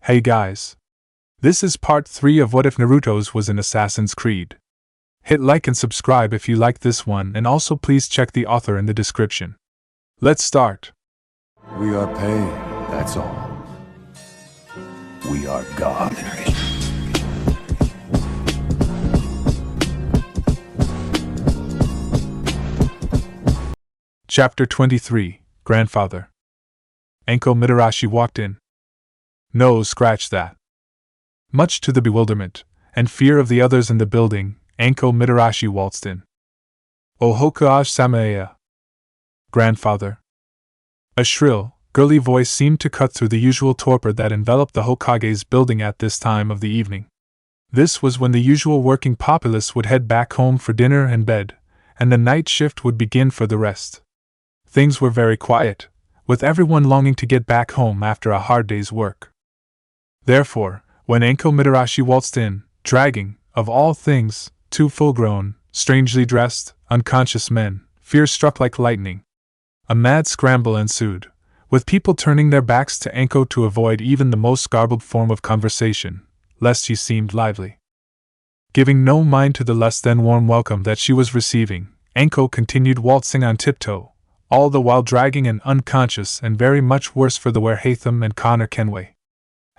Hey guys. This is part 3 of What If Naruto's was an Assassin's Creed. Hit like and subscribe if you like this one, and also please check the author in the description. Let's start. We are paid, that's all. We are God. Chapter 23, Grandfather. Anko Mitarashi walked in. No, scratch that. Much to the bewilderment and fear of the others in the building, Anko Mitarashi waltzed in. Ohokage Samaea. Grandfather. A shrill, girly voice seemed to cut through the usual torpor that enveloped the Hokage's building at this time of the evening. This was when the usual working populace would head back home for dinner and bed, and the night shift would begin for the rest. Things were very quiet, with everyone longing to get back home after a hard day's work. Therefore, when Anko Mitarashi waltzed in, dragging, of all things, 2 full-grown, strangely dressed, unconscious men, fear struck like lightning. A mad scramble ensued, with people turning their backs to Anko to avoid even the most garbled form of conversation, lest she seemed lively. Giving no mind to the less than warm welcome that she was receiving, Anko continued waltzing on tiptoe, all the while dragging an unconscious and very much worse for the wear Hatham and Connor Kenway.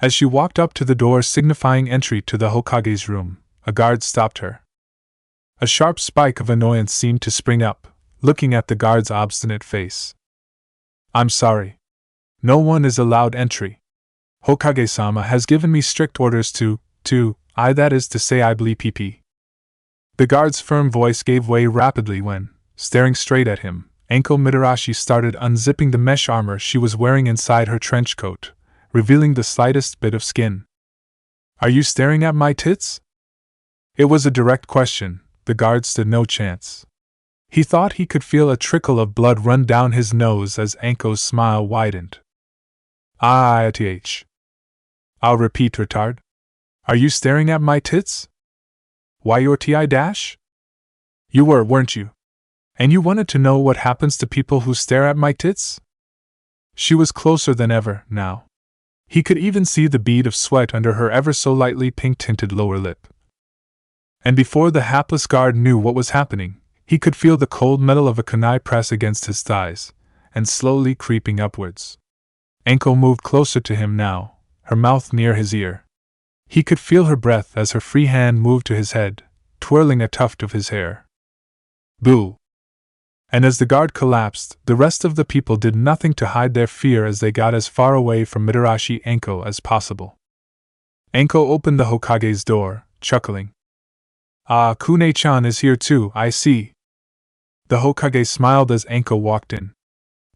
As she walked up to the door signifying entry to the Hokage's room, a guard stopped her. A sharp spike of annoyance seemed to spring up, looking at the guard's obstinate face. I'm sorry. No one is allowed entry. Hokage-sama has given me strict orders that is to say I believe PP. The guard's firm voice gave way rapidly when, staring straight at him, Anko Mitarashi started unzipping the mesh armor she was wearing inside her trench coat, revealing the slightest bit of skin. Are you staring at my tits? It was a direct question. The guard stood no chance. He thought he could feel a trickle of blood run down his nose as Anko's smile widened. I'll repeat, retard. Are you staring at my tits? Why your TI dash? You were, weren't you? And you wanted to know what happens to people who stare at my tits? She was closer than ever, now. He could even see the bead of sweat under her ever so lightly pink-tinted lower lip. And before the hapless guard knew what was happening, he could feel the cold metal of a kunai press against his thighs, and slowly creeping upwards. Anko moved closer to him now, her mouth near his ear. He could feel her breath as her free hand moved to his head, twirling a tuft of his hair. Boo! And as the guard collapsed, the rest of the people did nothing to hide their fear as they got as far away from Mitarashi Anko as possible. Anko opened the Hokage's door, chuckling. Ah, Kune-chan is here too, I see. The Hokage smiled as Anko walked in.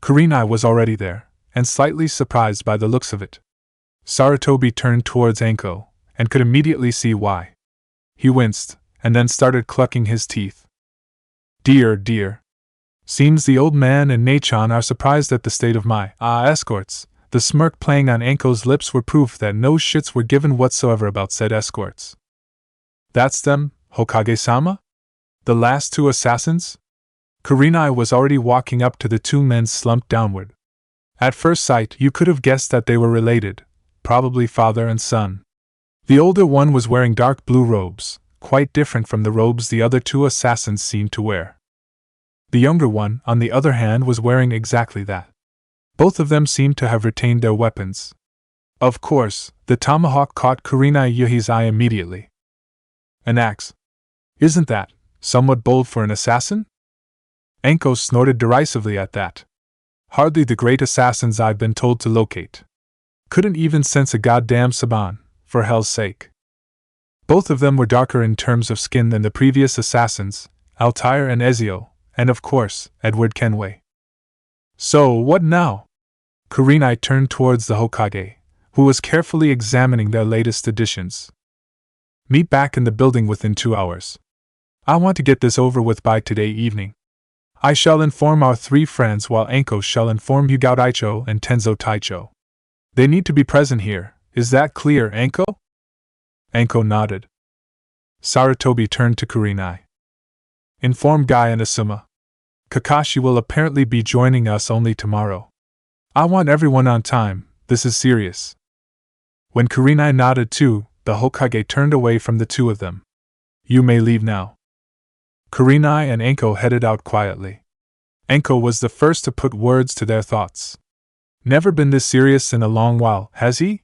Kurenai was already there, and slightly surprised by the looks of it. Sarutobi turned towards Anko, and could immediately see why. He winced, and then started clucking his teeth. Dear. Seems the old man and Nei-chan are surprised at the state of my escorts. The smirk playing on Anko's lips were proof that no shits were given whatsoever about said escorts. That's them, Hokage-sama? The last 2 assassins? Kurenai was already walking up to the 2 men slumped downward. At first sight, you could have guessed that they were related, probably father and son. The older one was wearing dark blue robes, quite different from the robes the other 2 assassins seemed to wear. The younger one, on the other hand, was wearing exactly that. Both of them seemed to have retained their weapons. Of course, the tomahawk caught Kurenai Yuhi's eye immediately. An axe. Isn't that somewhat bold for an assassin? Anko snorted derisively at that. Hardly the great assassins I've been told to locate. Couldn't even sense a goddamn saban, for hell's sake. Both of them were darker in terms of skin than the previous assassins, Altair and Ezio, and of course, Edward Kenway. So, what now? Kurenai turned towards the Hokage, who was carefully examining their latest additions. Meet back in the building within 2 hours. I want to get this over with by today evening. I shall inform our 3 friends while Anko shall inform Hugao Daicho and Tenzo Taicho. They need to be present here, is that clear, Anko? Anko nodded. Sarutobi turned to Kurenai. Inform Guy and Asuma. Kakashi will apparently be joining us only tomorrow. I want everyone on time, this is serious. When Kurenai nodded too, the Hokage turned away from the two of them. You may leave now. Kurenai and Anko headed out quietly. Anko was the first to put words to their thoughts. Never been this serious in a long while, has he?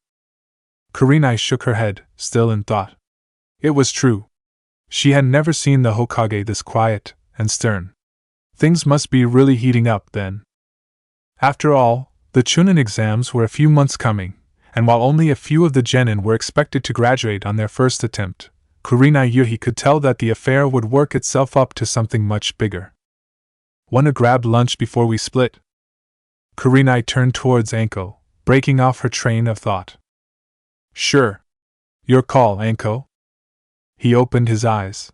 Kurenai shook her head, still in thought. It was true. She had never seen the Hokage this quiet and stern. Things must be really heating up then. After all, the Chunin exams were a few months coming, and while only a few of the genin were expected to graduate on their first attempt, Kurenai Yuhi could tell that the affair would work itself up to something much bigger. Wanna grab lunch before we split? Kurenai turned towards Anko, breaking off her train of thought. Sure. Your call, Anko. He opened his eyes.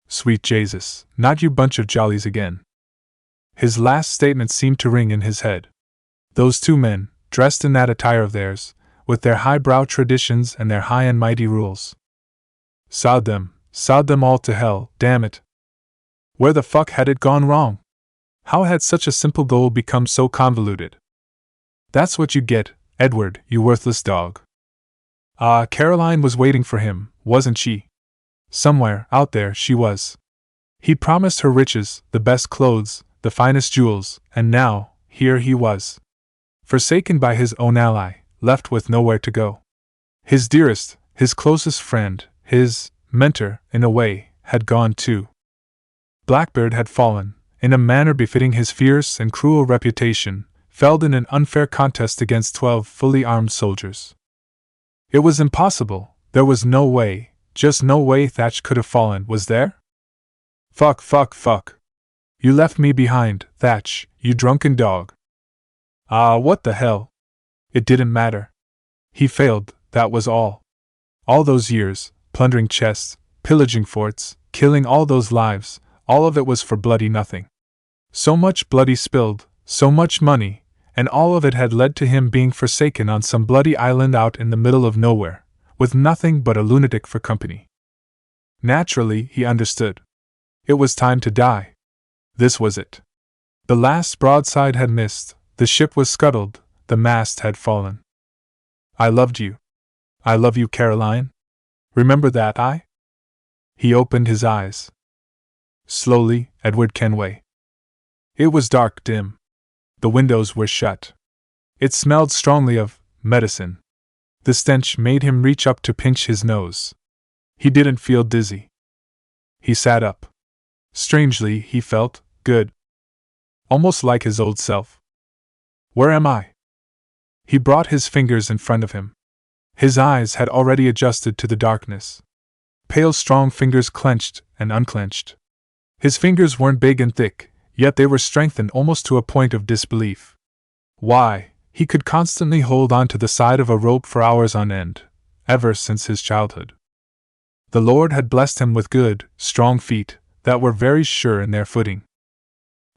Sweet Jesus, not you bunch of jollies again. His last statement seemed to ring in his head. Those two men, dressed in that attire of theirs, with their highbrow traditions and their high and mighty rules. Sod them all to hell, damn it. Where the fuck had it gone wrong? How had such a simple goal become so convoluted? That's what you get, Edward, you worthless dog. Caroline was waiting for him, wasn't she? Somewhere, out there, she was. He'd promised her riches, the best clothes, the finest jewels, and now, here he was. Forsaken by his own ally, left with nowhere to go. His dearest, his closest friend, his mentor, in a way, had gone too. Blackbeard had fallen, in a manner befitting his fierce and cruel reputation, felled in an unfair contest against 12 fully armed soldiers. It was impossible, there was no way, just no way Thatch could have fallen, was there? Fuck. You left me behind, Thatch, you drunken dog. What the hell? It didn't matter. He failed, that was all. All those years, plundering chests, pillaging forts, killing all those lives, all of it was for bloody nothing. So much bloody spilled, so much money, and all of it had led to him being forsaken on some bloody island out in the middle of nowhere, with nothing but a lunatic for company. Naturally, he understood. It was time to die. This was it. The last broadside had missed, the ship was scuttled, the mast had fallen. I loved you. I love you, Caroline. Remember that, He opened his eyes. Slowly, Edward Kenway. It was dark, dim. The windows were shut. It smelled strongly of medicine. The stench made him reach up to pinch his nose. He didn't feel dizzy. He sat up. Strangely, he felt good. Almost like his old self. Where am I? He brought his fingers in front of him. His eyes had already adjusted to the darkness. Pale, strong fingers clenched and unclenched. His fingers weren't big and thick, yet they were strengthened almost to a point of disbelief. Why, he could constantly hold on to the side of a rope for hours on end, ever since his childhood. The Lord had blessed him with good, strong feet that were very sure in their footing.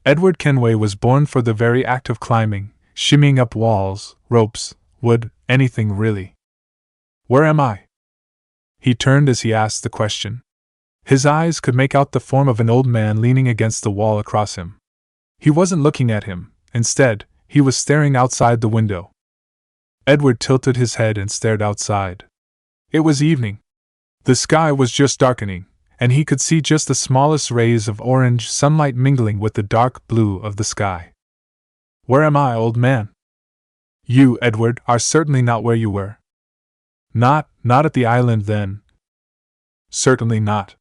Edward Kenway was born for the very act of climbing, shimmying up walls, ropes, wood, anything really. Where am I? He turned as he asked the question. His eyes could make out the form of an old man leaning against the wall across him. He wasn't looking at him, instead, he was staring outside the window. Edward tilted his head and stared outside. It was evening. The sky was just darkening, and he could see just the smallest rays of orange sunlight mingling with the dark blue of the sky. Where am I, old man? You, Edward, are certainly not where you were. Not at the island then. Certainly not.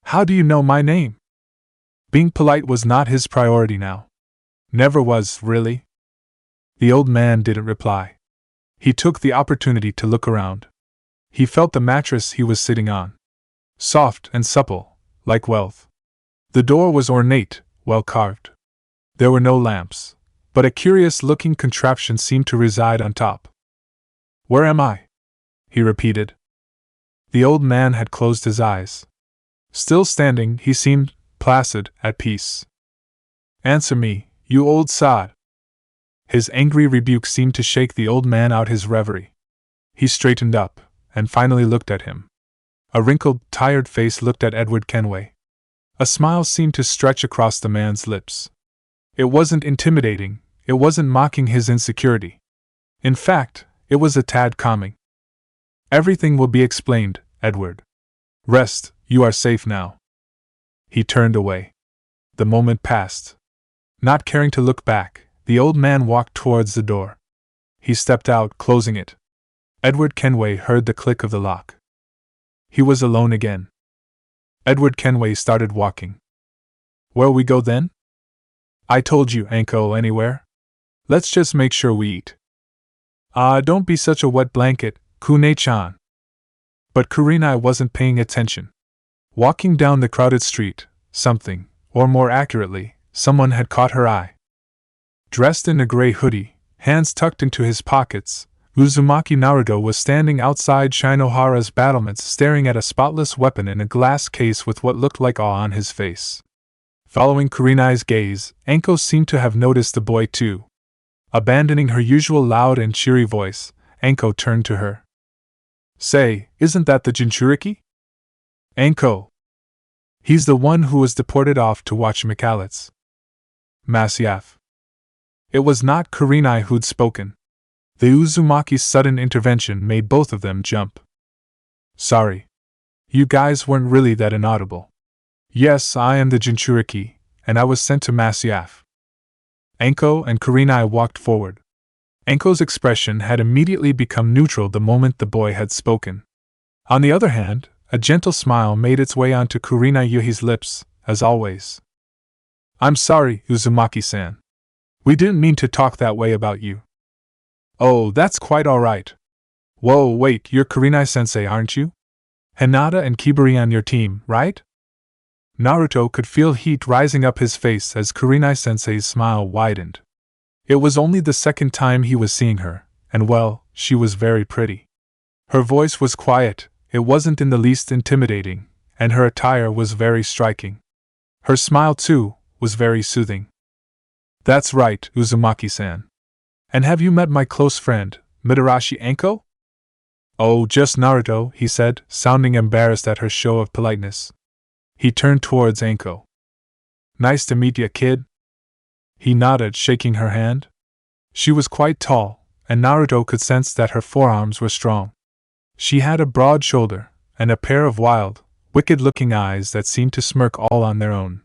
How do you know my name? Being polite was not his priority now. Never was, really. The old man didn't reply. He took the opportunity to look around. He felt the mattress he was sitting on. Soft and supple, like wealth. The door was ornate, well carved. There were no lamps, but a curious-looking contraption seemed to reside on top. Where am I? He repeated. The old man had closed his eyes. Still standing, he seemed placid, at peace. Answer me, you old sod. His angry rebuke seemed to shake the old man out his reverie. He straightened up, and finally looked at him. A wrinkled, tired face looked at Edward Kenway. A smile seemed to stretch across the man's lips. It wasn't intimidating, it wasn't mocking his insecurity. In fact, it was a tad calming. Everything will be explained, Edward. Rest, you are safe now. He turned away. The moment passed. Not caring to look back, the old man walked towards the door. He stepped out, closing it. Edward Kenway heard the click of the lock. He was alone again. Edward Kenway started walking. Where'll we go then? I told you, Anko, anywhere. Let's just make sure we eat. Don't be such a wet blanket, Kune-chan. But Kurenai wasn't paying attention. Walking down the crowded street, something, or more accurately, someone had caught her eye. Dressed in a gray hoodie, hands tucked into his pockets, Uzumaki Naruto was standing outside Shinohara's battlements staring at a spotless weapon in a glass case with what looked like awe on his face. Following Kurenai's gaze, Anko seemed to have noticed the boy too. Abandoning her usual loud and cheery voice, Anko turned to her. Say, isn't that the Jinchuriki? Anko. He's the one who was deported off to watch Mikalitz. Masyaf. It was not Kurenai who'd spoken. The Uzumaki's sudden intervention made both of them jump. Sorry. You guys weren't really that inaudible. Yes, I am the Jinchuriki, and I was sent to Masyaf. Anko and Kurenai walked forward. Anko's expression had immediately become neutral the moment the boy had spoken. On the other hand, a gentle smile made its way onto Kurenai Yuhi's lips, as always. I'm sorry, Uzumaki-san. We didn't mean to talk that way about you. Oh, that's quite alright. Whoa, wait, you're Kurenai-sensei, aren't you? Hinata and Kibari on your team, right? Naruto could feel heat rising up his face as Kurenai-sensei's smile widened. It was only the second time he was seeing her, and well, she was very pretty. Her voice was quiet, it wasn't in the least intimidating, and her attire was very striking. Her smile, too, was very soothing. That's right, Uzumaki-san. And have you met my close friend, Mitarashi Anko? Oh, just Naruto, he said, sounding embarrassed at her show of politeness. He turned towards Anko. Nice to meet ya, kid. He nodded, shaking her hand. She was quite tall, and Naruto could sense that her forearms were strong. She had a broad shoulder, and a pair of wild, wicked-looking eyes that seemed to smirk all on their own.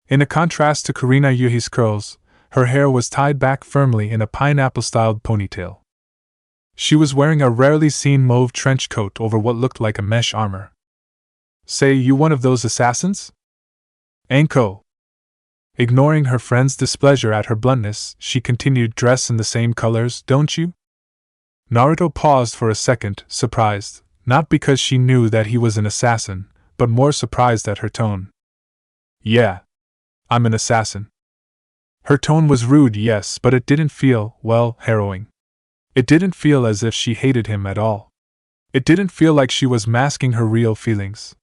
In a contrast to Kurenai Yuhi's curls, her hair was tied back firmly in a pineapple-styled ponytail. She was wearing a rarely seen mauve trench coat over what looked like a mesh armor. Say, you one of those assassins? Anko. Ignoring her friend's displeasure at her bluntness, she continued, dress in the same colors, don't you? Naruto paused for a second, surprised, not because she knew that he was an assassin, but more surprised at her tone. Yeah. I'm an assassin. Her tone was rude, yes, but it didn't feel, well, harrowing. It didn't feel as if she hated him at all. It didn't feel like she was masking her real feelings.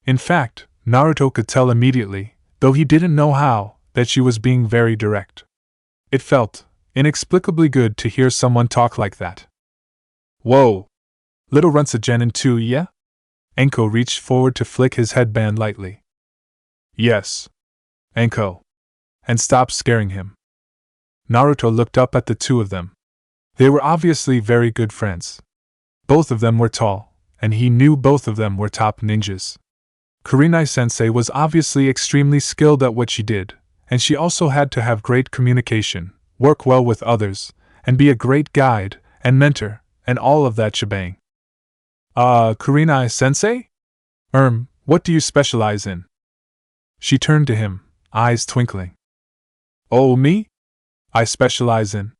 In fact, Naruto could tell immediately, though he didn't know how, that she was being very direct. It felt inexplicably good to hear someone talk like that. Whoa! Little Runsa Genin too, yeah? Anko reached forward to flick his headband lightly. Yes. Anko. And stop scaring him. Naruto looked up at the two of them. They were obviously very good friends. Both of them were tall, and he knew both of them were top ninjas. Kurenai-sensei was obviously extremely skilled at what she did, and she also had to have great communication, work well with others, and be a great guide and mentor, and all of that shebang. Kurenai-sensei? What do you specialize in? She turned to him, eyes twinkling. Oh, me? I specialize in.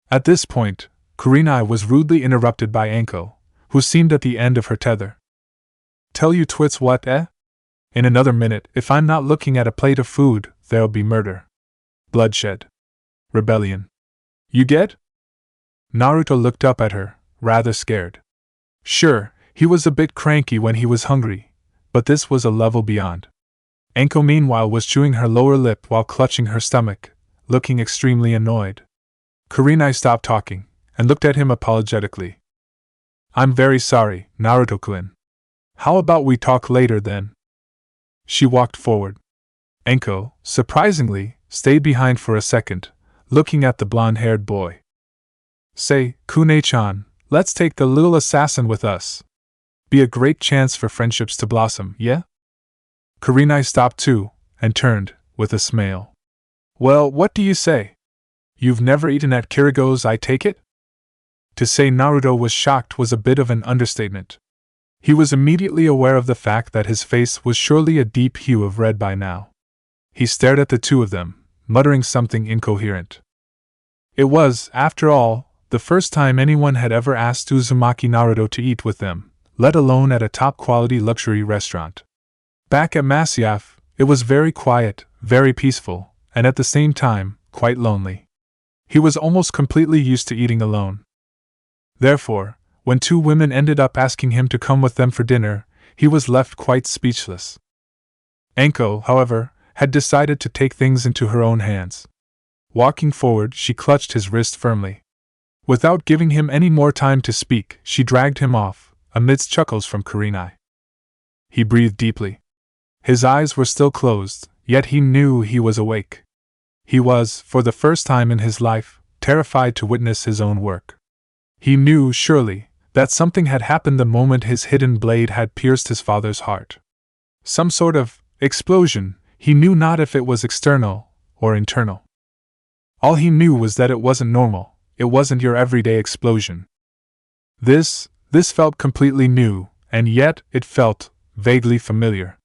At this point, Kurenai was rudely interrupted by Anko, who seemed at the end of her tether. Tell you twits what, eh? In another minute, if I'm not looking at a plate of food, there'll be murder. Bloodshed. Rebellion. You get? Naruto looked up at her, rather scared. Sure, he was a bit cranky when he was hungry, but this was a level beyond. Anko meanwhile was chewing her lower lip while clutching her stomach, looking extremely annoyed. Kurenai stopped talking, and looked at him apologetically. I'm very sorry, Naruto-kun. How about we talk later then? She walked forward. Anko, surprisingly, stayed behind for a second, looking at the blonde-haired boy. Say, Kune-chan, let's take the little assassin with us. Be a great chance for friendships to blossom, yeah? Kurenai stopped too, and turned, with a smile. Well, what do you say? You've never eaten at Kirigo's, I take it? To say Naruto was shocked was a bit of an understatement. He was immediately aware of the fact that his face was surely a deep hue of red by now. He stared at the two of them, muttering something incoherent. It was, after all, the first time anyone had ever asked Uzumaki Naruto to eat with them, let alone at a top-quality luxury restaurant. Back at Masyaf, it was very quiet, very peaceful, and at the same time, quite lonely. He was almost completely used to eating alone. Therefore, when two women ended up asking him to come with them for dinner, he was left quite speechless. Anko, however, had decided to take things into her own hands. Walking forward, she clutched his wrist firmly. Without giving him any more time to speak, she dragged him off, amidst chuckles from Kurenai. He breathed deeply. His eyes were still closed, yet he knew he was awake. He was, for the first time in his life, terrified to witness his own work. He knew, surely, that something had happened the moment his hidden blade had pierced his father's heart. Some sort of explosion, he knew not if it was external or internal. All he knew was that it wasn't normal, it wasn't your everyday explosion. This felt completely new, and yet it felt vaguely familiar.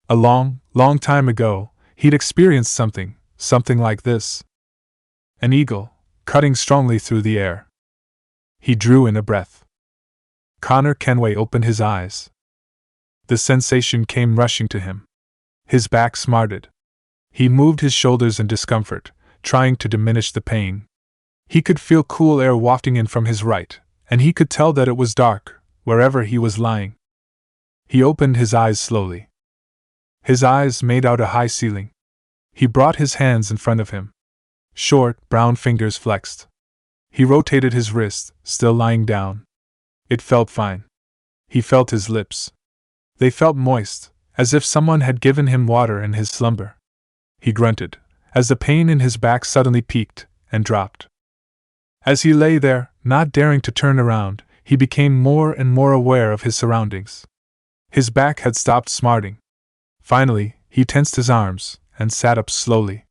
A long, long time ago, he'd experienced something like this. An eagle, cutting strongly through the air. He drew in a breath. Connor Kenway opened his eyes. The sensation came rushing to him. His back smarted. He moved his shoulders in discomfort, trying to diminish the pain. He could feel cool air wafting in from his right, and he could tell that it was dark, wherever he was lying. He opened his eyes slowly. His eyes made out a high ceiling. He brought his hands in front of him. Short, brown fingers flexed. He rotated his wrist, still lying down. It felt fine. He felt his lips. They felt moist, as if someone had given him water in his slumber. He grunted, as the pain in his back suddenly peaked and dropped. As he lay there, not daring to turn around, he became more and more aware of his surroundings. His back had stopped smarting. Finally, he tensed his arms and sat up slowly.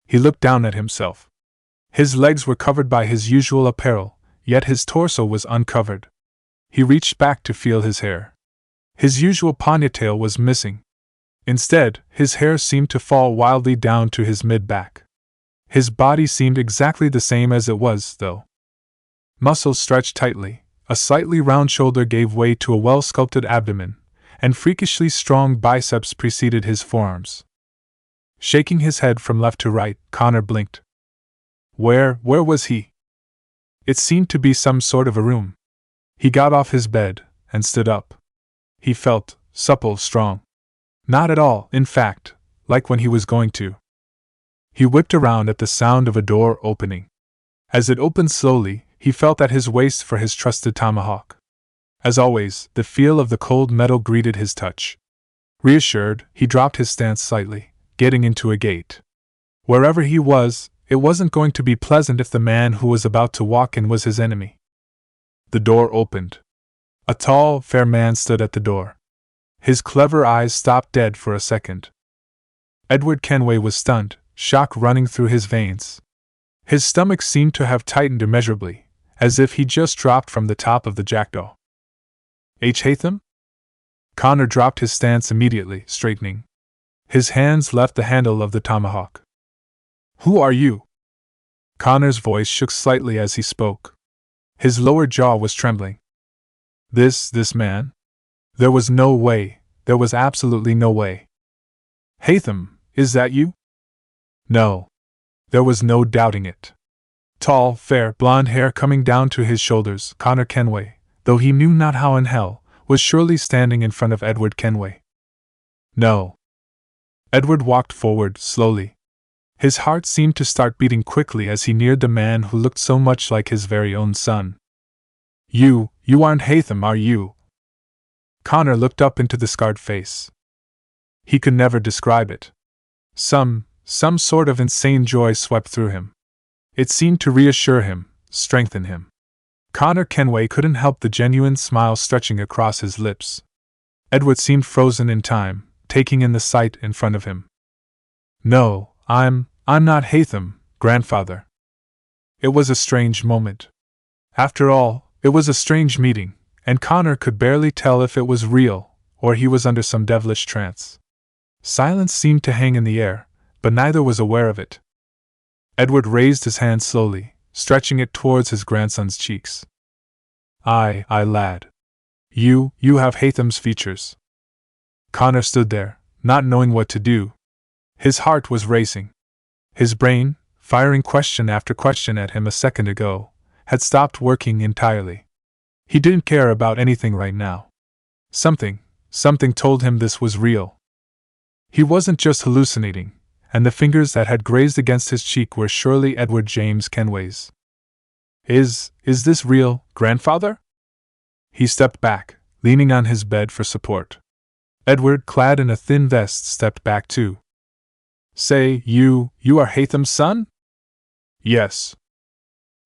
He looked down at himself. His legs were covered by his usual apparel, yet his torso was uncovered. He reached back to feel his hair. His usual ponytail was missing. Instead, his hair seemed to fall wildly down to his mid-back. His body seemed exactly the same as it was, though. Muscles stretched tightly, a slightly round shoulder gave way to a well-sculpted abdomen, and freakishly strong biceps preceded his forearms. Shaking his head from left to right, Connor blinked. Where was he? It seemed to be some sort of a room. He got off his bed and stood up. He felt supple, strong. Not at all, in fact, like when he was going to. He whipped around at the sound of a door opening. As it opened slowly, he felt at his waist for his trusted tomahawk. As always, the feel of the cold metal greeted his touch. Reassured, he dropped his stance slightly, getting into a gait. Wherever he was, it wasn't going to be pleasant if the man who was about to walk in was his enemy. The door opened. A tall, fair man stood at the door. His clever eyes stopped dead for a second. Edward Kenway was stunned, shock running through his veins. His stomach seemed to have tightened immeasurably, as if he just dropped from the top of the jackdaw. H. Hatham? Connor dropped his stance immediately, straightening. His hands left the handle of the tomahawk. Who are you? Connor's voice shook slightly as he spoke. His lower jaw was trembling. This man? There was no way, there was absolutely no way. Hatham, is that you? No. There was no doubting it. Tall, fair, blonde hair coming down to his shoulders, Connor Kenway, though he knew not how in hell, was surely standing in front of Edward Kenway. No. Edward walked forward, slowly. His heart seemed to start beating quickly as he neared the man who looked so much like his very own son. You aren't Hatham, are you? Connor looked up into the scarred face. He could never describe it. Some sort of insane joy swept through him. It seemed to reassure him, strengthen him. Connor Kenway couldn't help the genuine smile stretching across his lips. Edward seemed frozen in time, taking in the sight in front of him. No, I'm not Hatham, grandfather. It was a strange moment. After all, it was a strange meeting, and Connor could barely tell if it was real, or he was under some devilish trance. Silence seemed to hang in the air, but neither was aware of it. Edward raised his hand slowly, stretching it towards his grandson's cheeks. Aye, lad. You have Hatham's features. Connor stood there, not knowing what to do. His heart was racing. His brain, firing question after question at him a second ago, had stopped working entirely. He didn't care about anything right now. Something told him this was real. He wasn't just hallucinating, and the fingers that had grazed against his cheek were surely Edward James Kenway's. Is this real, grandfather? He stepped back, leaning on his bed for support. Edward, clad in a thin vest, stepped back too. Say, you are Hatham's son? Yes.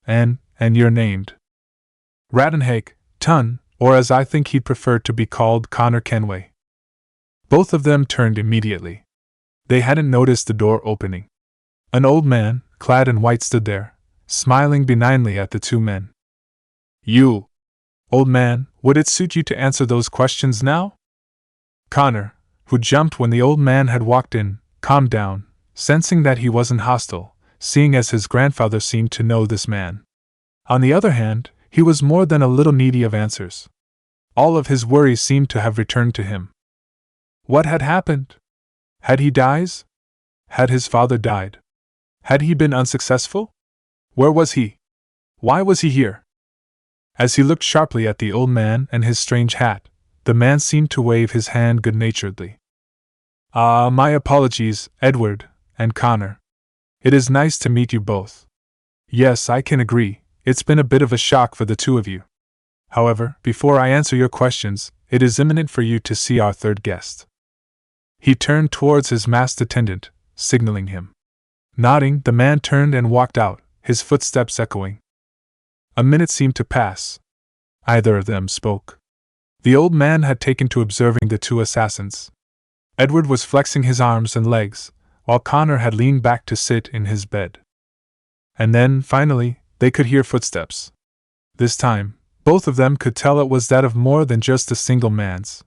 And you're named Radenhake, Tun, or as I think he'd prefer to be called, Connor Kenway. Both of them turned immediately. They hadn't noticed the door opening. An old man, clad in white, stood there, smiling benignly at the two men. You, old man, would it suit you to answer those questions now? Connor, who jumped when the old man had walked in, calmed down, sensing that he wasn't hostile, seeing as his grandfather seemed to know this man. On the other hand, he was more than a little needy of answers. All of his worries seemed to have returned to him. What had happened? Had he died? Had his father died? Had he been unsuccessful? Where was he? Why was he here? As he looked sharply at the old man and his strange hat, the man seemed to wave his hand good-naturedly. My apologies, Edward and Connor. It is nice to meet you both. Yes, I can agree, it's been a bit of a shock for the two of you. However, before I answer your questions, it is imminent for you to see our third guest. He turned towards his masked attendant, signaling him. Nodding, the man turned and walked out, his footsteps echoing. A minute seemed to pass. Either of them spoke. The old man had taken to observing the two assassins. Edward was flexing his arms and legs, while Connor had leaned back to sit in his bed. And then, finally, they could hear footsteps. This time, both of them could tell it was that of more than just a single man's.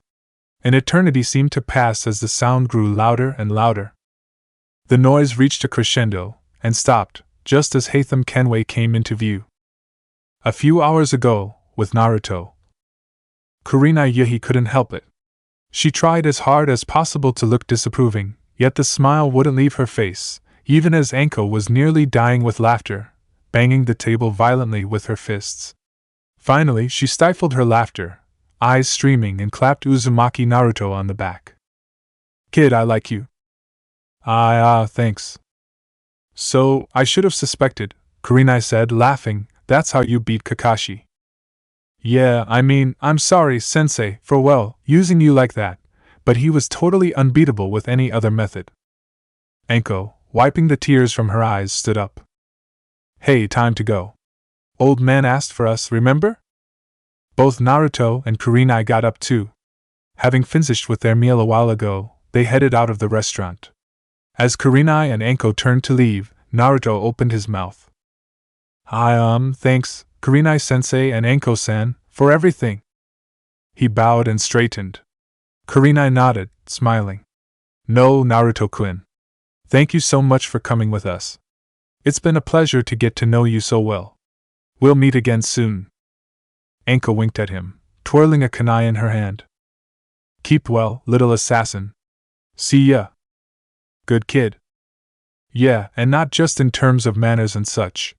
An eternity seemed to pass as the sound grew louder and louder. The noise reached a crescendo, and stopped, just as Hatham Kenway came into view. A few hours ago, with Naruto. Kurenai Yuhi couldn't help it. She tried as hard as possible to look disapproving, yet the smile wouldn't leave her face, even as Anko was nearly dying with laughter, banging the table violently with her fists. Finally, she stifled her laughter, eyes streaming, and clapped Uzumaki Naruto on the back. Kid, I like you. Thanks. So, I should have suspected, Kurenai said, laughing, that's how you beat Kakashi. Yeah, I'm sorry, sensei, for using you like that, but he was totally unbeatable with any other method. Anko, wiping the tears from her eyes, stood up. Hey, time to go. Old man asked for us, remember? Both Naruto and Kurenai got up too. Having finished with their meal a while ago, they headed out of the restaurant. As Kurenai and Anko turned to leave, Naruto opened his mouth. Thanks, Kurenai-sensei and Anko-san, for everything. He bowed and straightened. Kurenai nodded, smiling. No, Naruto-kun. Thank you so much for coming with us. It's been a pleasure to get to know you so well. We'll meet again soon. Anko winked at him, twirling a kunai in her hand. Keep well, little assassin. See ya. Good kid. Yeah, and not just in terms of manners and such.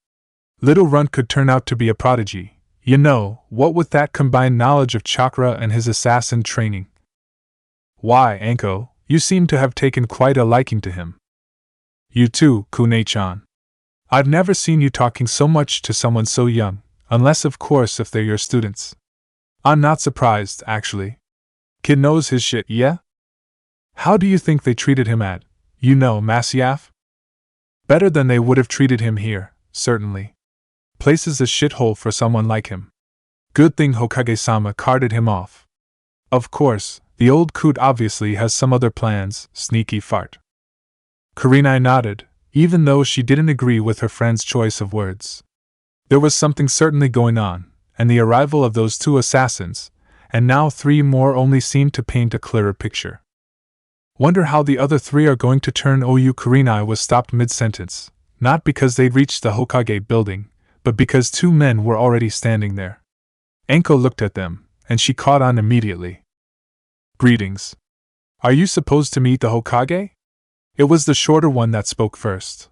Little Runt could turn out to be a prodigy, you know, what with that combined knowledge of chakra and his assassin training. Why, Anko, you seem to have taken quite a liking to him. You too, Kune-chan. I've never seen you talking so much to someone so young, unless of course if they're your students. I'm not surprised, actually. Kid knows his shit, yeah? How do you think they treated him at, Masyaf? Better than they would have treated him here, certainly. Place is a shithole for someone like him. Good thing Hokage-sama carted him off. Of course, the old coot obviously has some other plans, sneaky fart. Kurenai nodded, even though she didn't agree with her friend's choice of words. There was something certainly going on, and the arrival of those 2 assassins, and now 3 more, only seemed to paint a clearer picture. Wonder how the other 3 are going to turn OU. Kurenai was stopped mid-sentence, not because they'd reached the Hokage building, but because 2 men were already standing there. Anko looked at them, and she caught on immediately. Greetings. Are you supposed to meet the Hokage? It was the shorter one that spoke first.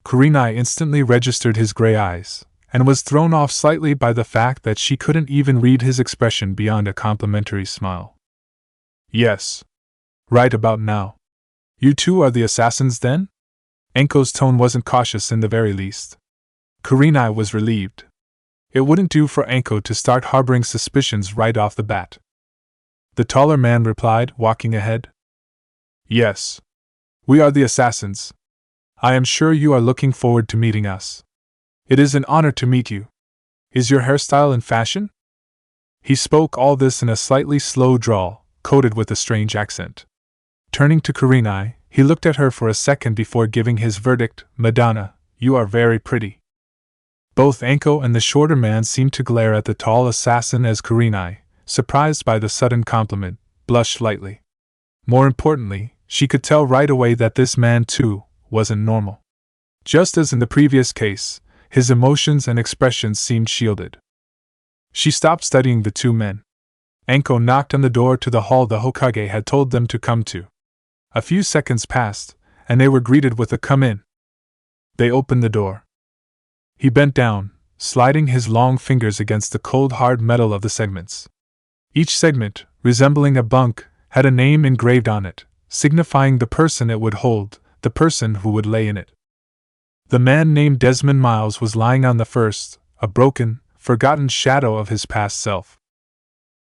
Kurenai instantly registered his gray eyes, and was thrown off slightly by the fact that she couldn't even read his expression beyond a complimentary smile. Yes. Right about now. You 2 are the assassins then? Anko's tone wasn't cautious in the very least. Kurenai was relieved. It wouldn't do for Anko to start harboring suspicions right off the bat. The taller man replied, walking ahead. Yes. We are the assassins. I am sure you are looking forward to meeting us. It is an honor to meet you. Is your hairstyle in fashion? He spoke all this in a slightly slow drawl, coated with a strange accent. Turning to Kurenai, he looked at her for a second before giving his verdict, Madonna, you are very pretty. Both Anko and the shorter man seemed to glare at the tall assassin as Kurenai, surprised by the sudden compliment, blushed slightly. More importantly, she could tell right away that this man, too, wasn't normal. Just as in the previous case, his emotions and expressions seemed shielded. She stopped studying the 2 men. Anko knocked on the door to the hall the Hokage had told them to come to. A few seconds passed, and they were greeted with a "come in." They opened the door. He bent down, sliding his long fingers against the cold hard metal of the segments. Each segment, resembling a bunk, had a name engraved on it, signifying the person it would hold, the person who would lay in it. The man named Desmond Miles was lying on the first, a broken, forgotten shadow of his past self.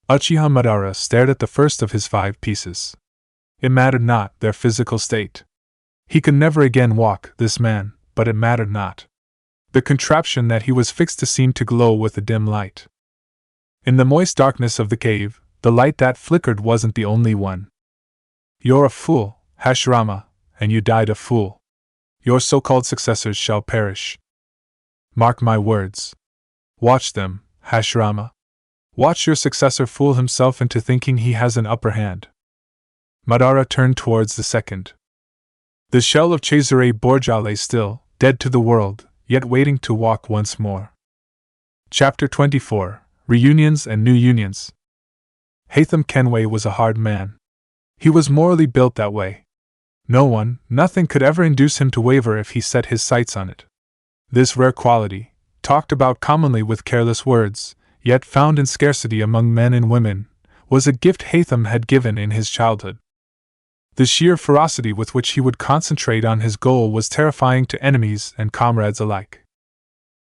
Uchiha Madara stared at the first of his 5 pieces. It mattered not, their physical state. He could never again walk, this man, but it mattered not. The contraption that he was fixed to seemed to glow with a dim light. In the moist darkness of the cave, the light that flickered wasn't the only one. You're a fool, Hashirama, and you died a fool. Your so-called successors shall perish. Mark my words. Watch them, Hashirama. Watch your successor fool himself into thinking he has an upper hand. Madara turned towards the second. The shell of Cesare Borgia lay still, dead to the world, yet waiting to walk once more. Chapter 24: Reunions and New Unions. Haytham Kenway was a hard man. He was morally built that way. No one, nothing could ever induce him to waver if he set his sights on it. This rare quality, talked about commonly with careless words, yet found in scarcity among men and women, was a gift Haytham had given in his childhood. The sheer ferocity with which he would concentrate on his goal was terrifying to enemies and comrades alike.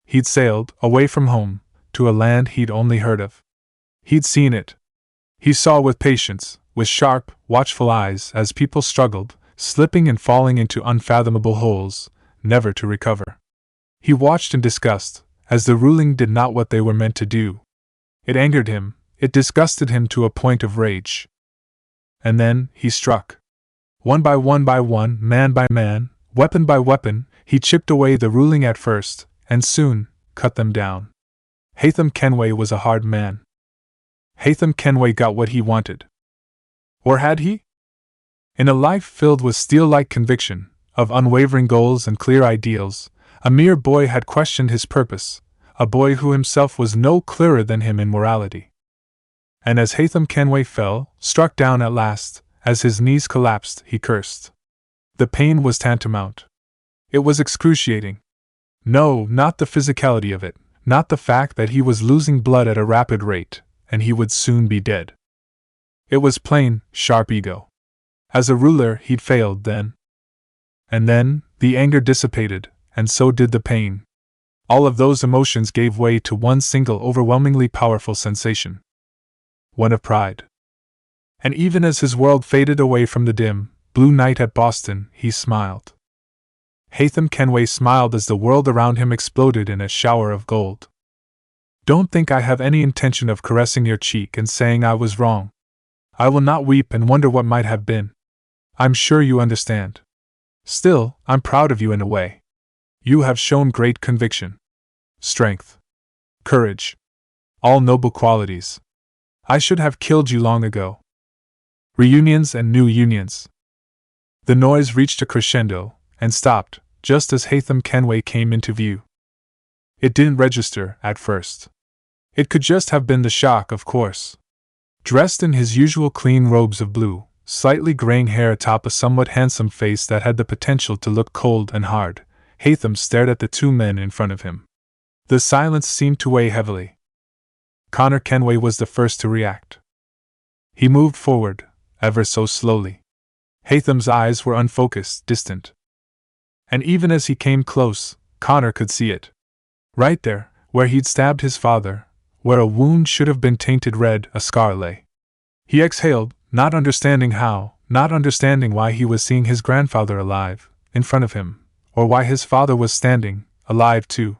He'd sailed, away from home, to a land he'd only heard of. He'd seen it. He saw with patience, with sharp, watchful eyes, as people struggled, slipping and falling into unfathomable holes, never to recover. He watched in disgust, as the ruling did not what they were meant to do. It angered him, it disgusted him to a point of rage. And then, he struck. One by one, man by man, weapon by weapon, he chipped away the ruling at first, and soon, cut them down. Haytham Kenway was a hard man. Haytham Kenway got what he wanted. Or had he? In a life filled with steel-like conviction, of unwavering goals and clear ideals, a mere boy had questioned his purpose, a boy who himself was no clearer than him in morality. And as Haytham Kenway fell, struck down at last, as his knees collapsed, he cursed. The pain was tantamount. It was excruciating. No, not the physicality of it, not the fact that he was losing blood at a rapid rate, and he would soon be dead. It was plain, sharp ego. As a ruler, he'd failed then. And then, the anger dissipated, and so did the pain. All of those emotions gave way to one single overwhelmingly powerful sensation. One of pride. And even as his world faded away from the dim, blue night at Boston, he smiled. Haytham Kenway smiled as the world around him exploded in a shower of gold. Don't think I have any intention of caressing your cheek and saying I was wrong. I will not weep and wonder what might have been. I'm sure you understand. Still, I'm proud of you in a way. You have shown great conviction, strength, courage, all noble qualities. I should have killed you long ago. Reunions and new unions. The noise reached a crescendo and stopped just as Hiruzen Kenway came into view. It didn't register at first. It could just have been the shock, of course. Dressed in his usual clean robes of blue, slightly graying hair atop a somewhat handsome face that had the potential to look cold and hard, Hiruzen stared at the two men in front of him. The silence seemed to weigh heavily. Connor Kenway was the first to react. He moved forward, ever so slowly. Hiruzen's eyes were unfocused, distant. And even as he came close, Connor could see it. Right there, where he'd stabbed his father, where a wound should have been tainted red, a scar lay. He exhaled, not understanding how, not understanding why he was seeing his grandfather alive, in front of him, or why his father was standing, alive too.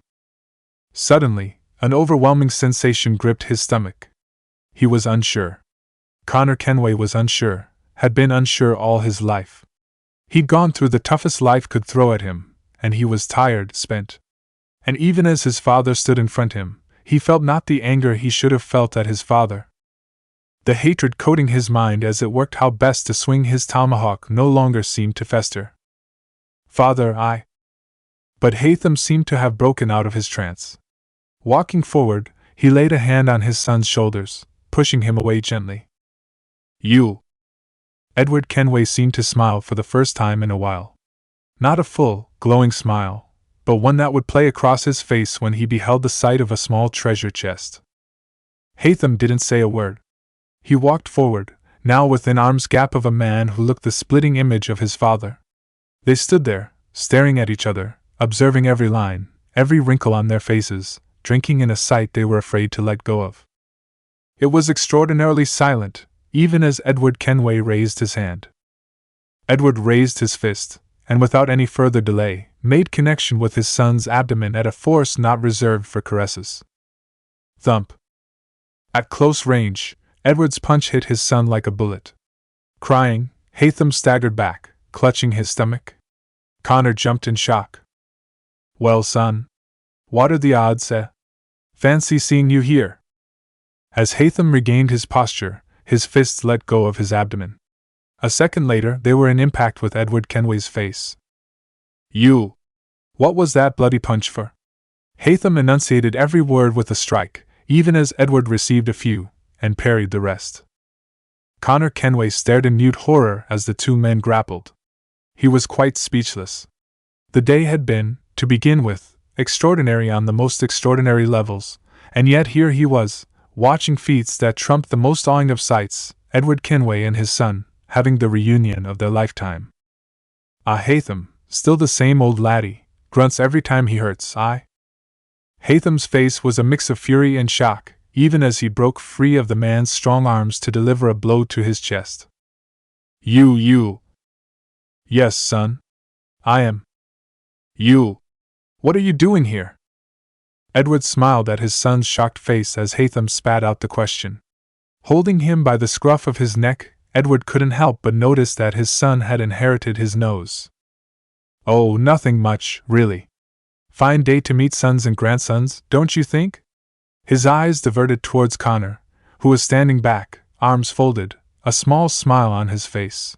Suddenly, an overwhelming sensation gripped his stomach. He was unsure. Connor Kenway was unsure, had been unsure all his life. He'd gone through the toughest life could throw at him, and he was tired, spent. And even as his father stood in front of him, he felt not the anger he should have felt at his father. The hatred coating his mind as it worked how best to swing his tomahawk no longer seemed to fester. Father, I. But Hiruzen seemed to have broken out of his trance. Walking forward, he laid a hand on his son's shoulders, pushing him away gently. You. Edward Kenway seemed to smile for the first time in a while. Not a full, glowing smile, but one that would play across his face when he beheld the sight of a small treasure chest. Hiruzen didn't say a word. He walked forward, now within arm's gap of a man who looked the splitting image of his father. They stood there, staring at each other, observing every line, every wrinkle on their faces, drinking in a sight they were afraid to let go of. It was extraordinarily silent, even as Edward Kenway raised his hand. Edward raised his fist, and without any further delay, made connection with his son's abdomen at a force not reserved for caresses. Thump. At close range, Edward's punch hit his son like a bullet. Crying, Hiruzen staggered back, clutching his stomach. Connor jumped in shock. Well, son? What are the odds, eh? Fancy seeing you here. As Hiruzen regained his posture, his fists let go of his abdomen. A second later, they were in impact with Edward Kenway's face. You! What was that bloody punch for? Hiruzen enunciated every word with a strike, even as Edward received a few, and parried the rest. Connor Kenway stared in mute horror as the two men grappled. He was quite speechless. The day had been, to begin with, extraordinary on the most extraordinary levels, and yet here he was, watching feats that trumped the most awing of sights, Edward Kenway and his son, having the reunion of their lifetime. Ah, Hiruzen, still the same old laddie, grunts every time he hurts, aye? Hiruzen's face was a mix of fury and shock, even as he broke free of the man's strong arms to deliver a blow to his chest. You! Yes, son. I am. You! What are you doing here? Edward smiled at his son's shocked face as Hiruzen spat out the question. Holding him by the scruff of his neck, Edward couldn't help but notice that his son had inherited his nose. Oh, nothing much, really. Fine day to meet sons and grandsons, don't you think? His eyes diverted towards Connor, who was standing back, arms folded, a small smile on his face.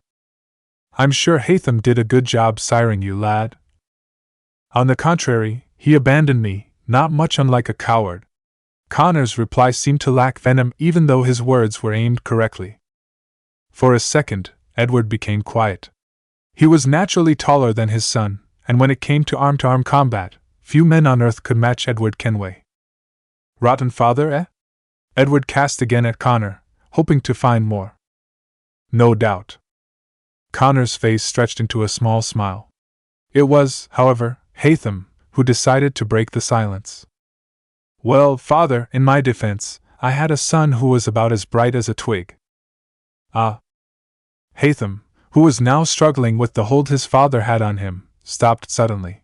I'm sure Hiruzen did a good job siring you, lad. On the contrary, he abandoned me, not much unlike a coward. Connor's reply seemed to lack venom even though his words were aimed correctly. For a second, Edward became quiet. He was naturally taller than his son, and when it came to arm-to-arm combat, few men on earth could match Edward Kenway. Rotten father, eh? Edward cast again at Connor, hoping to find more. No doubt. Connor's face stretched into a small smile. It was, however, Hiruzen who decided to break the silence. Well, father, in my defense, I had a son who was about as bright as a twig. Ah. Hiruzen, who was now struggling with the hold his father had on him, stopped suddenly.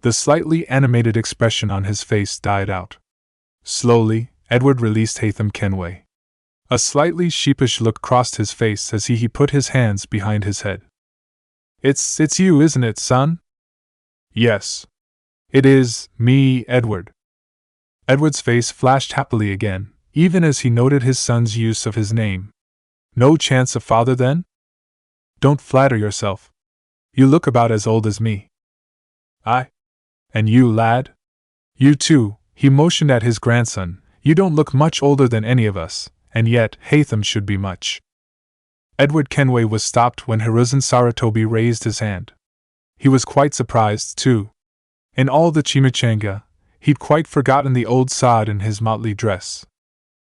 The slightly animated expression on his face died out. Slowly, Edward released Hiruzen Kenway. A slightly sheepish look crossed his face as he put his hands behind his head. It's you, isn't it, son? Yes. It is, me, Edward. Edward's face flashed happily again, even as he noted his son's use of his name. No chance of father, then? Don't flatter yourself. You look about as old as me. And you, lad? You too, he motioned at his grandson. You don't look much older than any of us, and yet Hiruzen should be much. Edward Kenway was stopped when Hiruzen Sarutobi raised his hand. He was quite surprised, too. In all the chimichanga, he'd quite forgotten the old sod in his motley dress.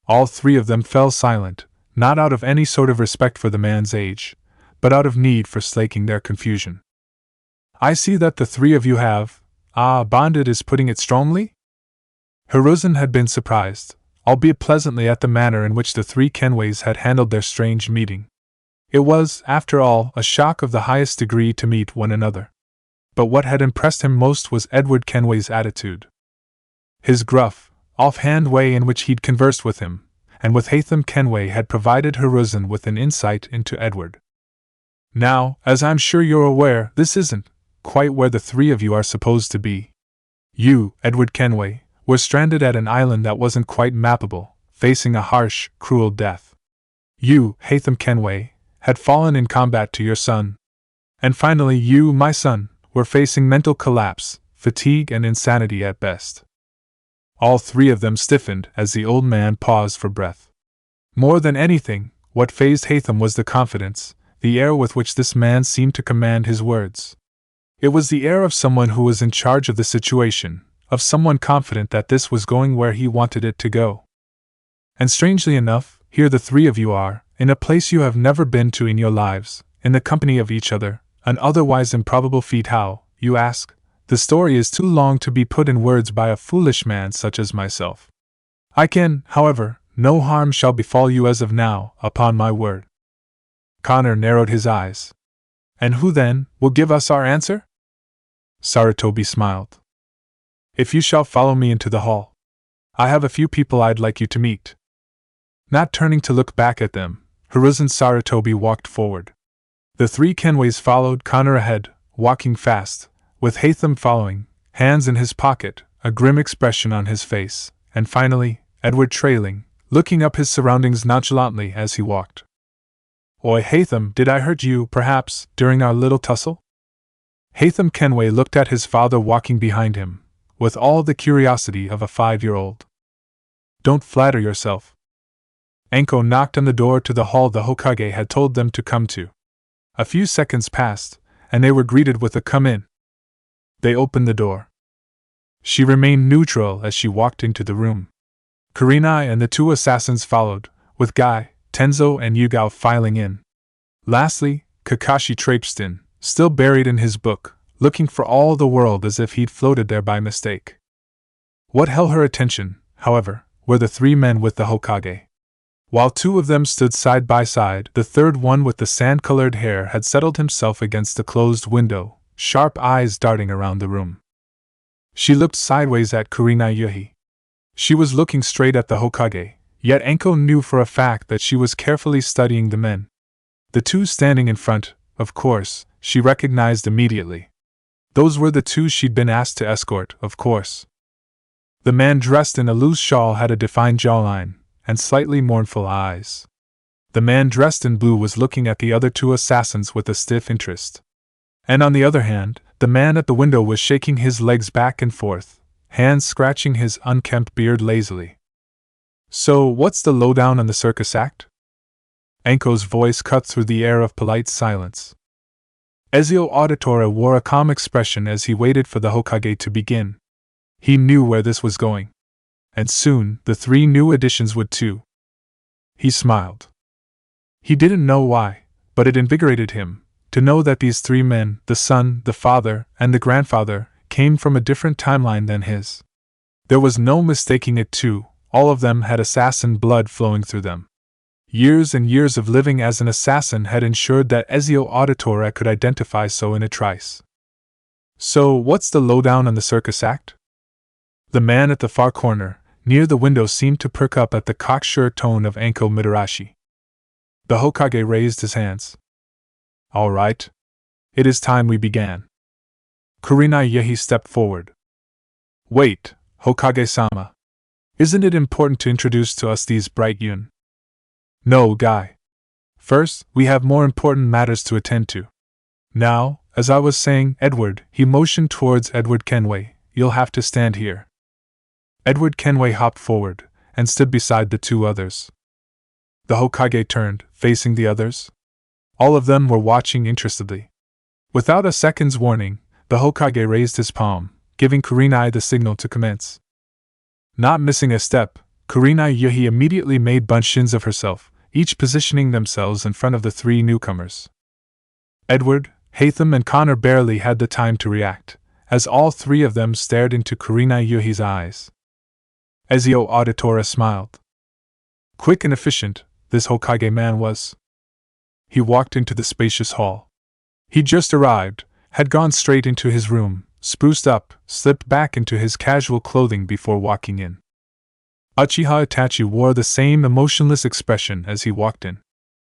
All three of them fell silent, not out of any sort of respect for the man's age, but out of need for slaking their confusion. I see that the three of you have, bonded is putting it strongly? Hiruzen had been surprised, albeit pleasantly, at the manner in which the three Kenways had handled their strange meeting. It was, after all, a shock of the highest degree to meet one another. But what had impressed him most was Edward Kenway's attitude. His gruff, offhand way in which he'd conversed with him, and with Hiruzen Kenway had provided Hiruzen with an insight into Edward. Now, as I'm sure you're aware, this isn't quite where the three of you are supposed to be. You, Edward Kenway, were stranded at an island that wasn't quite mappable, facing a harsh, cruel death. You, Hiruzen Kenway, had fallen in combat to your son. And finally you, my son, were facing mental collapse, fatigue and insanity at best. All three of them stiffened as the old man paused for breath. More than anything, what fazed Hiruzen was the confidence, the air with which this man seemed to command his words. It was the air of someone who was in charge of the situation, of someone confident that this was going where he wanted it to go. And strangely enough, here the three of you are, in a place you have never been to in your lives, in the company of each other, an otherwise improbable feat. How, you ask? The story is too long to be put in words by a foolish man such as myself. I can, however, no harm shall befall you as of now, upon my word. Connor narrowed his eyes. And who then will give us our answer? Sarutobi smiled. If you shall follow me into the hall. I have a few people I'd like you to meet. Not turning to look back at them, Hiruzen Sarutobi walked forward. The three Kenways followed Connor ahead, walking fast, with Hiruzen following, hands in his pocket, a grim expression on his face, and finally, Edward trailing, looking up his surroundings nonchalantly as he walked. Oi, Hiruzen, did I hurt you, perhaps, during our little tussle? Hiruzen Kenway looked at his father walking behind him, with all the curiosity of a 5-year-old. Don't flatter yourself. Anko knocked on the door to the hall the Hokage had told them to come to. A few seconds passed, and they were greeted with a "come in." They opened the door. She remained neutral as she walked into the room. Kurenai and the two assassins followed, with Guy, Tenzo and Yugao filing in. Lastly, Kakashi traipsed in, still buried in his book, looking for all the world as if he'd floated there by mistake. What held her attention, however, were the three men with the Hokage. While two of them stood side by side, the third one with the sand-colored hair had settled himself against the closed window, sharp eyes darting around the room. She looked sideways at Kurenai Yuhi. She was looking straight at the Hokage, yet Anko knew for a fact that she was carefully studying the men. The two standing in front, of course, she recognized immediately. Those were the two she'd been asked to escort, of course. The man dressed in a loose shawl had a defined jawline and slightly mournful eyes. The man dressed in blue was looking at the other two assassins with a stiff interest. And on the other hand, the man at the window was shaking his legs back and forth, hands scratching his unkempt beard lazily. So, what's the lowdown on the circus act? Anko's voice cut through the air of polite silence. Ezio Auditore wore a calm expression as he waited for the Hokage to begin. He knew where this was going. And soon, the three new additions would too. He smiled. He didn't know why, but it invigorated him to know that these three men, the son, the father, and the grandfather, came from a different timeline than his. There was no mistaking it too, all of them had assassin blood flowing through them. Years and years of living as an assassin had ensured that Ezio Auditore could identify so in a trice. So, what's the lowdown on the circus act? The man at the far corner, near the window seemed to perk up at the cocksure tone of Anko Mitarashi. The Hokage raised his hands. All right. It is time we began. Kurenai Yehi stepped forward. Wait, Hokage-sama. Isn't it important to introduce to us these bright yun? No, Guy. First, we have more important matters to attend to. Now, as I was saying, Edward, he motioned towards Edward Kenway, you'll have to stand here. Edward Kenway hopped forward, and stood beside the two others. The Hokage turned, facing the others. All of them were watching interestedly. Without a second's warning, the Hokage raised his palm, giving Kurenai the signal to commence. Not missing a step, Kurenai Yehi immediately made bunshins of herself, each positioning themselves in front of the three newcomers. Edward, Hatham and Connor barely had the time to react, as all three of them stared into Kurenai Yehi's eyes. Ezio Auditore smiled. Quick and efficient, this Hokage man was. He walked into the spacious hall. He just arrived, had gone straight into his room, spruced up, slipped back into his casual clothing before walking in. Uchiha Itachi wore the same emotionless expression as he walked in.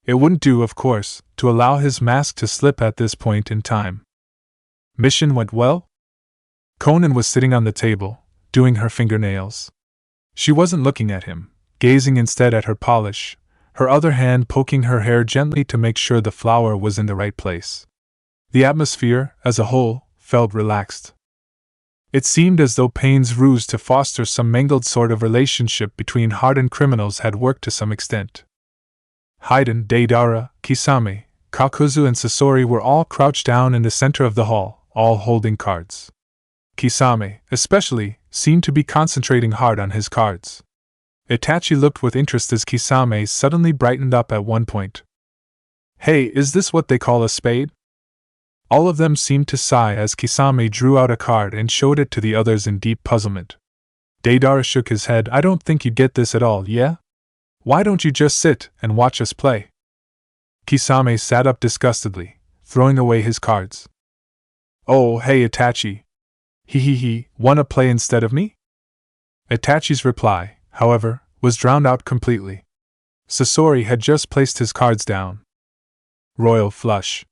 It wouldn't do, of course, to allow his mask to slip at this point in time. Mission went well? Conan was sitting on the table, doing her fingernails. She wasn't looking at him, gazing instead at her polish, her other hand poking her hair gently to make sure the flower was in the right place. The atmosphere, as a whole, felt relaxed. It seemed as though Payne's ruse to foster some mangled sort of relationship between hardened criminals had worked to some extent. Haiden, Deidara, Kisame, Kakuzu and Sasori were all crouched down in the center of the hall, all holding cards. Kisame, especially, seemed to be concentrating hard on his cards. Itachi looked with interest as Kisame suddenly brightened up at one point. Hey, is this what they call a spade? All of them seemed to sigh as Kisame drew out a card and showed it to the others in deep puzzlement. Deidara shook his head. I don't think you get this at all, yeah? Why don't you just sit and watch us play? Kisame sat up disgustedly, throwing away his cards. Oh, hey Itachi. Wanna play instead of me? Itachi's reply, however, was drowned out completely. Sasori had just placed his cards down. Royal flush.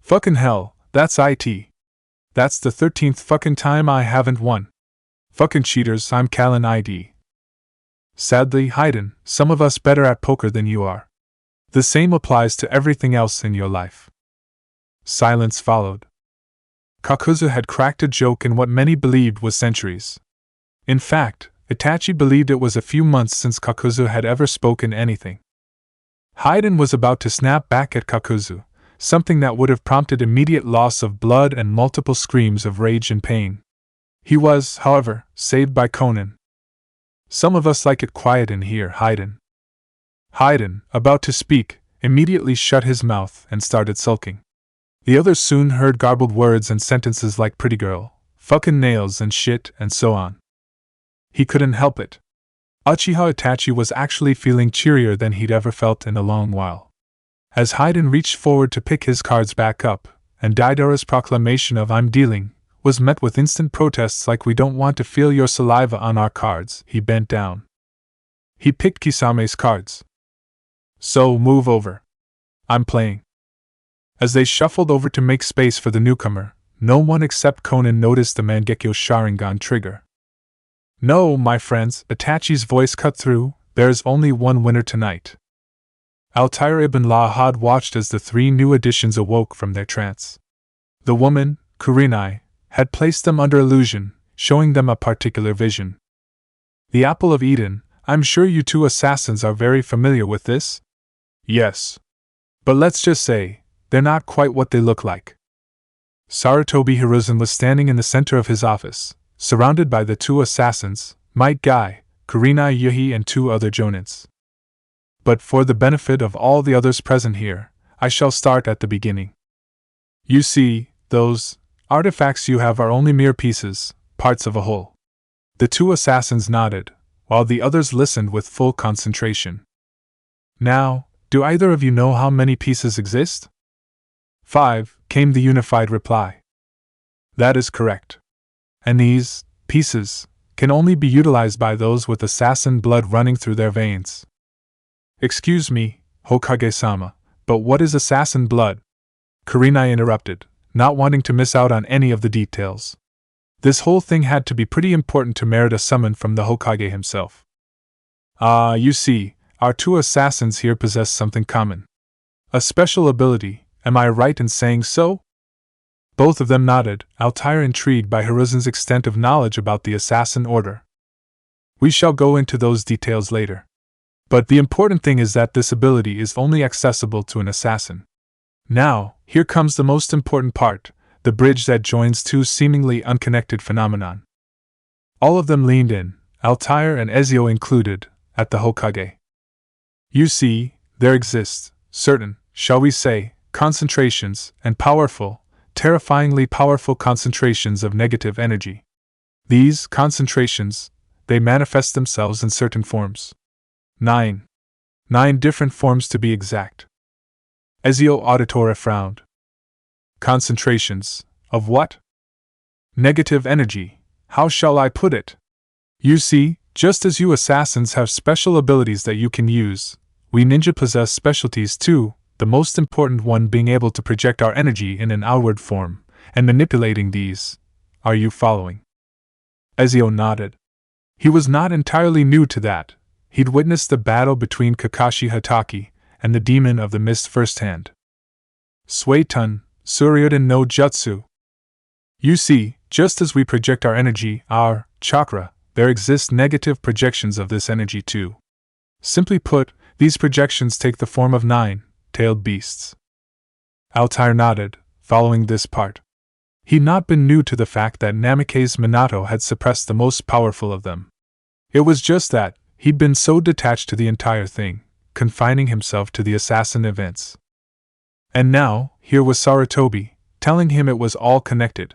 Fucking hell, that's it. That's the 13th fucking time I haven't won. Fucking cheaters, I'm Callan ID. Sadly, Haiden, some of us better at poker than you are. The same applies to everything else in your life. Silence followed. Kakuzu had cracked a joke in what many believed was centuries. In fact, Itachi believed it was a few months since Kakuzu had ever spoken anything. Haiden was about to snap back at Kakuzu, something that would have prompted immediate loss of blood and multiple screams of rage and pain. He was, however, saved by Conan. Some of us like it quiet in here, Haiden. Haiden, about to speak, immediately shut his mouth and started sulking. The others soon heard garbled words and sentences like pretty girl, fucking nails and shit, and so on. He couldn't help it. Uchiha Itachi was actually feeling cheerier than he'd ever felt in a long while. As Haiden reached forward to pick his cards back up, and Deidara's proclamation of "I'm dealing" was met with instant protests like "we don't want to feel your saliva on our cards," he bent down. He picked Kisame's cards. So, move over. I'm playing. As they shuffled over to make space for the newcomer, no one except Conan noticed the Mangekyo Sharingan trigger. No, my friends, Itachi's voice cut through, there's only one winner tonight. Altair ibn Lahad watched as the three new additions awoke from their trance. The woman, Kurenai, had placed them under illusion, showing them a particular vision. The Apple of Eden, I'm sure you two assassins are very familiar with this? Yes. But let's just say, they're not quite what they look like. Sarutobi Hiruzen was standing in the center of his office, surrounded by the two assassins, Might Guy, Kurenai Yehi and two other jonins. But for the benefit of all the others present here, I shall start at the beginning. You see, those artifacts you have are only mere pieces, parts of a whole. The two assassins nodded, while the others listened with full concentration. Now, do either of you know how many pieces exist? 5, came the unified reply. That is correct. And these pieces can only be utilized by those with assassin blood running through their veins. Excuse me, Hokage-sama, but what is assassin blood? Kurenai interrupted, not wanting to miss out on any of the details. This whole thing had to be pretty important to merit a summon from the Hokage himself. You see, our two assassins here possess something common. A special ability, am I right in saying so? Both of them nodded, Altair intrigued by Hiruzen's extent of knowledge about the assassin order. We shall go into those details later. But the important thing is that this ability is only accessible to an assassin. Now, here comes the most important part, the bridge that joins two seemingly unconnected phenomenon. All of them leaned in, Altair and Ezio included, at the Hokage. You see, there exists certain, shall we say, concentrations, and powerful, terrifyingly powerful concentrations of negative energy. These concentrations, they manifest themselves in certain forms. 9 different forms to be exact. Ezio Auditore frowned. Concentrations, of what? Negative energy, how shall I put it? You see, just as you assassins have special abilities that you can use, we ninja possess specialties too, the most important one being able to project our energy in an outward form, and manipulating these. Are you following? Ezio nodded. He was not entirely new to that. He'd witnessed the battle between Kakashi Hatake and the Demon of the Mist firsthand. Suetun, Suryuden no Jutsu. You see, just as we project our energy, our chakra, there exist negative projections of this energy too. Simply put, these projections take the form of 9-tailed beasts. Altair nodded, following this part. He'd not been new to the fact that Namikaze Minato had suppressed the most powerful of them. It was just that, he'd been so detached to the entire thing, confining himself to the assassin events. And now, here was Sarutobi, telling him it was all connected.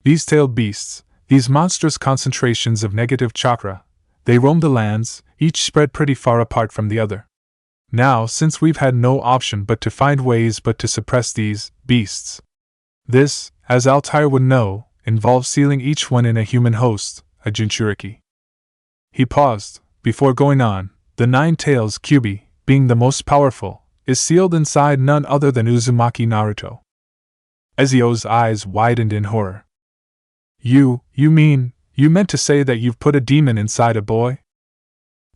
These tailed beasts, these monstrous concentrations of negative chakra, they roamed the lands, each spread pretty far apart from the other. Now, since we've had no option but to find ways but to suppress these beasts, this, as Altair would know, involves sealing each one in a human host, a Jinchuriki. He paused, before going on. The 9 tails Kyubi, being the most powerful, is sealed inside none other than Uzumaki Naruto. Ezio's eyes widened in horror. You meant to say that you've put a demon inside a boy?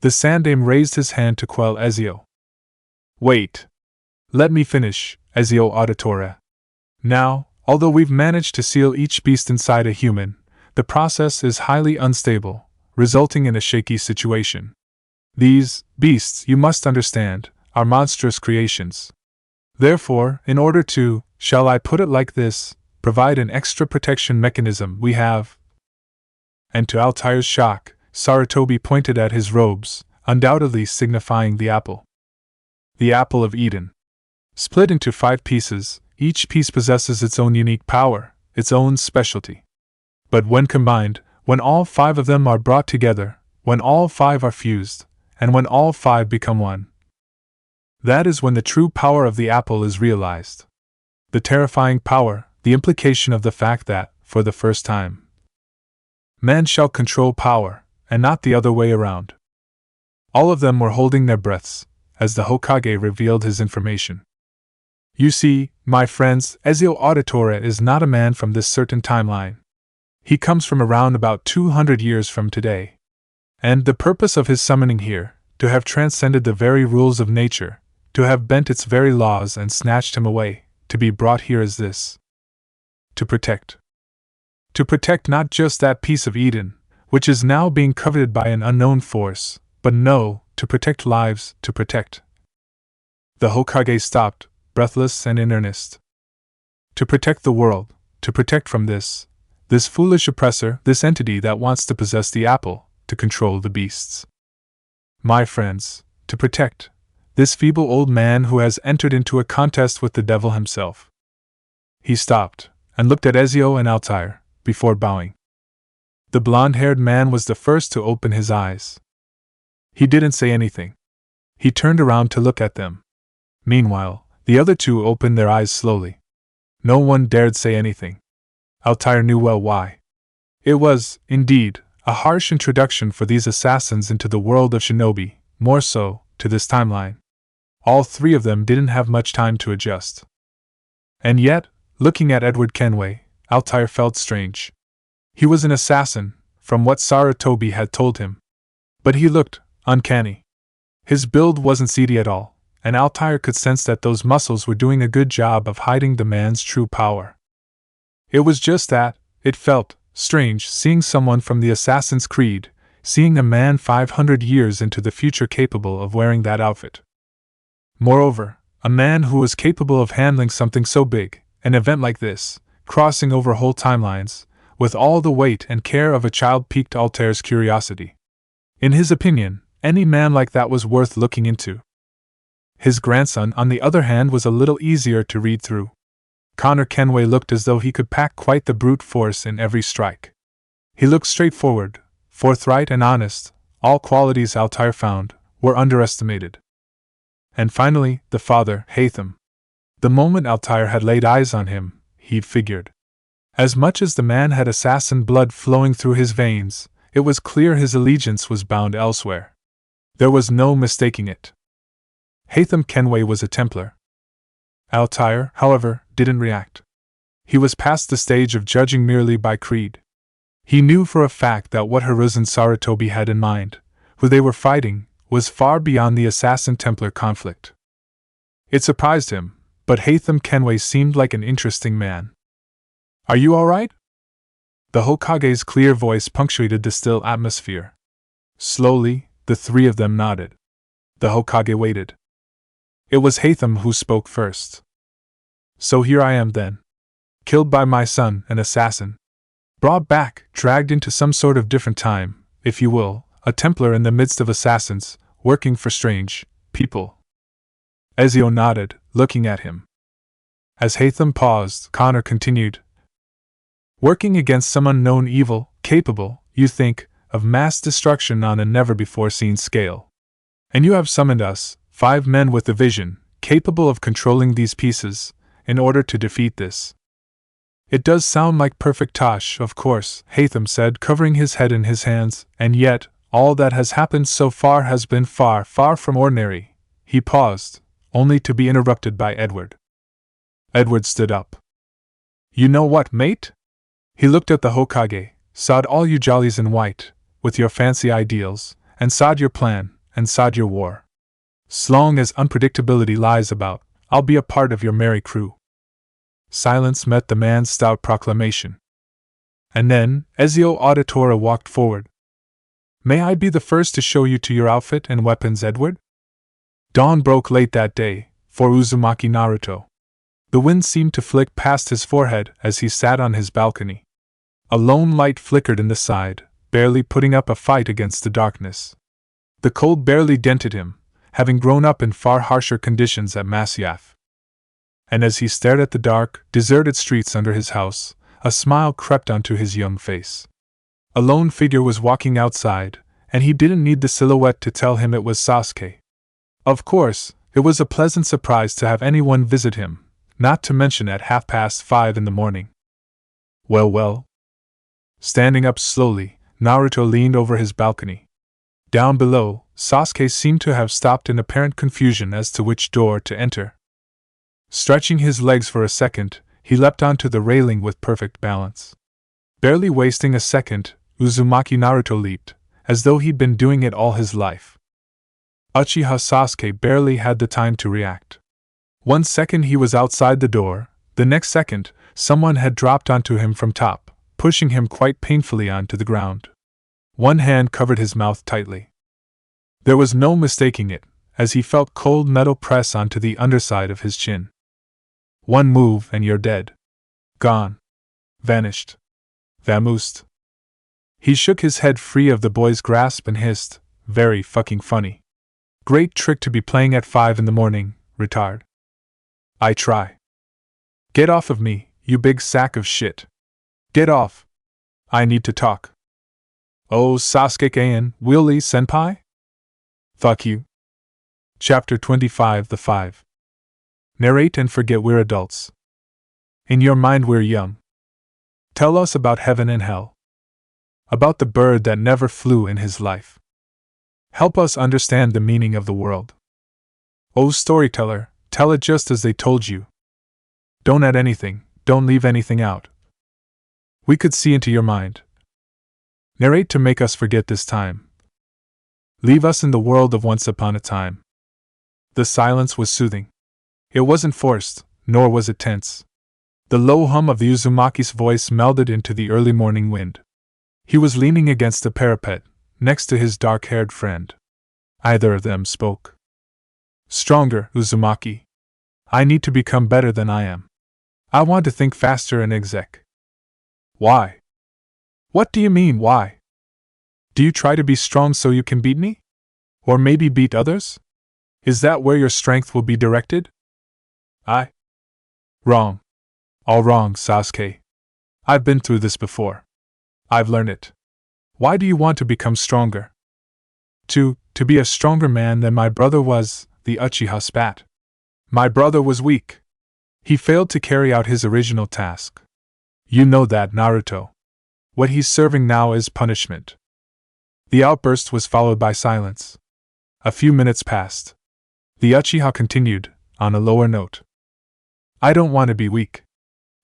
The Sandaime raised his hand to quell Ezio. Wait. Let me finish, Ezio Auditore. Now, although we've managed to seal each beast inside a human, the process is highly unstable, resulting in a shaky situation. These beasts, you must understand, are monstrous creations. Therefore, in order to, shall I put it like this, provide an extra protection mechanism, we have. And to Altair's shock, Sarutobi pointed at his robes, undoubtedly signifying the apple. The apple of Eden. Split into 5 pieces, each piece possesses its own unique power, its own specialty. But when combined, when all 5 of them are brought together, when all 5 are fused, and when all 5 become one, that is when the true power of the apple is realized. The terrifying power, the implication of the fact that, for the first time, man shall control power, and not the other way around. All of them were holding their breaths, as the Hokage revealed his information. You see, my friends, Ezio Auditore is not a man from this certain timeline. He comes from around about 200 years from today. And the purpose of his summoning here, to have transcended the very rules of nature, to have bent its very laws and snatched him away, to be brought here is this. To protect. To protect not just that piece of Eden, which is now being coveted by an unknown force, but no, to protect lives, to protect. The Hokage stopped, breathless and in earnest. To protect the world, to protect from this foolish oppressor, this entity that wants to possess the apple, to control the beasts. My friends, to protect this feeble old man who has entered into a contest with the devil himself. He stopped, and looked at Ezio and Altair, before bowing. The blonde-haired man was the first to open his eyes. He didn't say anything. He turned around to look at them. Meanwhile, the other 2 opened their eyes slowly. No one dared say anything. Altair knew well why. It was, indeed, A harsh introduction for these assassins into the world of shinobi, more so, to this timeline. All three of them didn't have much time to adjust. And yet, looking at Edward Kenway, Altair felt strange. He was an assassin, from what Sarutobi had told him. But he looked uncanny. His build wasn't seedy at all, and Altair could sense that those muscles were doing a good job of hiding the man's true power. It was just that, it felt strange seeing someone from the Assassin's Creed, seeing a man 500 years into the future capable of wearing that outfit. Moreover, a man who was capable of handling something so big, an event like this, crossing over whole timelines, with all the weight and care of a child, piqued Altair's curiosity. In his opinion, any man like that was worth looking into. His grandson, on the other hand, was a little easier to read through. Connor Kenway looked as though he could pack quite the brute force in every strike. He looked straightforward, forthright and honest, all qualities Altair found were underestimated. And finally, the father, Haytham. The moment Altair had laid eyes on him, he'd figured. As much as the man had assassin blood flowing through his veins, it was clear his allegiance was bound elsewhere. There was no mistaking it. Haytham Kenway was a Templar. Altair, however, didn't react. He was past the stage of judging merely by creed. He knew for a fact that what Hiruzen Sarutobi had in mind, who they were fighting, was far beyond the Assassin-Templar conflict. It surprised him, but Haytham Kenway seemed like an interesting man. "Are you all right?" The Hokage's clear voice punctuated the still atmosphere. Slowly, the three of them nodded. The Hokage waited. It was Haytham who spoke first. "So here I am then. Killed by my son, an assassin. Brought back, dragged into some sort of different time, if you will, a Templar in the midst of assassins, working for strange people." Ezio nodded, looking at him. As Haytham paused, Connor continued. "Working against some unknown evil, capable, you think, of mass destruction on a never-before-seen scale. And you have summoned us, 5 men with a vision, capable of controlling these pieces, in order to defeat this." "It does sound like perfect tosh, of course," Haytham said, covering his head in his hands, "and yet, all that has happened so far has been far, far from ordinary." He paused, only to be interrupted by Edward. Edward stood up. "You know what, mate?" He looked at the Hokage. "Sod all you jollies in white, with your fancy ideals, and sod your plan, and sod your war. S'long as unpredictability lies about, I'll be a part of your merry crew." Silence met the man's stout proclamation. And then, Ezio Auditore walked forward. "May I be the first to show you to your outfit and weapons, Edward?" Dawn broke late that day, for Uzumaki Naruto. The wind seemed to flick past his forehead as he sat on his balcony. A lone light flickered in the side, barely putting up a fight against the darkness. The cold barely dented him, having grown up in far harsher conditions at Masyaf. And as he stared at the dark, deserted streets under his house, a smile crept onto his young face. A lone figure was walking outside, and he didn't need the silhouette to tell him it was Sasuke. Of course, it was a pleasant surprise to have anyone visit him, not to mention at 5:30 in the morning. Well. Standing up slowly, Naruto leaned over his balcony. Down below, Sasuke seemed to have stopped in apparent confusion as to which door to enter. Stretching his legs for a second, he leapt onto the railing with perfect balance. Barely wasting a second, Uzumaki Naruto leaped, as though he'd been doing it all his life. Uchiha Sasuke barely had the time to react. 1 second he was outside the door, the next second, someone had dropped onto him from top, pushing him quite painfully onto the ground. One hand covered his mouth tightly. There was no mistaking it, as he felt cold metal press onto the underside of his chin. One move and you're dead. Gone. Vanished. Vamoosed. He shook his head free of the boy's grasp and hissed, "Very fucking funny. Great trick to be playing at 5 in the morning, retard. I try. Get off of me, you big sack of shit. Get off. I need to talk." "Oh, Sasuke-an, Willy Senpai?" "Fuck you." Chapter 25 The 5. Narrate and forget we're adults. In your mind we're young. Tell us about heaven and hell. About the bird that never flew in his life. Help us understand the meaning of the world. Oh storyteller, tell it just as they told you. Don't add anything, don't leave anything out. We could see into your mind. Narrate to make us forget this time. Leave us in the world of once upon a time. The silence was soothing. It wasn't forced, nor was it tense. The low hum of the Uzumaki's voice melded into the early morning wind. He was leaning against the parapet, next to his dark-haired friend. Either of them spoke. Stronger, Uzumaki. I need to become better than I am. I want to think faster and exec. Why? What do you mean, why? Do you try to be strong so you can beat me? Or maybe beat others? Is that where your strength will be directed? Wrong. All wrong, Sasuke. I've been through this before. I've learned it. Why do you want to become stronger? To be a stronger man than my brother was, the Uchiha spat. My brother was weak. He failed to carry out his original task. You know that, Naruto. What he's serving now is punishment. The outburst was followed by silence. A few minutes passed. The Uchiha continued, on a lower note. I don't want to be weak.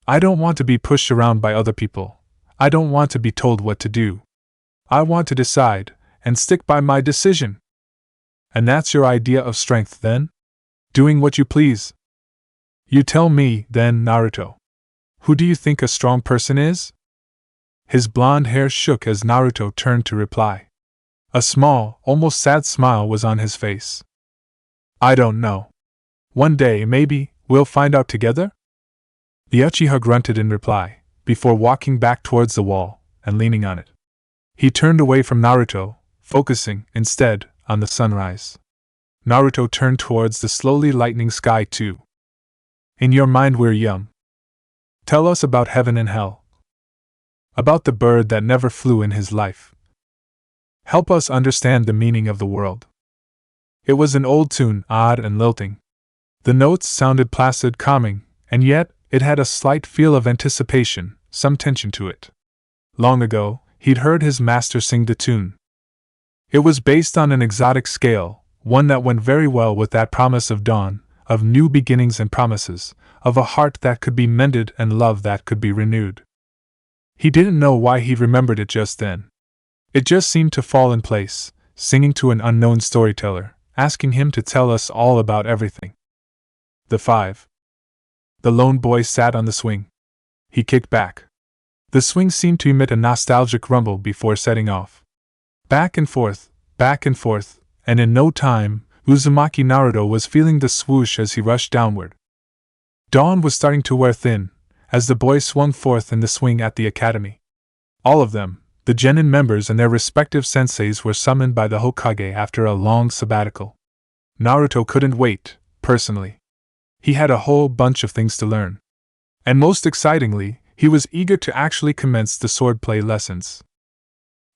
I don't want to be pushed around by other people. I don't want to be told what to do. I want to decide, and stick by my decision. And that's your idea of strength, then? Doing what you please? You tell me, then, Naruto. Who do you think a strong person is? His blonde hair shook as Naruto turned to reply. A small, almost sad smile was on his face. I don't know. One day, maybe, we'll find out together? The Uchiha grunted in reply, before walking back towards the wall, and leaning on it. He turned away from Naruto, focusing, instead, on the sunrise. Naruto turned towards the slowly lightening sky too. In your mind we're young. Tell us about heaven and hell. About the bird that never flew in his life. Help us understand the meaning of the world. It was an old tune, odd and lilting. The notes sounded placid, calming, and yet, it had a slight feel of anticipation, some tension to it. Long ago, he'd heard his master sing the tune. It was based on an exotic scale, one that went very well with that promise of dawn, of new beginnings and promises, of a heart that could be mended and love that could be renewed. He didn't know why he remembered it just then. It just seemed to fall in place, singing to an unknown storyteller, asking him to tell us all about everything. The 5. The lone boy sat on the swing. He kicked back. The swing seemed to emit a nostalgic rumble before setting off. Back and forth, and in no time, Uzumaki Naruto was feeling the swoosh as he rushed downward. Dawn was starting to wear thin, as the boys swung forth in the swing at the academy. All of them, the genin members and their respective senseis, were summoned by the Hokage after a long sabbatical. Naruto couldn't wait, personally. He had a whole bunch of things to learn. And most excitingly, he was eager to actually commence the swordplay lessons.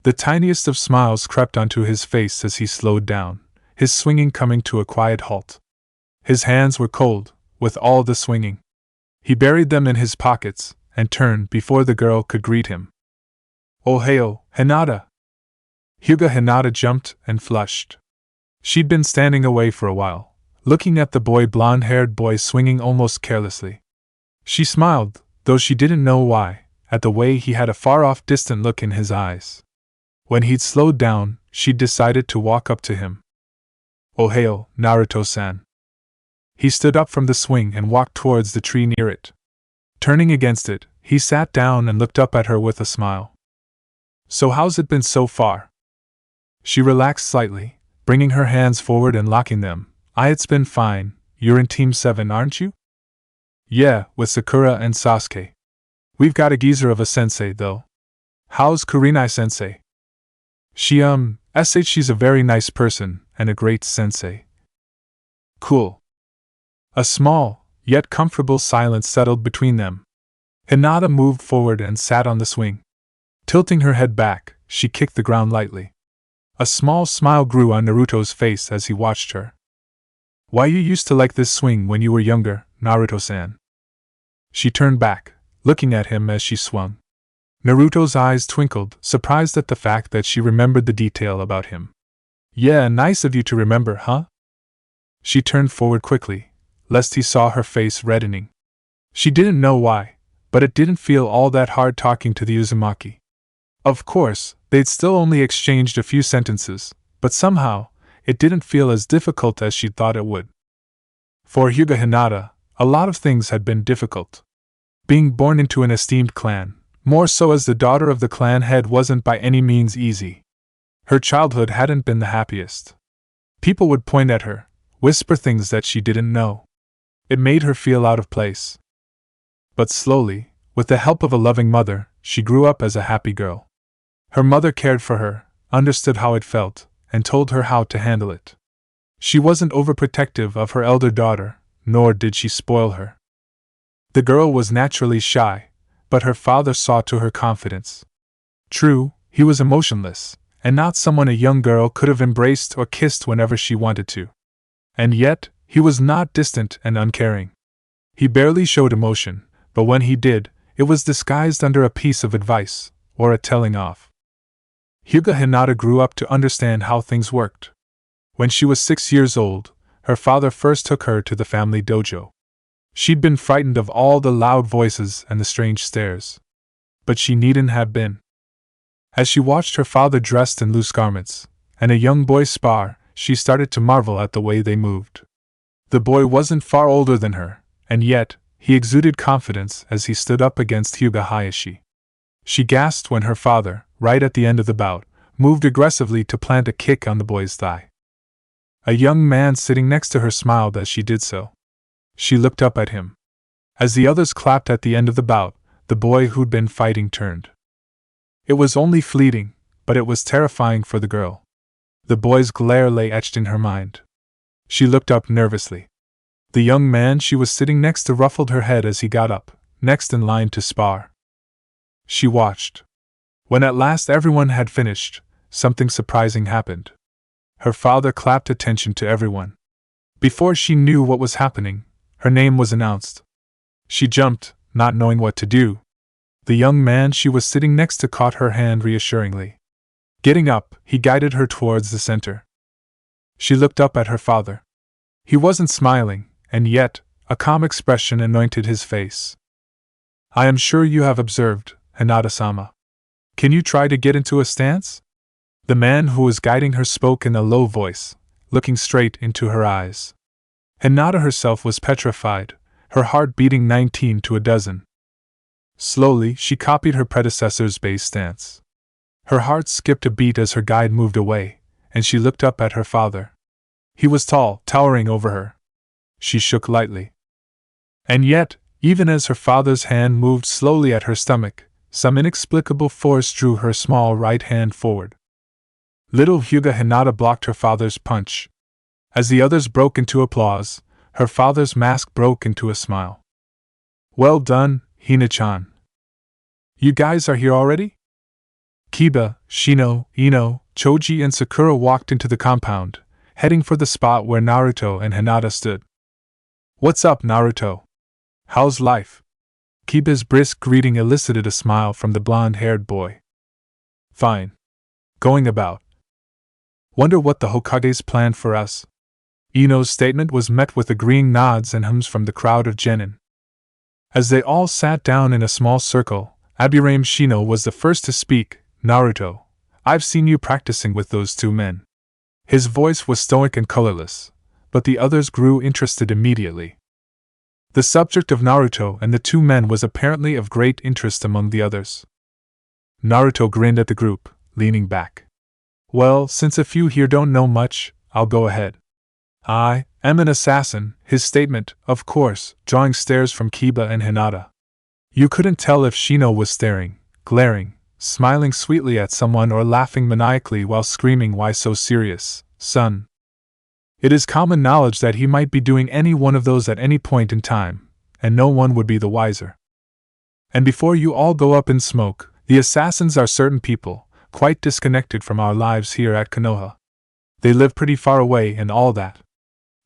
The tiniest of smiles crept onto his face as he slowed down, his swinging coming to a quiet halt. His hands were cold, with all the swinging. He buried them in his pockets, and turned before the girl could greet him. Oh heyo, Hinata! Hyuga Hinata jumped and flushed. She'd been standing away for a while, looking at the blonde-haired boy swinging almost carelessly. She smiled, though she didn't know why, at the way he had a far-off distant look in his eyes. When he'd slowed down, she'd decided to walk up to him. Oh heyo, Naruto-san. He stood up from the swing and walked towards the tree near it. Turning against it, he sat down and looked up at her with a smile. So how's it been so far? She relaxed slightly, bringing her hands forward and locking them. It's been fine. You're in Team 7, aren't you? Yeah, with Sakura and Sasuke. We've got a geezer of a sensei, though. How's Kurenai-sensei? She's a very nice person, and a great sensei. Cool. A small, yet comfortable silence settled between them. Hinata moved forward and sat on the swing. Tilting her head back, she kicked the ground lightly. A small smile grew on Naruto's face as he watched her. Why you used to like this swing when you were younger, Naruto-san? She turned back, looking at him as she swung. Naruto's eyes twinkled, surprised at the fact that she remembered the detail about him. Yeah, nice of you to remember, huh? She turned forward quickly, lest he saw her face reddening. She didn't know why, but it didn't feel all that hard talking to the Uzumaki. Of course, they'd still only exchanged a few sentences, but somehow, it didn't feel as difficult as she'd thought it would. For Hyuga Hinata, a lot of things had been difficult. Being born into an esteemed clan, more so as the daughter of the clan head, wasn't by any means easy. Her childhood hadn't been the happiest. People would point at her, whisper things that she didn't know. It made her feel out of place. But slowly, with the help of a loving mother, she grew up as a happy girl. Her mother cared for her, understood how it felt, and told her how to handle it. She wasn't overprotective of her elder daughter, nor did she spoil her. The girl was naturally shy, but her father saw to her confidence. True, he was emotionless, and not someone a young girl could have embraced or kissed whenever she wanted to. And yet, he was not distant and uncaring. He barely showed emotion, but when he did, it was disguised under a piece of advice, or a telling off. Hyuga Hinata grew up to understand how things worked. When she was 6 years old, her father first took her to the family dojo. She'd been frightened of all the loud voices and the strange stares. But she needn't have been. As she watched her father dressed in loose garments, and a young boy spar, she started to marvel at the way they moved. The boy wasn't far older than her, and yet, he exuded confidence as he stood up against Hyuga Hayashi. She gasped when her father, right at the end of the bout, moved aggressively to plant a kick on the boy's thigh. A young man sitting next to her smiled as she did so. She looked up at him. As the others clapped at the end of the bout, the boy who'd been fighting turned. It was only fleeting, but it was terrifying for the girl. The boy's glare lay etched in her mind. She looked up nervously. The young man she was sitting next to ruffled her head as he got up, next in line to spar. She watched. When at last everyone had finished, something surprising happened. Her father clapped attention to everyone. Before she knew what was happening, her name was announced. She jumped, not knowing what to do. The young man she was sitting next to caught her hand reassuringly. Getting up, he guided her towards the center. She looked up at her father. He wasn't smiling, and yet, a calm expression anointed his face. I am sure you have observed, Hinata-sama. Can you try to get into a stance? The man who was guiding her spoke in a low voice, looking straight into her eyes. Hinata herself was petrified, her heart beating 19 to a dozen. Slowly, she copied her predecessor's base stance. Her heart skipped a beat as her guide moved away, and she looked up at her father. He was tall, towering over her. She shook lightly. And yet, even as her father's hand moved slowly at her stomach, some inexplicable force drew her small right hand forward. Little Hyuga Hinata blocked her father's punch. As the others broke into applause, her father's mask broke into a smile. Well done, Hina-chan. You guys are here already? Kiba, Shino, Ino, Choji and Sakura walked into the compound, heading for the spot where Naruto and Hinata stood. What's up, Naruto? How's life? Kiba's brisk greeting elicited a smile from the blonde-haired boy. Fine. Going about. Wonder what the Hokage's planned for us? Ino's statement was met with agreeing nods and hums from the crowd of genin. As they all sat down in a small circle, Abirame Shino was the first to speak. Naruto, I've seen you practicing with those two men. His voice was stoic and colorless, but the others grew interested immediately. The subject of Naruto and the two men was apparently of great interest among the others. Naruto grinned at the group, leaning back. Well, since a few here don't know much, I'll go ahead. I am an assassin, his statement, of course, drawing stares from Kiba and Hinata. You couldn't tell if Shino was staring, glaring, smiling sweetly at someone or laughing maniacally while screaming, "Why so serious, son?" It is common knowledge that he might be doing any one of those at any point in time, and no one would be the wiser. And before you all go up in smoke, the assassins are certain people, quite disconnected from our lives here at Konoha. They live pretty far away and all that.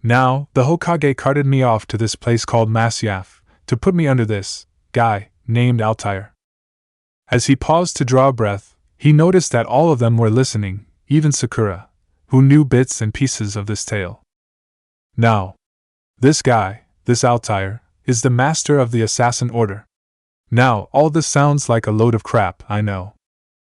Now, the Hokage carted me off to this place called Masyaf, to put me under this guy, named Altair. As he paused to draw a breath, he noticed that all of them were listening, even Sakura, who knew bits and pieces of this tale. Now, this guy, this Altair, is the master of the assassin order. Now, all this sounds like a load of crap, I know.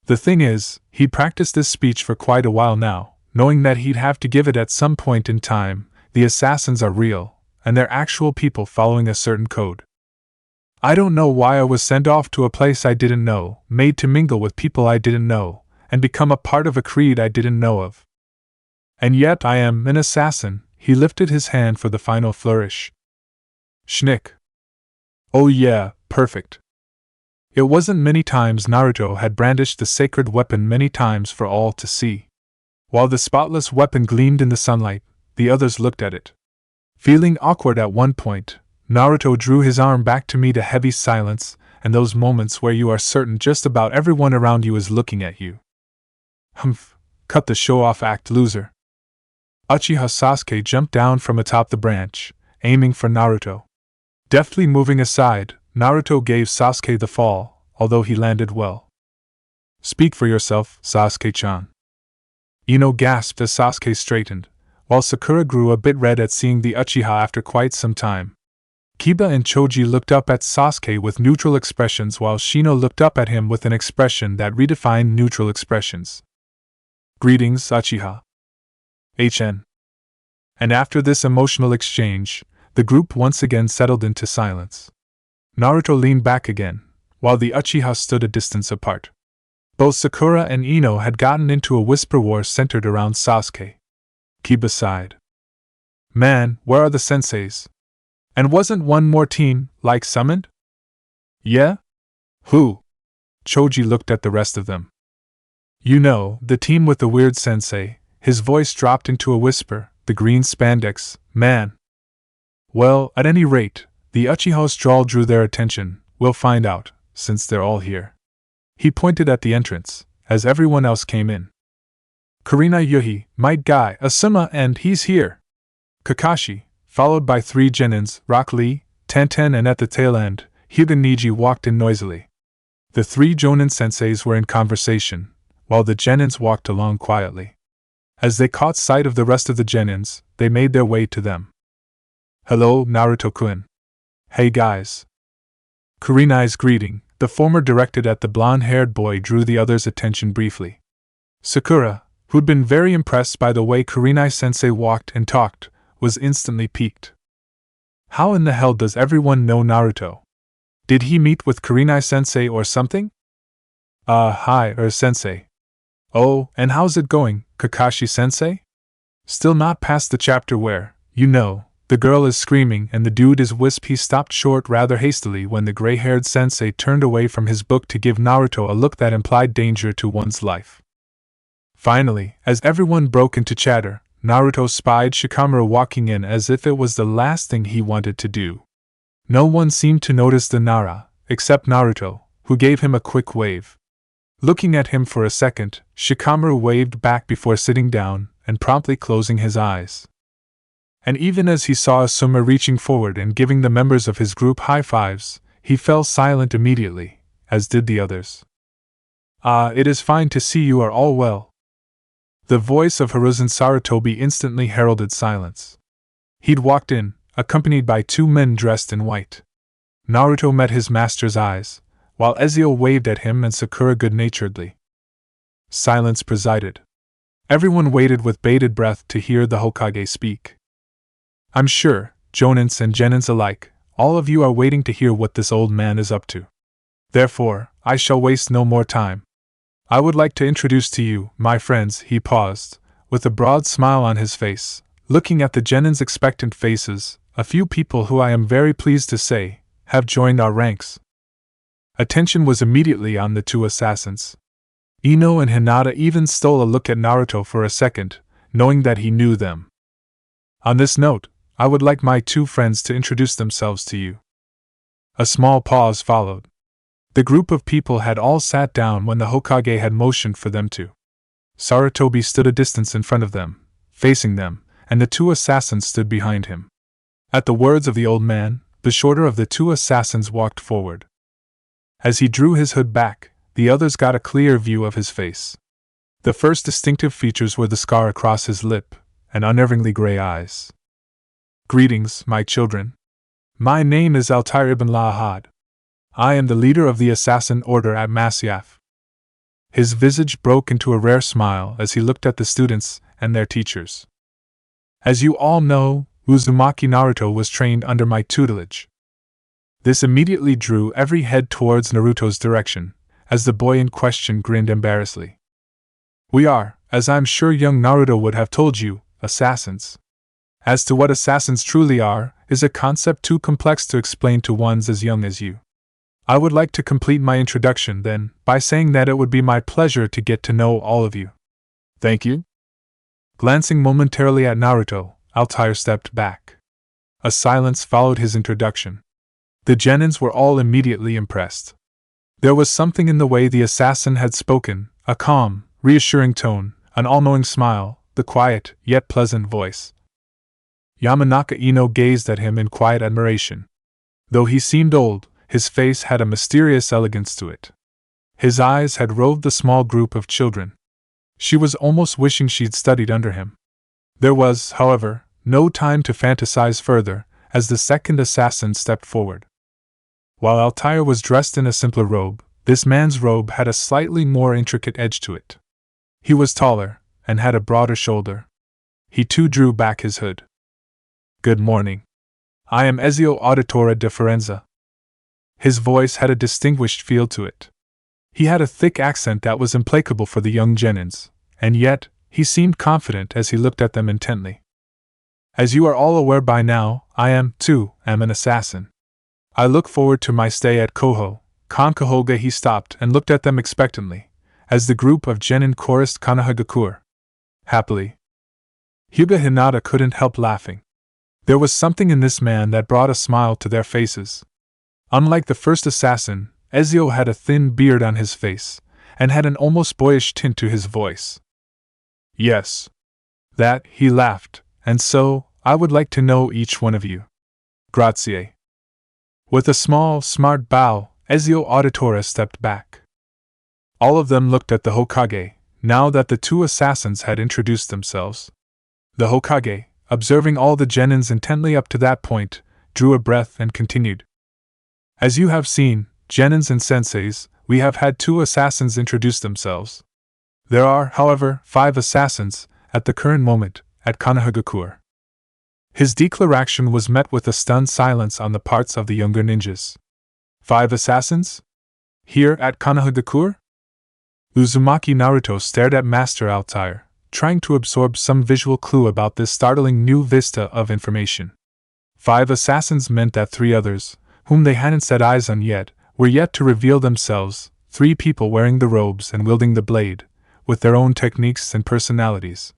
The thing is, he'd practiced this speech for quite a while now, knowing that he'd have to give it at some point in time. The assassins are real, and they're actual people following a certain code. I don't know why I was sent off to a place I didn't know, made to mingle with people I didn't know, and become a part of a creed I didn't know of. And yet I am an assassin. He lifted his hand for the final flourish. Schnick. Oh yeah, perfect. It wasn't many times Naruto had brandished the sacred weapon many times for all to see. While the spotless weapon gleamed in the sunlight, the others looked at it. Feeling awkward at one point, Naruto drew his arm back to meet a heavy silence, and those moments where you are certain just about everyone around you is looking at you. Humph, cut the show-off act, loser. Uchiha Sasuke jumped down from atop the branch, aiming for Naruto. Deftly moving aside, Naruto gave Sasuke the fall, although he landed well. Speak for yourself, Sasuke-chan. Ino gasped as Sasuke straightened, while Sakura grew a bit red at seeing the Uchiha after quite some time. Kiba and Choji looked up at Sasuke with neutral expressions while Shino looked up at him with an expression that redefined neutral expressions. Greetings, Uchiha. HN. And after this emotional exchange, the group once again settled into silence. Naruto leaned back again, while the Uchiha stood a distance apart. Both Sakura and Ino had gotten into a whisper war centered around Sasuke. Kiba sighed. Man, where are the senseis? And wasn't one more team, like, summoned? Yeah? Who? Choji looked at the rest of them. You know, the team with the weird sensei. His voice dropped into a whisper, the green spandex, man. Well, at any rate, the Uchiha's drawl drew their attention. We'll find out, since they're all here. He pointed at the entrance, as everyone else came in. Kurina Yuhi, Might Guy, Asuma, and he's here. Kakashi, followed by 3 genins, Rock Lee, Tenten, and at the tail end, Hyuga Niji walked in noisily. The 3 Jonin senseis were in conversation, while the genins walked along quietly. As they caught sight of the rest of the genins, they made their way to them. Hello, Naruto-kun. Hey guys. Kurinai's greeting, the former directed at the blonde-haired boy, drew the others' attention briefly. Sakura, who'd been very impressed by the way Kurinai-sensei walked and talked, was instantly piqued. How in the hell does everyone know Naruto? Did he meet with Kurinai-sensei or something? Hi, sensei. Oh, and how's it going, Kakashi-sensei? Still not past the chapter where, you know, the girl is screaming and the dude is wisp. He stopped short rather hastily when the gray-haired sensei turned away from his book to give Naruto a look that implied danger to one's life. Finally, as everyone broke into chatter, Naruto spied Shikamaru walking in as if it was the last thing he wanted to do. No one seemed to notice the Nara, except Naruto, who gave him a quick wave. Looking at him for a second, Shikamaru waved back before sitting down and promptly closing his eyes. And even as he saw Asuma reaching forward and giving the members of his group high fives, he fell silent immediately, as did the others. It is fine to see you are all well. The voice of Hiruzen Sarutobi instantly heralded silence. He'd walked in, accompanied by 2 men dressed in white. Naruto met his master's eyes, while Ezio waved at him and Sakura good-naturedly. Silence presided. Everyone waited with bated breath to hear the Hokage speak. I'm sure, Jonins and Genins alike, all of you are waiting to hear what this old man is up to. Therefore, I shall waste no more time. I would like to introduce to you, my friends. He paused, with a broad smile on his face, looking at the Genins' expectant faces. A few people who I am very pleased to say have joined our ranks. Attention was immediately on the 2 assassins. Ino and Hinata even stole a look at Naruto for a second, knowing that he knew them. On this note, I would like my 2 friends to introduce themselves to you. A small pause followed. The group of people had all sat down when the Hokage had motioned for them to. Sarutobi stood a distance in front of them, facing them, and the 2 assassins stood behind him. At the words of the old man, the shorter of the 2 assassins walked forward. As he drew his hood back, the others got a clear view of his face. The first distinctive features were the scar across his lip and unnervingly gray eyes. Greetings, my children. My name is Altair ibn Lahad. I am the leader of the assassin order at Masyaf. His visage broke into a rare smile as he looked at the students and their teachers. As you all know, Uzumaki Naruto was trained under my tutelage. This immediately drew every head towards Naruto's direction, as the boy in question grinned embarrassedly. We are, as I'm sure young Naruto would have told you, assassins. As to what assassins truly are, is a concept too complex to explain to ones as young as you. I would like to complete my introduction, then, by saying that it would be my pleasure to get to know all of you. Thank you. Glancing momentarily at Naruto, Altair stepped back. A silence followed his introduction. The genins were all immediately impressed. There was something in the way the assassin had spoken, a calm, reassuring tone, an all-knowing smile, the quiet, yet pleasant voice. Yamanaka Ino gazed at him in quiet admiration. Though he seemed old, his face had a mysterious elegance to it. His eyes had roved the small group of children. She was almost wishing she'd studied under him. There was, however, no time to fantasize further, as the second assassin stepped forward. While Altair was dressed in a simpler robe, this man's robe had a slightly more intricate edge to it. He was taller, and had a broader shoulder. He too drew back his hood. Good morning. I am Ezio Auditore de Firenze. His voice had a distinguished feel to it. He had a thick accent that was implacable for the young genins, and yet, he seemed confident as he looked at them intently. As you are all aware by now, I too, am an assassin. I look forward to my stay at Koho, Kankahoga. He stopped and looked at them expectantly, as the group of genin chorused Kanahagakur. Happily. Hyuga Hinata couldn't help laughing. There was something in this man that brought a smile to their faces. Unlike the first assassin, Ezio had a thin beard on his face, and had an almost boyish tint to his voice. Yes. That, he laughed, and so, I would like to know each one of you. Grazie. With a small, smart bow, Ezio Auditore stepped back. All of them looked at the Hokage, now that the two assassins had introduced themselves. The Hokage, observing all the genins intently up to that point, drew a breath and continued. As you have seen, genins and senseis, we have had two assassins introduce themselves. There are, however, 5 assassins, at the current moment, at Kanahagakur. His declaration was met with a stunned silence on the parts of the younger ninjas. 5 assassins? Here at Kanahagakur? Uzumaki Naruto stared at Master Altair, trying to absorb some visual clue about this startling new vista of information. 5 assassins meant that 3 others, whom they hadn't set eyes on yet, were yet to reveal themselves, 3 people wearing the robes and wielding the blade, with their own techniques and personalities.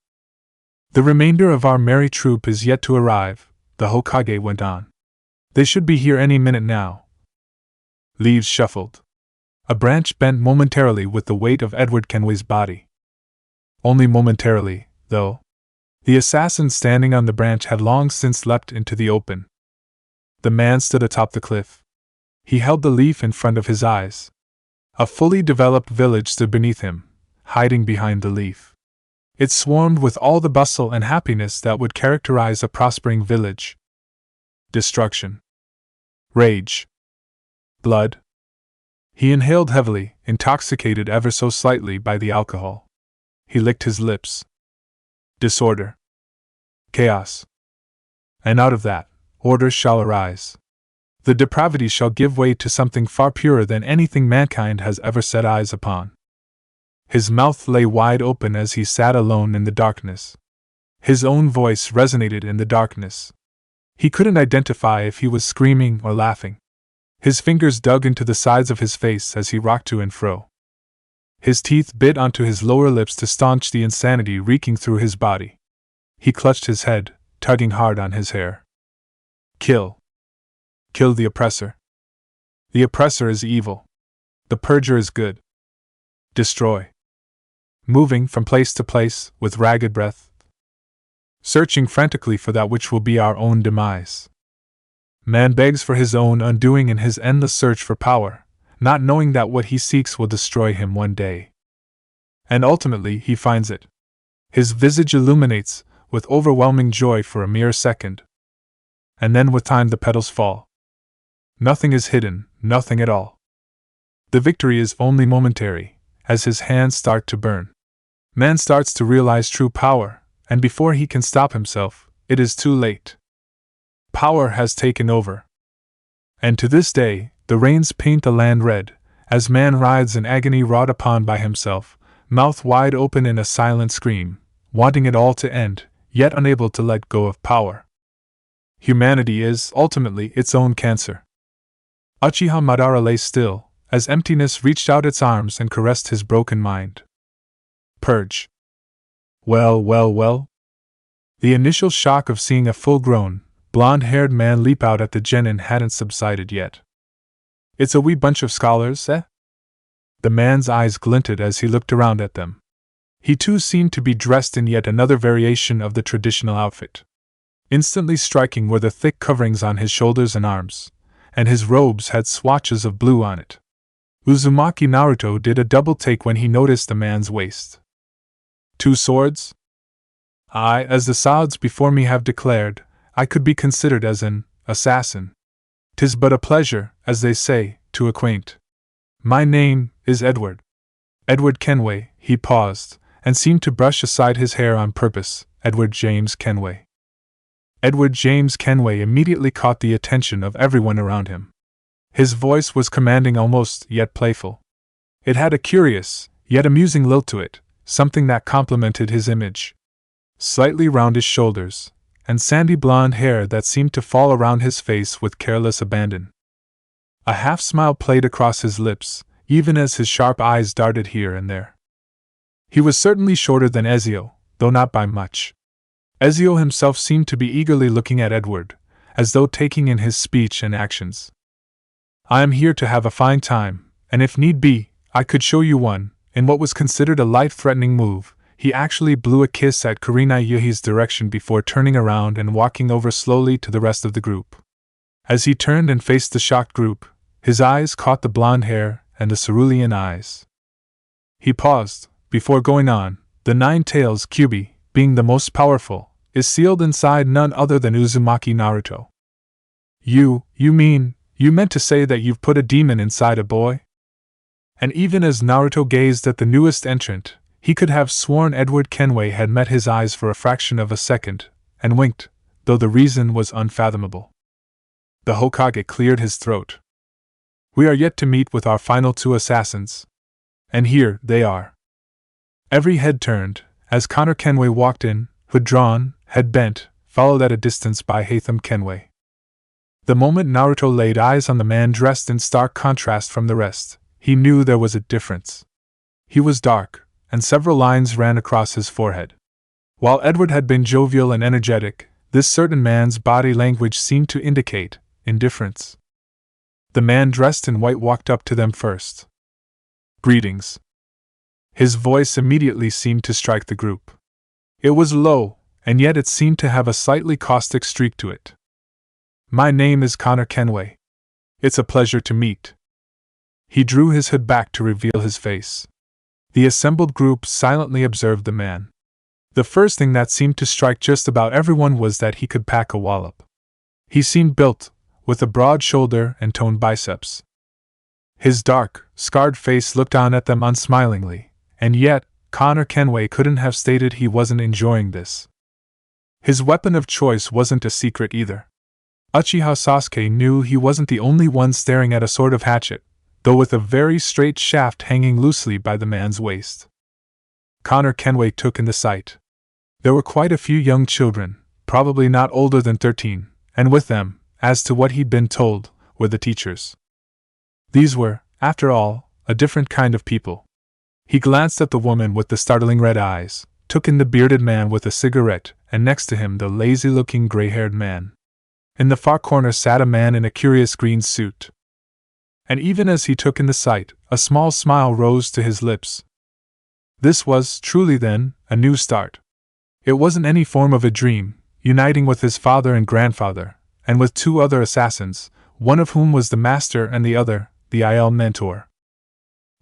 The remainder of our merry troop is yet to arrive, the Hokage went on. They should be here any minute now. Leaves shuffled. A branch bent momentarily with the weight of Edward Kenway's body. Only momentarily, though. The assassin standing on the branch had long since leapt into the open. The man stood atop the cliff. He held the leaf in front of his eyes. A fully developed village stood beneath him, hiding behind the leaf. It swarmed with all the bustle and happiness that would characterize a prospering village. Destruction. Rage. Blood. He inhaled heavily, intoxicated ever so slightly by the alcohol. He licked his lips. Disorder. Chaos. And out of that, order shall arise. The depravity shall give way to something far purer than anything mankind has ever set eyes upon. His mouth lay wide open as he sat alone in the darkness. His own voice resonated in the darkness. He couldn't identify if he was screaming or laughing. His fingers dug into the sides of his face as he rocked to and fro. His teeth bit onto his lower lips to staunch the insanity reeking through his body. He clutched his head, tugging hard on his hair. Kill. Kill the oppressor. The oppressor is evil. The purger is good. Destroy. Moving from place to place, with ragged breath. Searching frantically for that which will be our own demise. Man begs for his own undoing in his endless search for power, not knowing that what he seeks will destroy him one day. And ultimately he finds it. His visage illuminates, with overwhelming joy for a mere second. And then with time the petals fall. Nothing is hidden, nothing at all. The victory is only momentary, as his hands start to burn. Man starts to realize true power, and before he can stop himself, it is too late. Power has taken over. And to this day, the rains paint the land red, as man writhes in agony wrought upon by himself, mouth wide open in a silent scream, wanting it all to end, yet unable to let go of power. Humanity is, ultimately, its own cancer. Uchiha Madara lay still, as emptiness reached out its arms and caressed his broken mind. Purge. Well, well, well. The initial shock of seeing a full-grown, blonde-haired man leap out at the genin hadn't subsided yet. It's a wee bunch of scholars, eh? The man's eyes glinted as he looked around at them. He too seemed to be dressed in yet another variation of the traditional outfit. Instantly striking were the thick coverings on his shoulders and arms, and his robes had swatches of blue on it. Uzumaki Naruto did a double take when he noticed the man's waist. 2 swords? I, as the Sauds before me have declared, I could be considered as an assassin. 'Tis but a pleasure, as they say, to acquaint. My name is Edward. Edward Kenway. He paused, and seemed to brush aside his hair on purpose. Edward James Kenway. Edward James Kenway immediately caught the attention of everyone around him. His voice was commanding almost, yet playful. It had a curious, yet amusing lilt to it, something that complemented his image. Slightly roundish shoulders, and sandy blonde hair that seemed to fall around his face with careless abandon. A half-smile played across his lips, even as his sharp eyes darted here and there. He was certainly shorter than Ezio, though not by much. Ezio himself seemed to be eagerly looking at Edward, as though taking in his speech and actions. I am here to have a fine time, and if need be, I could show you one. In what was considered a life-threatening move, he actually blew a kiss at Kurina Yuhi's direction before turning around and walking over slowly to the rest of the group. As he turned and faced the shocked group, his eyes caught the blonde hair and the cerulean eyes. He paused, before going on. The 9 tails Kyuubi, being the most powerful, is sealed inside none other than Uzumaki Naruto. You meant to say that you've put a demon inside a boy? And even as Naruto gazed at the newest entrant, he could have sworn Edward Kenway had met his eyes for a fraction of a second, and winked, though the reason was unfathomable. The Hokage cleared his throat. We are yet to meet with our final 2 assassins. And here they are. Every head turned, as Connor Kenway walked in, hood drawn, head bent, followed at a distance by Haytham Kenway. The moment Naruto laid eyes on the man dressed in stark contrast from the rest, he knew there was a difference. He was dark, and several lines ran across his forehead. While Edward had been jovial and energetic, this certain man's body language seemed to indicate indifference. The man dressed in white walked up to them first. Greetings. His voice immediately seemed to strike the group. It was low, and yet it seemed to have a slightly caustic streak to it. My name is Connor Kenway. It's a pleasure to meet. He drew his hood back to reveal his face. The assembled group silently observed the man. The first thing that seemed to strike just about everyone was that he could pack a wallop. He seemed built, with a broad shoulder and toned biceps. His dark, scarred face looked on at them unsmilingly, and yet, Connor Kenway couldn't have stated he wasn't enjoying this. His weapon of choice wasn't a secret either. Uchiha Sasuke knew he wasn't the only one staring at a sort of hatchet, though with a very straight shaft hanging loosely by the man's waist. Connor Kenway took in the sight. There were quite a few young children, probably not older than 13, and with them, as to what he'd been told, were the teachers. These were, after all, a different kind of people. He glanced at the woman with the startling red eyes, took in the bearded man with a cigarette, and next to him the lazy-looking gray-haired man. In the far corner sat a man in a curious green suit. And even as he took in the sight, a small smile rose to his lips. This was, truly then, a new start. It wasn't any form of a dream, uniting with his father and grandfather, and with 2 other assassins, one of whom was the master and the other, the IL mentor.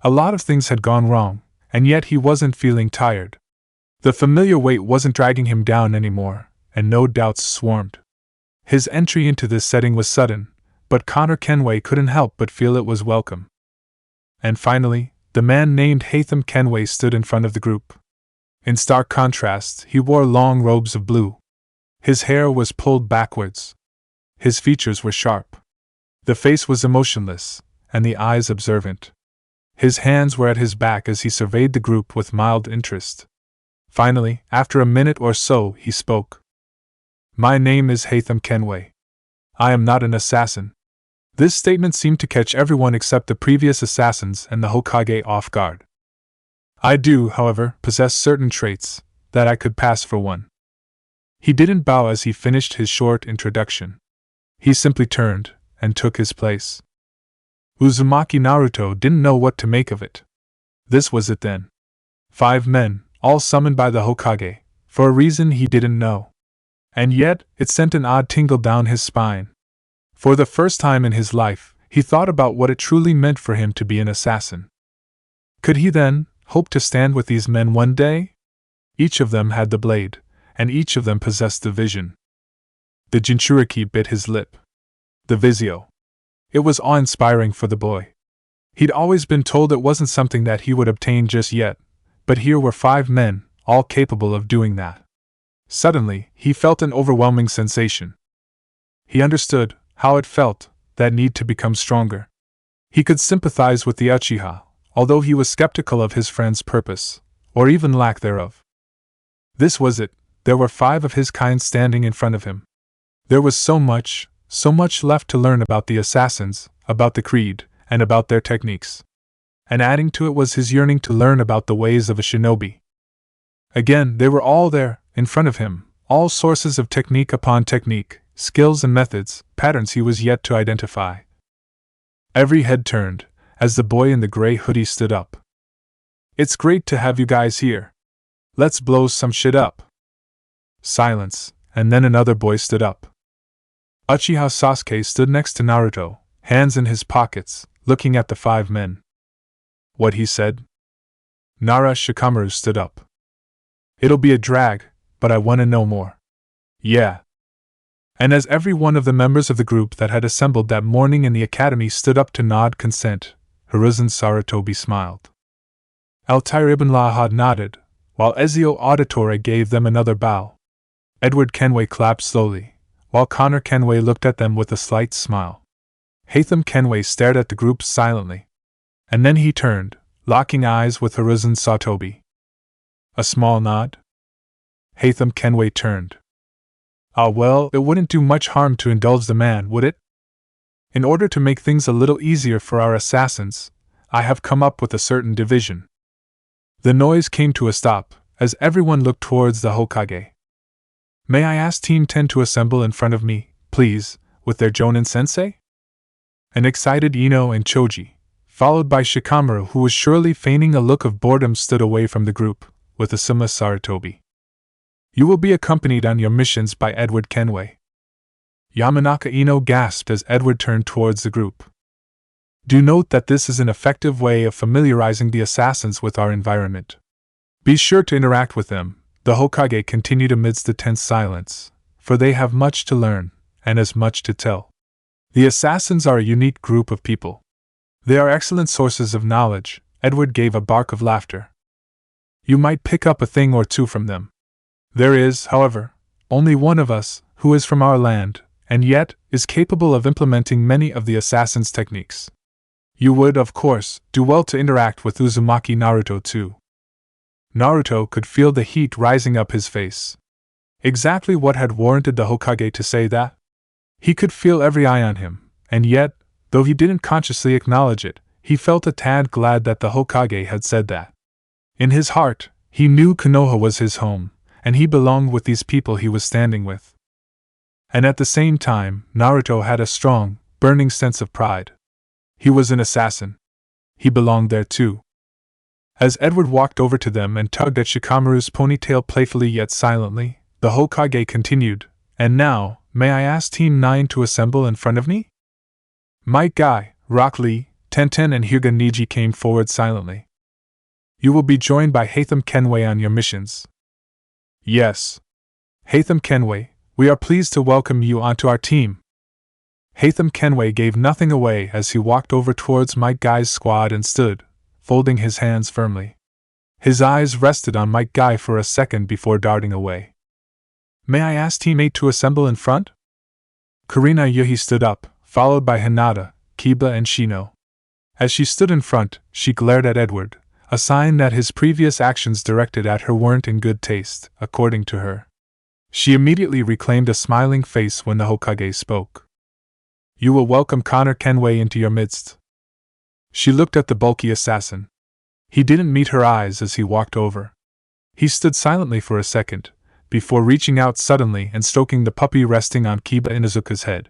A lot of things had gone wrong, and yet he wasn't feeling tired. The familiar weight wasn't dragging him down anymore, and no doubts swarmed. His entry into this setting was sudden, but Connor Kenway couldn't help but feel it was welcome. And finally, the man named Hiruzen Kenway stood in front of the group. In stark contrast, he wore long robes of blue. His hair was pulled backwards. His features were sharp. The face was emotionless, and the eyes observant. His hands were at his back as he surveyed the group with mild interest. Finally, after a minute or so, he spoke. "My name is Hiruzen Kenway. I am not an assassin." This statement seemed to catch everyone except the previous assassins and the Hokage off guard. "I do, however, possess certain traits that I could pass for one." He didn't bow as he finished his short introduction. He simply turned and took his place. Uzumaki Naruto didn't know what to make of it. This was it then. 5 men, all summoned by the Hokage, for a reason he didn't know. And yet, it sent an odd tingle down his spine. For the first time in his life, he thought about what it truly meant for him to be an assassin. Could he then hope to stand with these men one day? Each of them had the blade, and each of them possessed the vision. The Jinchuriki bit his lip. The Vizio. It was awe-inspiring for the boy. He'd always been told it wasn't something that he would obtain just yet, but here were 5 men, all capable of doing that. Suddenly, he felt an overwhelming sensation. He understood how it felt, that need to become stronger. He could sympathize with the Uchiha, although he was skeptical of his friend's purpose, or even lack thereof. This was it, there were 5 of his kind standing in front of him. There was so much left to learn about the assassins, about the creed, and about their techniques. And adding to it was his yearning to learn about the ways of a shinobi. Again, they were all there, in front of him, all sources of technique upon technique, skills and methods, patterns he was yet to identify. Every head turned, as the boy in the gray hoodie stood up. "It's great to have you guys here. Let's blow some shit up." Silence, and then another boy stood up. Uchiha Sasuke stood next to Naruto, hands in his pockets, looking at the 5 men. What he said? Nara Shikamaru stood up. "It'll be a drag, but I want to know more." "Yeah." And as every one of the members of the group that had assembled that morning in the academy stood up to nod consent, Hiruzen Sarutobi smiled. Altair ibn Lahad nodded, while Ezio Auditore gave them another bow. Edward Kenway clapped slowly, while Connor Kenway looked at them with a slight smile. Hiruzen Kenway stared at the group silently. And then he turned, locking eyes with Hiruzen Sarutobi. A small nod? Hiruzen Kenway turned. "Ah well, it wouldn't do much harm to indulge the man, would it? In order to make things a little easier for our assassins, I have come up with a certain division." The noise came to a stop, as everyone looked towards the Hokage. "May I ask Team 10 to assemble in front of me, please, with their Jonin-sensei?" An excited Ino and Choji, followed by Shikamaru, who was surely feigning a look of boredom, stood away from the group, with Uzumaki Sarutobi. "You will be accompanied on your missions by Edward Kenway." Yamanaka Ino gasped as Edward turned towards the group. "Do note that this is an effective way of familiarizing the assassins with our environment. Be sure to interact with them," the Hokage continued amidst the tense silence, "for they have much to learn, and as much to tell. The assassins are a unique group of people. They are excellent sources of knowledge." Edward gave a bark of laughter. "You might pick up a thing or two from them. There is, however, only one of us who is from our land, and yet is capable of implementing many of the assassin's techniques. You would, of course, do well to interact with Uzumaki Naruto too." Naruto could feel the heat rising up his face. Exactly what had warranted the Hokage to say that? He could feel every eye on him, and yet, though he didn't consciously acknowledge it, he felt a tad glad that the Hokage had said that. In his heart, he knew Konoha was his home, and he belonged with these people he was standing with. And at the same time, Naruto had a strong, burning sense of pride. He was an assassin. He belonged there too. As Edward walked over to them and tugged at Shikamaru's ponytail playfully yet silently, the Hokage continued, "And now, may I ask Team 9 to assemble in front of me? Might Guy, Rock Lee, Tenten and Hyuga Niji came forward silently. You will be joined by Hatham Kenway on your missions. Yes. Hatham Kenway, we are pleased to welcome you onto our team. Hatham Kenway gave nothing away as he walked over towards Mike Guy's squad and stood, folding his hands firmly. His eyes rested on Mike Guy for a second before darting away. May I ask teammate to assemble in front? Karina Yuhi stood up, followed by Hinata, Kiba and Shino. As she stood in front, she glared at Edward, a sign that his previous actions directed at her weren't in good taste, according to her. She immediately reclaimed a smiling face when the Hokage spoke. You will welcome Connor Kenway into your midst. She looked at the bulky assassin. He didn't meet her eyes as he walked over. He stood silently for a second, before reaching out suddenly and stroking the puppy resting on Kiba Inuzuka's head.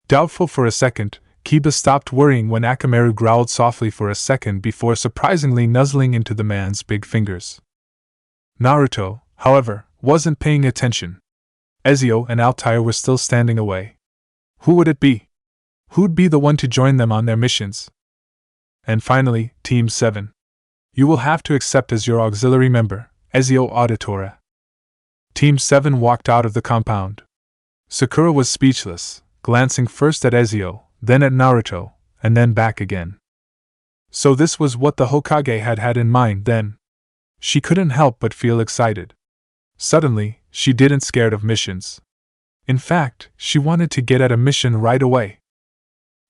Doubtful for a second, Kiba stopped worrying when Akamaru growled softly for a second before surprisingly nuzzling into the man's big fingers. Naruto, however, wasn't paying attention. Ezio and Altair were still standing away. Who would it be? Who'd be the one to join them on their missions? And finally, Team 7. You will have to accept as your auxiliary member, Ezio Auditore. Team 7 walked out of the compound. Sakura was speechless, glancing first at Ezio, then at Naruto, and then back again. So this was what the Hokage had in mind then. She couldn't help but feel excited. Suddenly, she didn't scared of missions. In fact, she wanted to get at a mission right away.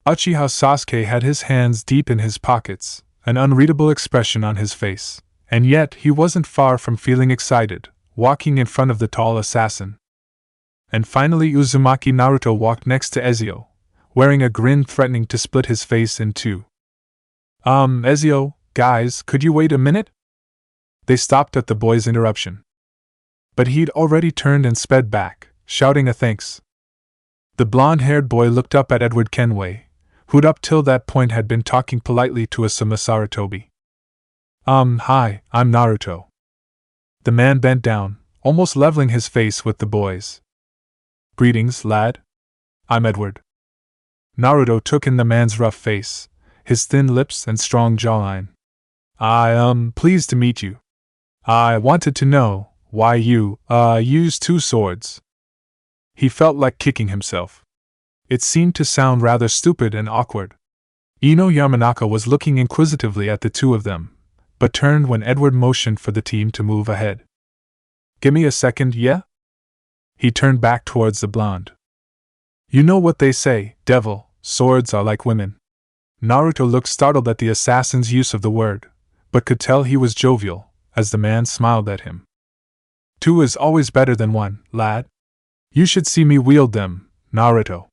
Uchiha Sasuke had his hands deep in his pockets, an unreadable expression on his face, and yet he wasn't far from feeling excited, walking in front of the tall assassin. And finally Uzumaki Naruto walked next to Ezio, wearing a grin threatening to split his face in two. Ezio, guys, could you wait a minute? They stopped at the boy's interruption. But he'd already turned and sped back, shouting a thanks. The blonde-haired boy looked up at Edward Kenway, who'd up till that point had been talking politely to Asuma Sarutobi. Hi, I'm Naruto. The man bent down, almost leveling his face with the boy's. Greetings, lad. I'm Edward. Naruto took in the man's rough face, his thin lips and strong jawline. Pleased to meet you. I wanted to know why you, use two swords. He felt like kicking himself. It seemed to sound rather stupid and awkward. Ino Yamanaka was looking inquisitively at the two of them, but turned when Edward motioned for the team to move ahead. Give me a second, yeah? He turned back towards the blonde. You know what they say, devil, swords are like women. Naruto looked startled at the assassin's use of the word, but could tell he was jovial, as the man smiled at him. Two is always better than one, lad. You should see me wield them, Naruto.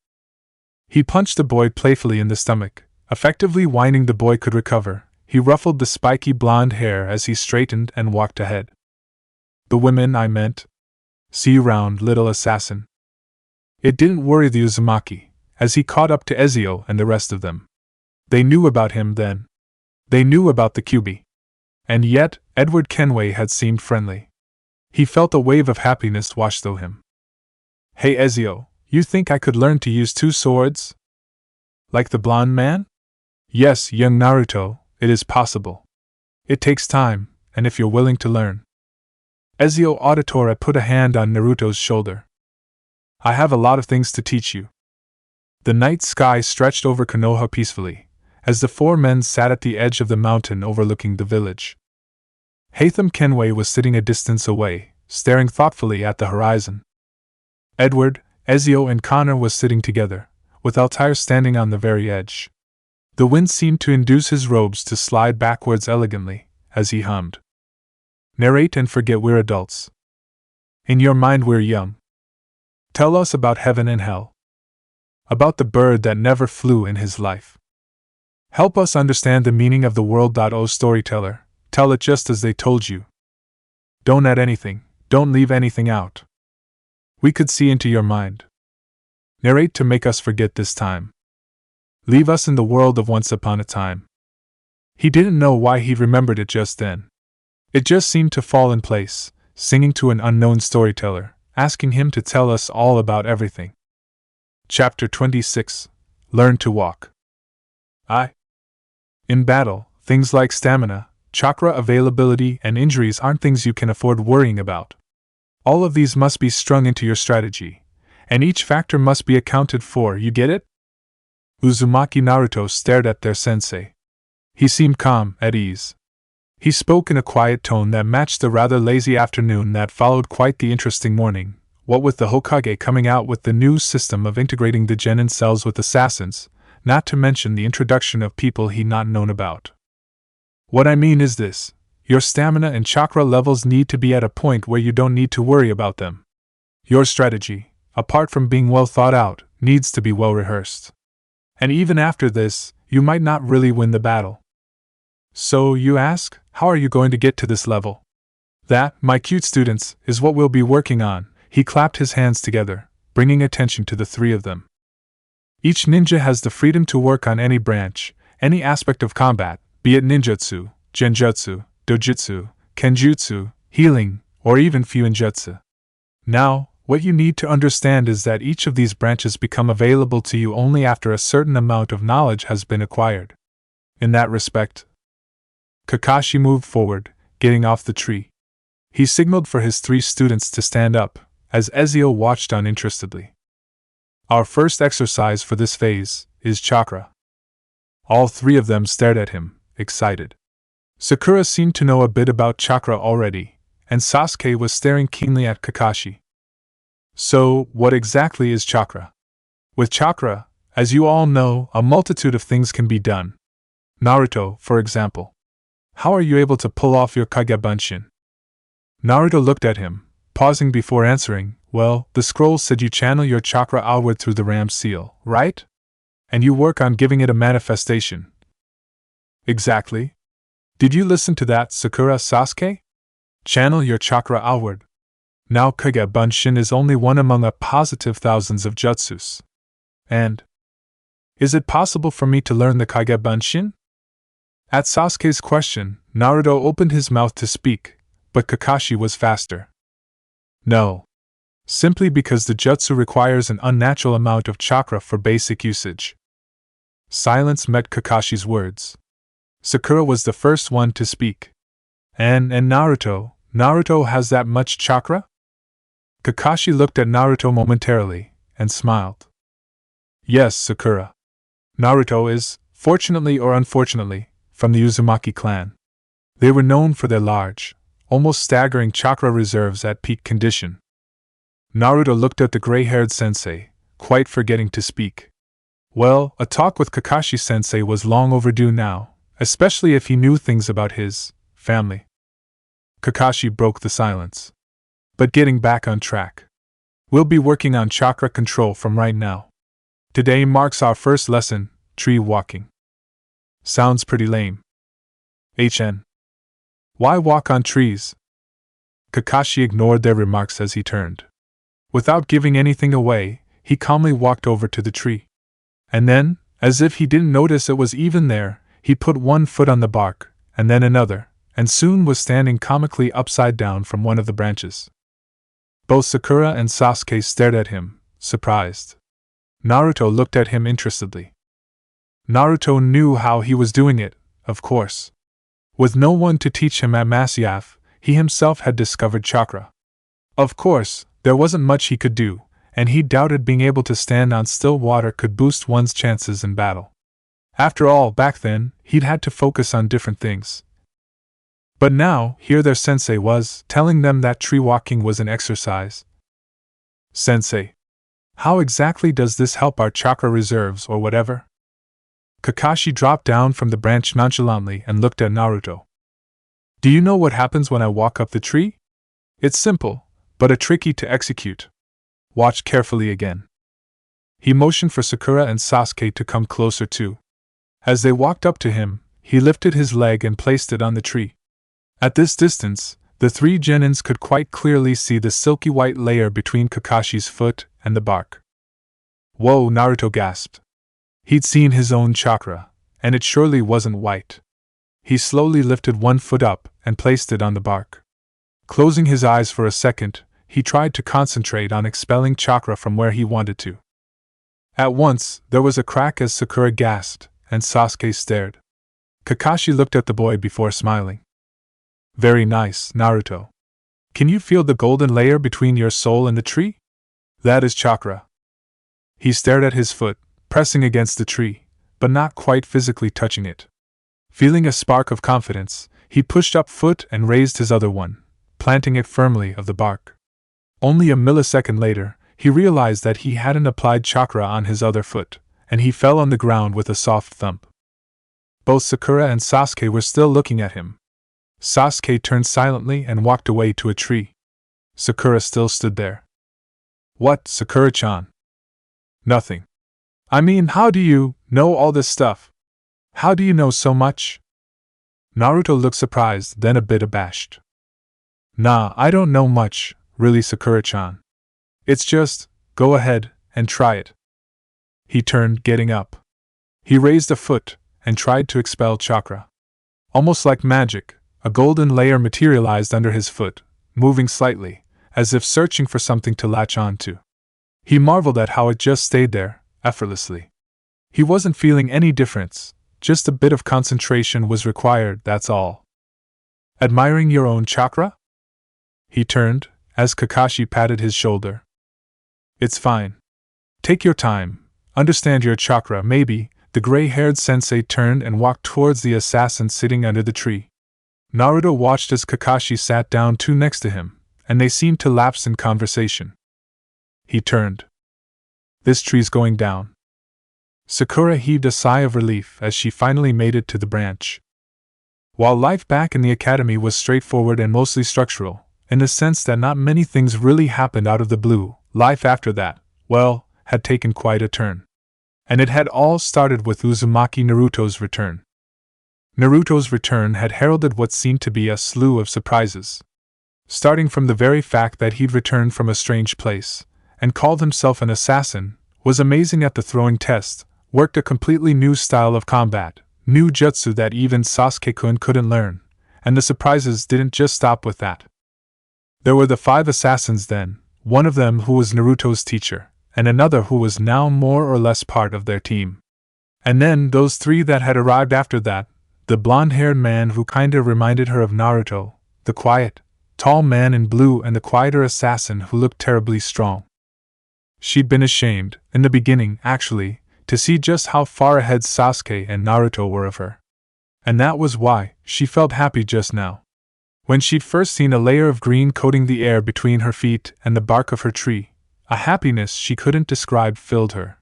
He punched the boy playfully in the stomach, effectively whining the boy could recover. He ruffled the spiky blonde hair as he straightened and walked ahead. The women I meant. See you round, little assassin. It didn't worry the Uzumaki, as he caught up to Ezio and the rest of them. They knew about him then. They knew about the Kyuubi. And yet, Edward Kenway had seemed friendly. He felt a wave of happiness wash through him. Hey Ezio, you think I could learn to use two swords? Like the blonde man? Yes, young Naruto, it is possible. It takes time, and if you're willing to learn. Ezio Auditore put a hand on Naruto's shoulder. I have a lot of things to teach you. The night sky stretched over Konoha peacefully, as the four men sat at the edge of the mountain overlooking the village. Hatham Kenway was sitting a distance away, staring thoughtfully at the horizon. Edward, Ezio and Connor was sitting together, with Altair standing on the very edge. The wind seemed to induce his robes to slide backwards elegantly, as he hummed. Narrate and forget we're adults. In your mind we're young. Tell us about heaven and hell. About the bird that never flew in his life. Help us understand the meaning of the world. O storyteller, tell it just as they told you. Don't add anything, don't leave anything out. We could see into your mind. Narrate to make us forget this time. Leave us in the world of once upon a time. He didn't know why he remembered it just then. It just seemed to fall in place, singing to an unknown storyteller, asking him to tell us all about everything. Chapter 26. Learn to Walk. In battle, things like stamina, chakra availability, and injuries aren't things you can afford worrying about. All of these must be strung into your strategy, and each factor must be accounted for, you get it? Uzumaki Naruto stared at their sensei. He seemed calm, at ease. He spoke in a quiet tone that matched the rather lazy afternoon that followed quite the interesting morning, what with the Hokage coming out with the new system of integrating the genin cells with assassins, not to mention the introduction of people he'd not known about. What I mean is this: your stamina and chakra levels need to be at a point where you don't need to worry about them. Your strategy, apart from being well thought out, needs to be well rehearsed. And even after this, you might not really win the battle. So, you ask, how are you going to get to this level? That, my cute students, is what we'll be working on. He clapped his hands together, bringing attention to the three of them. Each ninja has the freedom to work on any branch, any aspect of combat, be it ninjutsu, genjutsu, dojutsu, kenjutsu, healing, or even fuinjutsu. Now, what you need to understand is that each of these branches become available to you only after a certain amount of knowledge has been acquired. In that respect, Kakashi moved forward, getting off the tree. He signaled for his three students to stand up, as Ezio watched uninterestedly. Our first exercise for this phase is chakra. All three of them stared at him, excited. Sakura seemed to know a bit about chakra already, and Sasuke was staring keenly at Kakashi. So, what exactly is chakra? With chakra, as you all know, a multitude of things can be done. Naruto, for example. How are you able to pull off your Kage Bunshin? Naruto looked at him, pausing before answering. Well, the scroll said you channel your chakra outward through the Ram seal, right? And you work on giving it a manifestation. Exactly. Did you listen to that, Sakura Sasuke? Channel your chakra outward. Now Kage Bunshin is only one among a positive thousands of jutsus. And is it possible for me to learn the Kage Bunshin? At Sasuke's question, Naruto opened his mouth to speak, but Kakashi was faster. No. Simply because the jutsu requires an unnatural amount of chakra for basic usage. Silence met Kakashi's words. Sakura was the first one to speak. And Naruto has that much chakra? Kakashi looked at Naruto momentarily, and smiled. Yes, Sakura. Naruto is, fortunately or unfortunately, from the Uzumaki clan. They were known for their large, almost staggering chakra reserves at peak condition. Naruto looked at the gray-haired sensei, quite forgetting to speak. Well, a talk with Kakashi-sensei was long overdue now, especially if he knew things about his family. Kakashi broke the silence. But getting back on track. We'll be working on chakra control from right now. Today marks our first lesson, tree walking. Sounds pretty lame. Why walk on trees? Kakashi ignored their remarks as he turned. Without giving anything away, he calmly walked over to the tree. And then, as if he didn't notice it was even there, he put one foot on the bark, and then another, and soon was standing comically upside down from one of the branches. Both Sakura and Sasuke stared at him, surprised. Naruto looked at him interestedly. Naruto knew how he was doing it, of course. With no one to teach him at Masyaf, he himself had discovered chakra. Of course, there wasn't much he could do, and he doubted being able to stand on still water could boost one's chances in battle. After all, back then, he'd had to focus on different things. But now, here their sensei was, telling them that tree walking was an exercise. Sensei, how exactly does this help our chakra reserves or whatever? Kakashi dropped down from the branch nonchalantly and looked at Naruto. Do you know what happens when I walk up the tree? It's simple, but a tricky to execute. Watch carefully again. He motioned for Sakura and Sasuke to come closer too. As they walked up to him, he lifted his leg and placed it on the tree. At this distance, the three genins could quite clearly see the silky white layer between Kakashi's foot and the bark. Whoa, Naruto gasped. He'd seen his own chakra, and it surely wasn't white. He slowly lifted one foot up and placed it on the bark. Closing his eyes for a second, he tried to concentrate on expelling chakra from where he wanted to. At once, there was a crack as Sakura gasped, and Sasuke stared. Kakashi looked at the boy before smiling. Very nice, Naruto. Can you feel the golden layer between your soul and the tree? That is chakra. He stared at his foot, pressing against the tree, but not quite physically touching it. Feeling a spark of confidence, he pushed up foot and raised his other one, planting it firmly of the bark. Only a millisecond later, he realized that he hadn't applied chakra on his other foot, and he fell on the ground with a soft thump. Both Sakura and Sasuke were still looking at him. Sasuke turned silently and walked away to a tree. Sakura still stood there. What, Sakura-chan? Nothing. I mean, how do you know all this stuff? How do you know so much? Naruto looked surprised, then a bit abashed. Nah, I don't know much, really, Sakura-chan. It's just, go ahead and try it. He turned, getting up. He raised a foot and tried to expel chakra. Almost like magic, a golden layer materialized under his foot, moving slightly, as if searching for something to latch onto. He marveled at how it just stayed there, effortlessly. He wasn't feeling any difference, just a bit of concentration was required, that's all. Admiring your own chakra? He turned, as Kakashi patted his shoulder. It's fine. Take your time, understand your chakra, maybe. The gray-haired sensei turned and walked towards the assassin sitting under the tree. Naruto watched as Kakashi sat down too next to him, and they seemed to lapse in conversation. He turned. This tree's going down. Sakura heaved a sigh of relief as she finally made it to the branch. While life back in the academy was straightforward and mostly structural, in the sense that not many things really happened out of the blue, life after that, well, had taken quite a turn. And it had all started with Uzumaki Naruto's return. Naruto's return had heralded what seemed to be a slew of surprises. Starting from the very fact that he'd returned from a strange place, and called himself an assassin, was amazing at the throwing test, worked a completely new style of combat, new jutsu that even Sasuke-kun couldn't learn, and the surprises didn't just stop with that. There were the 5 assassins then, one of them who was Naruto's teacher, and another who was now more or less part of their team. And then those 3 that had arrived after that, the blonde-haired man who kinda reminded her of Naruto, the quiet, tall man in blue, and the quieter assassin who looked terribly strong. She'd been ashamed, in the beginning, actually, to see just how far ahead Sasuke and Naruto were of her. And that was why she felt happy just now. When she'd first seen a layer of green coating the air between her feet and the bark of her tree, a happiness she couldn't describe filled her.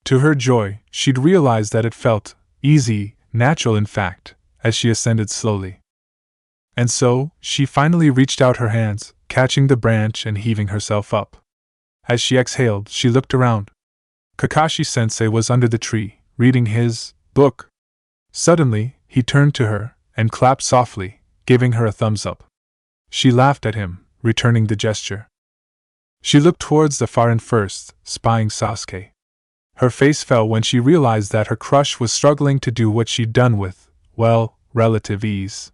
To her joy, she'd realized that it felt easy, natural in fact, as she ascended slowly. And so, she finally reached out her hands, catching the branch and heaving herself up. As she exhaled, she looked around. Kakashi-sensei was under the tree, reading his book. Suddenly, he turned to her and clapped softly, giving her a thumbs up. She laughed at him, returning the gesture. She looked towards the far end first, spying Sasuke. Her face fell when she realized that her crush was struggling to do what she'd done with, well, relative ease.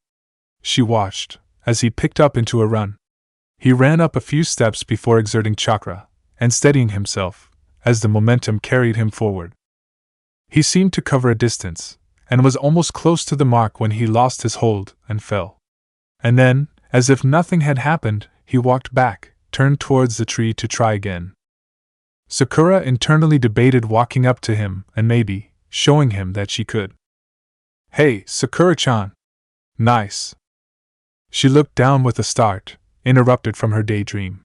She watched, as he picked up into a run. He ran up a few steps before exerting chakra, and steadying himself, as the momentum carried him forward. He seemed to cover a distance, and was almost close to the mark when he lost his hold and fell. And then, as if nothing had happened, he walked back, turned towards the tree to try again. Sakura internally debated walking up to him and maybe showing him that she could. Hey, Sakura-chan! Nice! She looked down with a start, interrupted from her daydream.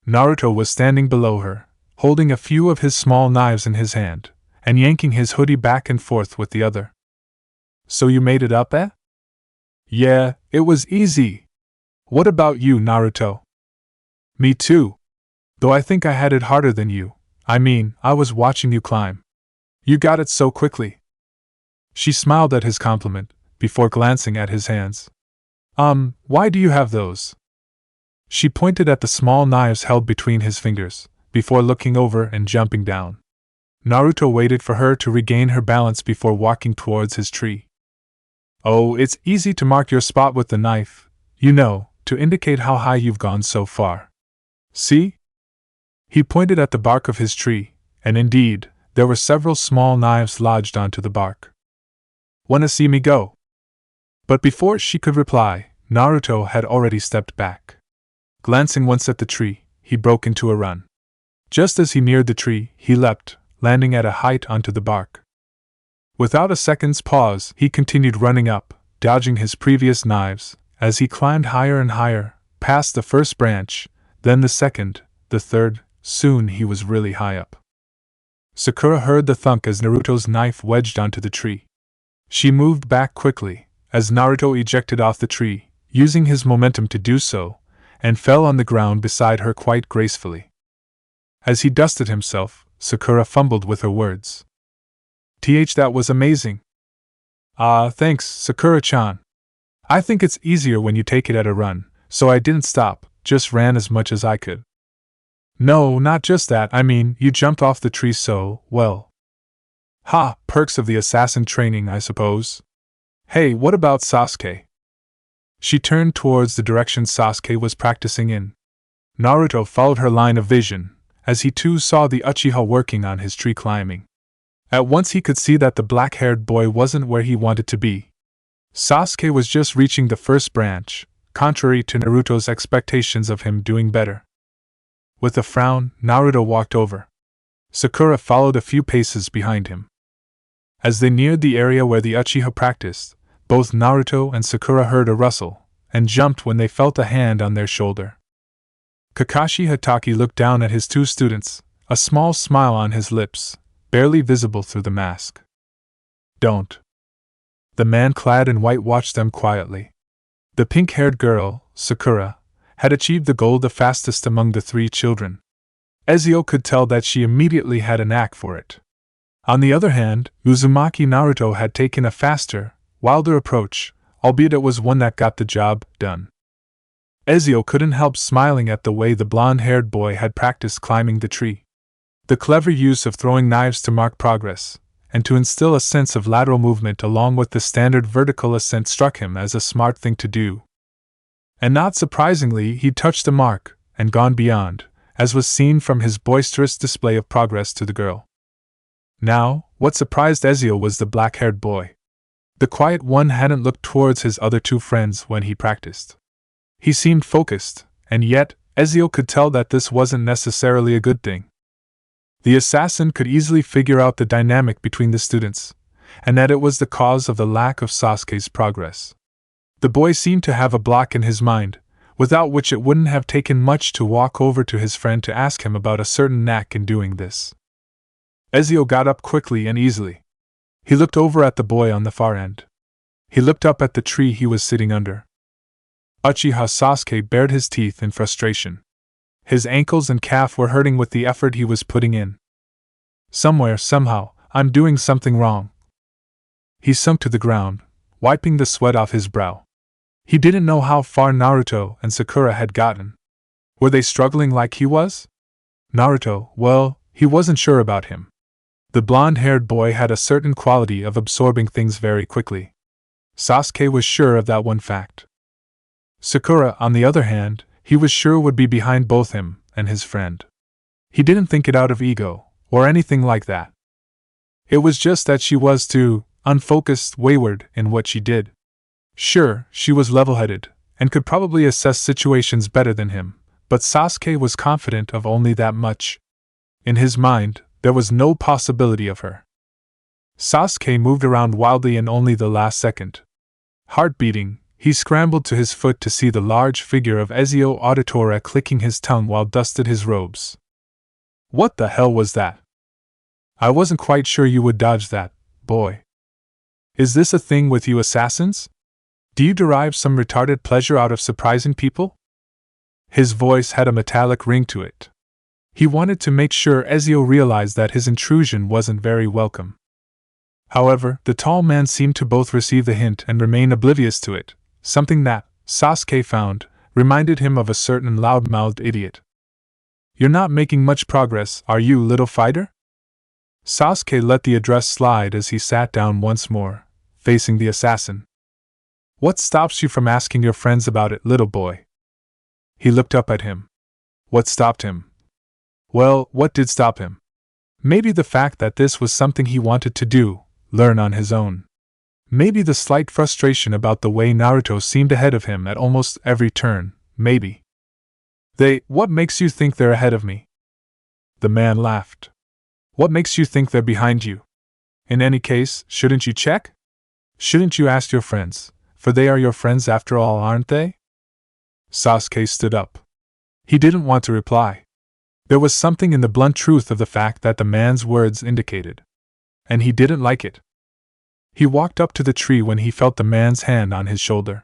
Naruto was standing below her, holding a few of his small knives in his hand, and yanking his hoodie back and forth with the other. So you made it up, eh? Yeah, it was easy. What about you, Naruto? Me too. Though I think I had it harder than you. I mean, I was watching you climb. You got it so quickly. She smiled at his compliment, before glancing at his hands. Why do you have those? She pointed at the small knives held between his fingers, before looking over and jumping down. Naruto waited for her to regain her balance before walking towards his tree. Oh, it's easy to mark your spot with the knife, you know, to indicate how high you've gone so far. See? He pointed at the bark of his tree, and indeed, there were several small knives lodged onto the bark. Wanna see me go? But before she could reply, Naruto had already stepped back. Glancing once at the tree, he broke into a run. Just as he neared the tree, he leapt, landing at a height onto the bark. Without a second's pause, he continued running up, dodging his previous knives, as he climbed higher and higher, past the first branch, then the second, the third. Soon he was really high up. Sakura heard the thunk as Naruto's knife wedged onto the tree. She moved back quickly, as Naruto ejected off the tree, using his momentum to do so, and fell on the ground beside her quite gracefully. As he dusted himself, Sakura fumbled with her words. That was amazing. Ah, thanks, Sakura-chan. I think it's easier when you take it at a run, so I didn't stop, just ran as much as I could. No, not just that, I mean, you jumped off the tree so, well. Ha, perks of the assassin training, I suppose. Hey, what about Sasuke? She turned towards the direction Sasuke was practicing in. Naruto followed her line of vision, as he too saw the Uchiha working on his tree climbing. At once he could see that the black-haired boy wasn't where he wanted to be. Sasuke was just reaching the first branch, contrary to Naruto's expectations of him doing better. With a frown, Naruto walked over. Sakura followed a few paces behind him. As they neared the area where the Uchiha practiced, both Naruto and Sakura heard a rustle, and jumped when they felt a hand on their shoulder. Kakashi Hatake looked down at his two students, a small smile on his lips, barely visible through the mask. Don't. The man clad in white watched them quietly. The pink-haired girl, Sakura, had achieved the goal the fastest among the three children. Ezio could tell that she immediately had a knack for it. On the other hand, Uzumaki Naruto had taken a faster, wilder approach, albeit it was one that got the job done. Ezio couldn't help smiling at the way the blonde-haired boy had practiced climbing the tree. The clever use of throwing knives to mark progress, and to instill a sense of lateral movement along with the standard vertical ascent struck him as a smart thing to do. And not surprisingly, he'd touched the mark, and gone beyond, as was seen from his boisterous display of progress to the girl. Now, what surprised Ezio was the black-haired boy. The quiet one hadn't looked towards his other two friends when he practiced. He seemed focused, and yet, Ezio could tell that this wasn't necessarily a good thing. The assassin could easily figure out the dynamic between the students, and that it was the cause of the lack of Sasuke's progress. The boy seemed to have a block in his mind, without which it wouldn't have taken much to walk over to his friend to ask him about a certain knack in doing this. Ezio got up quickly and easily. He looked over at the boy on the far end. He looked up at the tree he was sitting under. Uchiha Sasuke bared his teeth in frustration. His ankles and calf were hurting with the effort he was putting in. Somewhere, somehow, I'm doing something wrong. He sunk to the ground, wiping the sweat off his brow. He didn't know how far Naruto and Sakura had gotten. Were they struggling like he was? Naruto, well, he wasn't sure about him. The blonde-haired boy had a certain quality of absorbing things very quickly. Sasuke was sure of that one fact. Sakura, on the other hand, he was sure would be behind both him and his friend. He didn't think it out of ego, or anything like that. It was just that she was too unfocused, wayward in what she did. Sure, she was level-headed, and could probably assess situations better than him, but Sasuke was confident of only that much. In his mind, there was no possibility of her. Sasuke moved around wildly in only the last second. Heart beating, he scrambled to his foot to see the large figure of Ezio Auditore clicking his tongue while dusted his robes. What the hell was that? I wasn't quite sure you would dodge that, boy. Is this a thing with you assassins? Do you derive some retarded pleasure out of surprising people? His voice had a metallic ring to it. He wanted to make sure Ezio realized that his intrusion wasn't very welcome. However, the tall man seemed to both receive the hint and remain oblivious to it, something that, Sasuke found, reminded him of a certain loud-mouthed idiot. You're not making much progress, are you, little fighter? Sasuke let the address slide as he sat down once more, facing the assassin. What stops you from asking your friends about it, little boy? He looked up at him. What stopped him? Well, what did stop him? Maybe the fact that this was something he wanted to do, learn on his own. Maybe the slight frustration about the way Naruto seemed ahead of him at almost every turn, maybe. What makes you think they're ahead of me? The man laughed. What makes you think they're behind you? In any case, shouldn't you check? Shouldn't you ask your friends, for they are your friends after all, aren't they? Sasuke stood up. He didn't want to reply. There was something in the blunt truth of the fact that the man's words indicated. And he didn't like it. He walked up to the tree when he felt the man's hand on his shoulder.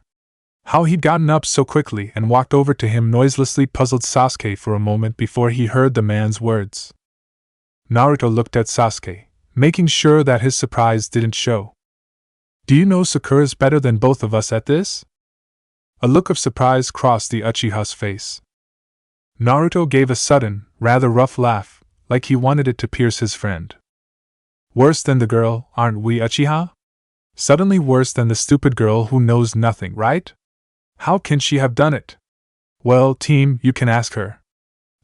How he'd gotten up so quickly and walked over to him noiselessly puzzled Sasuke for a moment before he heard the man's words. Naruto looked at Sasuke, making sure that his surprise didn't show. Do you know Sakura's better than both of us at this? A look of surprise crossed the Uchiha's face. Naruto gave a sudden, rather rough laugh, like he wanted it to pierce his friend. Worse than the girl, aren't we, Uchiha? Suddenly worse than the stupid girl who knows nothing, right? How can she have done it? Well, team, you can ask her.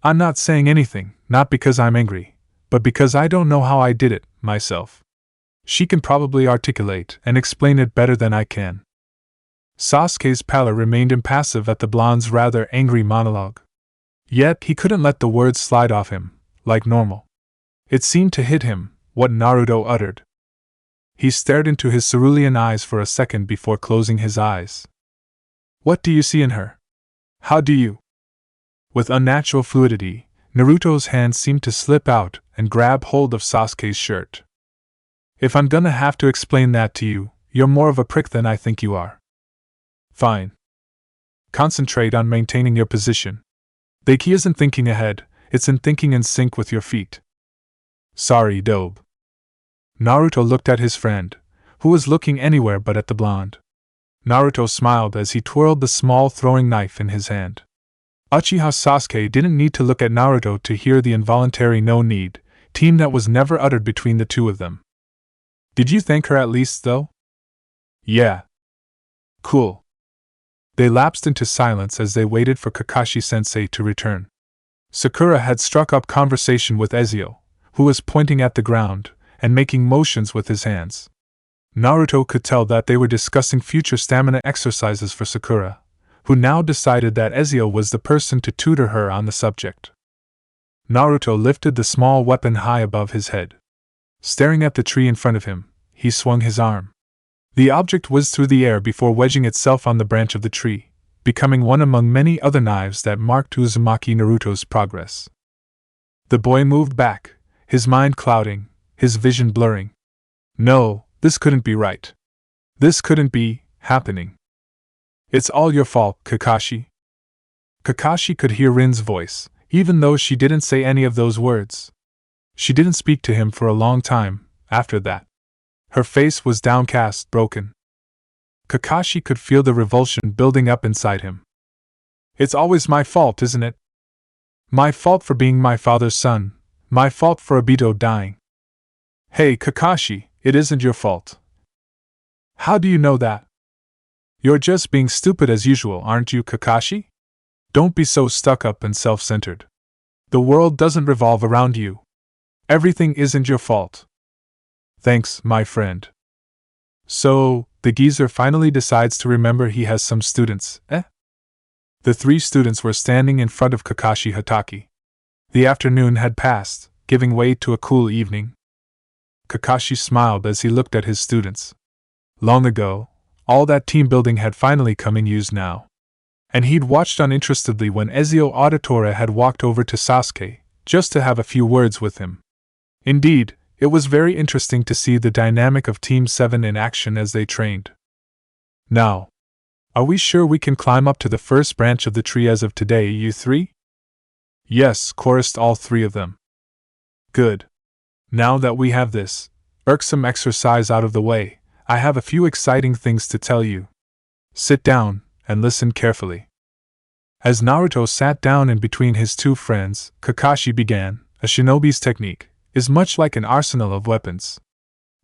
I'm not saying anything, not because I'm angry, but because I don't know how I did it, myself. She can probably articulate and explain it better than I can. Sasuke's pallor remained impassive at the blonde's rather angry monologue. Yet he couldn't let the words slide off him, like normal. It seemed to hit him, what Naruto uttered. He stared into his cerulean eyes for a second before closing his eyes. What do you see in her? How do you? With unnatural fluidity, Naruto's hand seemed to slip out and grab hold of Sasuke's shirt. If I'm gonna have to explain that to you, you're more of a prick than I think you are. Fine. Concentrate on maintaining your position. The key isn't thinking ahead, it's in thinking in sync with your feet. Sorry, Dobe. Naruto looked at his friend, who was looking anywhere but at the blonde. Naruto smiled as he twirled the small throwing knife in his hand. Uchiha Sasuke didn't need to look at Naruto to hear the involuntary no need, team that was never uttered between the two of them. Did you thank her at least, though? Yeah. Cool. They lapsed into silence as they waited for Kakashi-sensei to return. Sakura had struck up conversation with Ezio, who was pointing at the ground and making motions with his hands. Naruto could tell that they were discussing future stamina exercises for Sakura, who now decided that Ezio was the person to tutor her on the subject. Naruto lifted the small weapon high above his head. Staring at the tree in front of him, he swung his arm. The object whizzed through the air before wedging itself on the branch of the tree, becoming one among many other knives that marked Uzumaki Naruto's progress. The boy moved back, his mind clouding, his vision blurring. No, this couldn't be right. This couldn't be happening. It's all your fault, Kakashi. Kakashi could hear Rin's voice, even though she didn't say any of those words. She didn't speak to him for a long time after that. Her face was downcast, broken. Kakashi could feel the revulsion building up inside him. It's always my fault, isn't it? My fault for being my father's son, my fault for Obito dying. Hey, Kakashi, it isn't your fault. How do you know that? You're just being stupid as usual, aren't you, Kakashi? Don't be so stuck up and self-centered. The world doesn't revolve around you. Everything isn't your fault. Thanks, my friend. So, the geezer finally decides to remember he has some students, eh? The three students were standing in front of Kakashi Hatake. The afternoon had passed, giving way to a cool evening. Kakashi smiled as he looked at his students. Long ago, all that team building had finally come in use now. And he'd watched uninterestedly when Ezio Auditore had walked over to Sasuke, just to have a few words with him. Indeed, it was very interesting to see the dynamic of Team 7 in action as they trained. Now, are we sure we can climb up to the first branch of the tree as of today, you three? Yes, chorused all three of them. Good. Now that we have this irksome exercise out of the way, I have a few exciting things to tell you. Sit down and listen carefully. As Naruto sat down in between his two friends, Kakashi began, a shinobi's technique is much like an arsenal of weapons.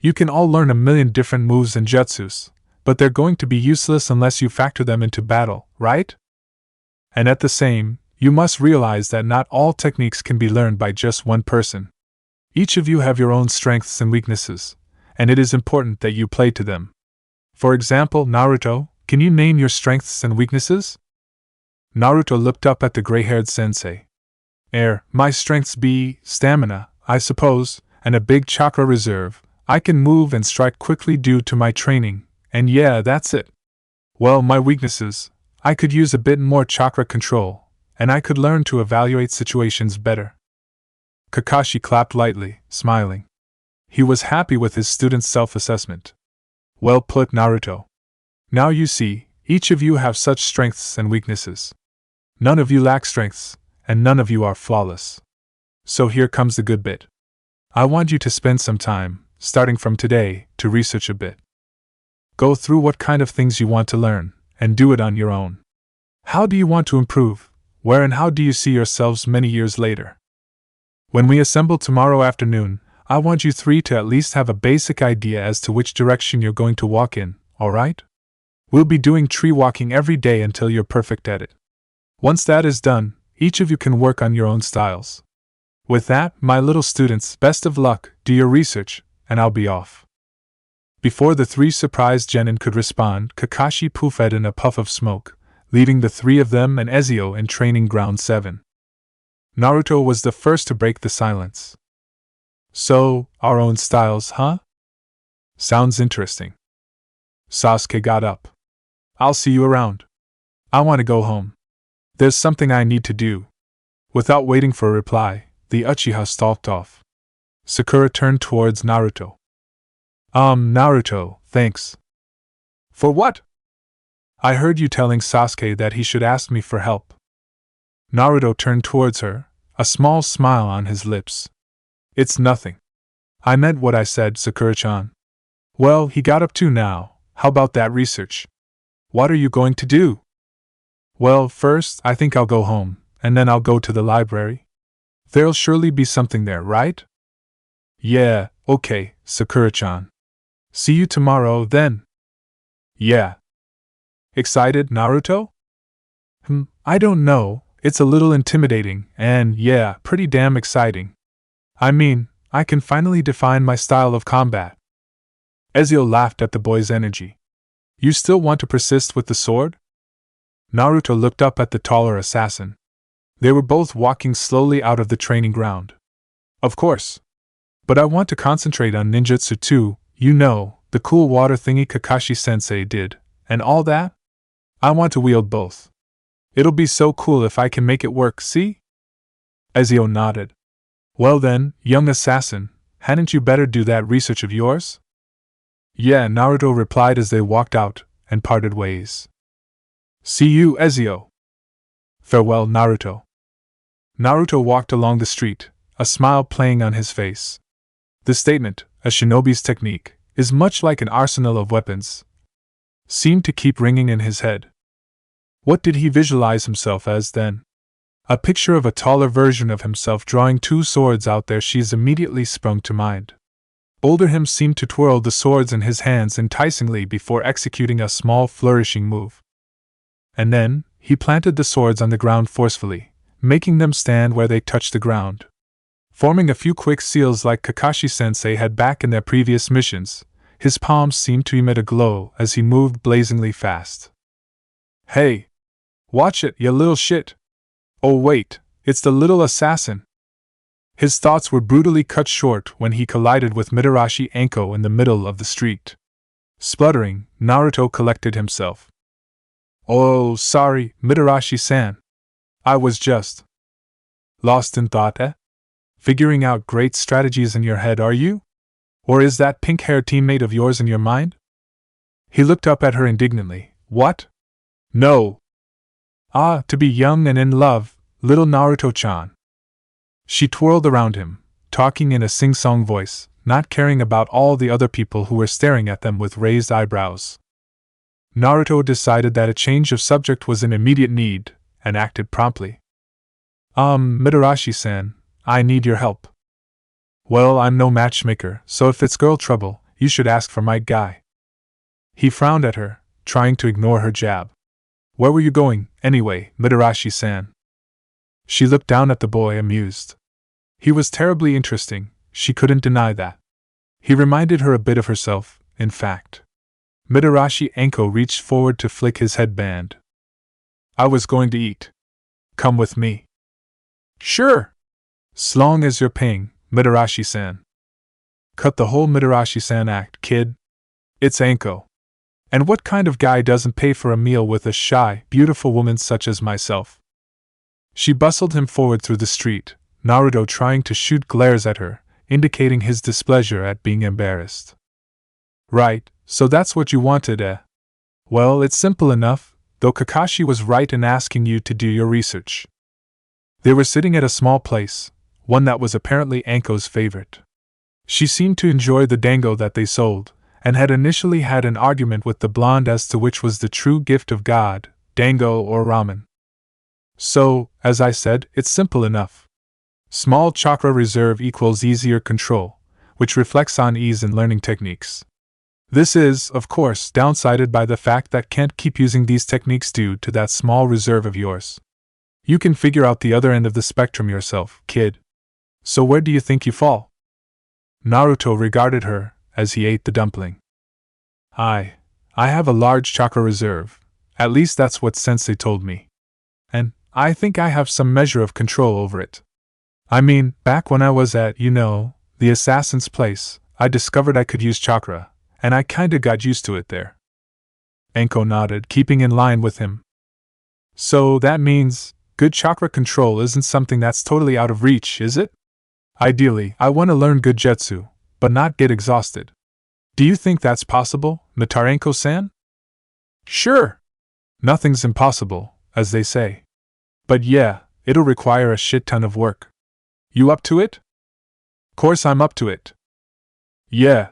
You can all learn a million different moves and jutsus, but they're going to be useless unless you factor them into battle, right? And at the same, you must realize that not all techniques can be learned by just one person. Each of you have your own strengths and weaknesses, and it is important that you play to them. For example, Naruto, can you name your strengths and weaknesses? Naruto looked up at the gray-haired sensei. My strengths be stamina, I suppose, and a big chakra reserve. I can move and strike quickly due to my training, and yeah, that's it. Well, my weaknesses, I could use a bit more chakra control, and I could learn to evaluate situations better. Kakashi clapped lightly, smiling. He was happy with his student's self-assessment. Well put, Naruto. Now you see, each of you have such strengths and weaknesses. None of you lack strengths, and none of you are flawless. So here comes the good bit. I want you to spend some time, starting from today, to research a bit. Go through what kind of things you want to learn, and do it on your own. How do you want to improve? Where and how do you see yourselves many years later? When we assemble tomorrow afternoon, I want you three to at least have a basic idea as to which direction you're going to walk in, alright? We'll be doing tree walking every day until you're perfect at it. Once that is done, each of you can work on your own styles. With that, my little students, best of luck, do your research, and I'll be off. Before the three surprised genin could respond, Kakashi poofed in a puff of smoke, leaving the three of them and Ezio in training ground 7. Naruto was the first to break the silence. So, our own styles, huh? Sounds interesting. Sasuke got up. I'll see you around. I want to go home. There's something I need to do. Without waiting for a reply, the Uchiha stalked off. Sakura turned towards Naruto. Naruto, thanks. For what? I heard you telling Sasuke that he should ask me for help. Naruto turned towards her, a small smile on his lips. It's nothing. I meant what I said, Sakura-chan. Well, he got up too now. How about that research? What are you going to do? Well, first, I think I'll go home, and then I'll go to the library. There'll surely be something there, right? Yeah, okay, Sakura-chan. See you tomorrow, then. Yeah. Excited, Naruto? I don't know, it's a little intimidating, and yeah, pretty damn exciting. I mean, I can finally define my style of combat. Ezio laughed at the boy's energy. You still want to persist with the sword? Naruto looked up at the taller assassin. They were both walking slowly out of the training ground. Of course. But I want to concentrate on ninjutsu too, you know, the cool water thingy Kakashi-sensei did, and all that? I want to wield both. It'll be so cool if I can make it work, see? Ezio nodded. Well then, young assassin, hadn't you better do that research of yours? Yeah, Naruto replied as they walked out and parted ways. See you, Ezio. Farewell, Naruto. Naruto walked along the street, a smile playing on his face. The statement, a shinobi's technique, is much like an arsenal of weapons, seemed to keep ringing in his head. What did he visualize himself as then? A picture of a taller version of himself drawing two swords out there. She's immediately sprung to mind. Older him seemed to twirl the swords in his hands enticingly before executing a small flourishing move. And then, he planted the swords on the ground forcefully, making them stand where they touched the ground. Forming a few quick seals like Kakashi-sensei had back in their previous missions, his palms seemed to emit a glow as he moved blazingly fast. Hey! Watch it, ya little shit! Oh wait, it's the little assassin! His thoughts were brutally cut short when he collided with Mitarashi Anko in the middle of the street. Spluttering, Naruto collected himself. Oh, sorry, Mitarashi-san. I was just lost in thought, eh? Figuring out great strategies in your head, are you? Or is that pink-haired teammate of yours in your mind? He looked up at her indignantly. What? No! Ah, to be young and in love, little Naruto-chan. She twirled around him, talking in a sing-song voice, not caring about all the other people who were staring at them with raised eyebrows. Naruto decided that a change of subject was in immediate need, and acted promptly. Mitarashi-san, I need your help. Well, I'm no matchmaker, so if it's girl trouble, you should ask for my guy. He frowned at her, trying to ignore her jab. Where were you going, anyway, Mitarashi-san? She looked down at the boy, amused. He was terribly interesting, she couldn't deny that. He reminded her a bit of herself, in fact. Mitarashi Anko reached forward to flick his headband. I was going to eat. Come with me. Sure. Slong as you're paying, Mitarashi-san. Cut the whole Mitarashi-san act, kid. It's Anko. And what kind of guy doesn't pay for a meal with a shy, beautiful woman such as myself? She bustled him forward through the street, Naruto trying to shoot glares at her, indicating his displeasure at being embarrassed. Right, so that's what you wanted, eh? Well, it's simple enough, though Kakashi was right in asking you to do your research. They were sitting at a small place, one that was apparently Anko's favorite. She seemed to enjoy the dango that they sold, and had initially had an argument with the blonde as to which was the true gift of God, dango or ramen. So, as I said, it's simple enough. Small chakra reserve equals easier control, which reflects on ease in learning techniques. This is, of course, downsided by the fact that can't keep using these techniques due to that small reserve of yours. You can figure out the other end of the spectrum yourself, kid. So where do you think you fall? Naruto regarded her as he ate the dumpling. I have a large chakra reserve, at least that's what Sensei told me. And I think I have some measure of control over it. I mean, back when I was at, the assassin's place, I discovered I could use chakra, and I kinda got used to it there. Anko nodded, keeping in line with him. So that means, good chakra control isn't something that's totally out of reach, is it? Ideally, I want to learn good jutsu, but not get exhausted. Do you think that's possible, Mitarenko-san? Sure. Nothing's impossible, as they say. But yeah, it'll require a shit ton of work. You up to it? Course I'm up to it. Yeah.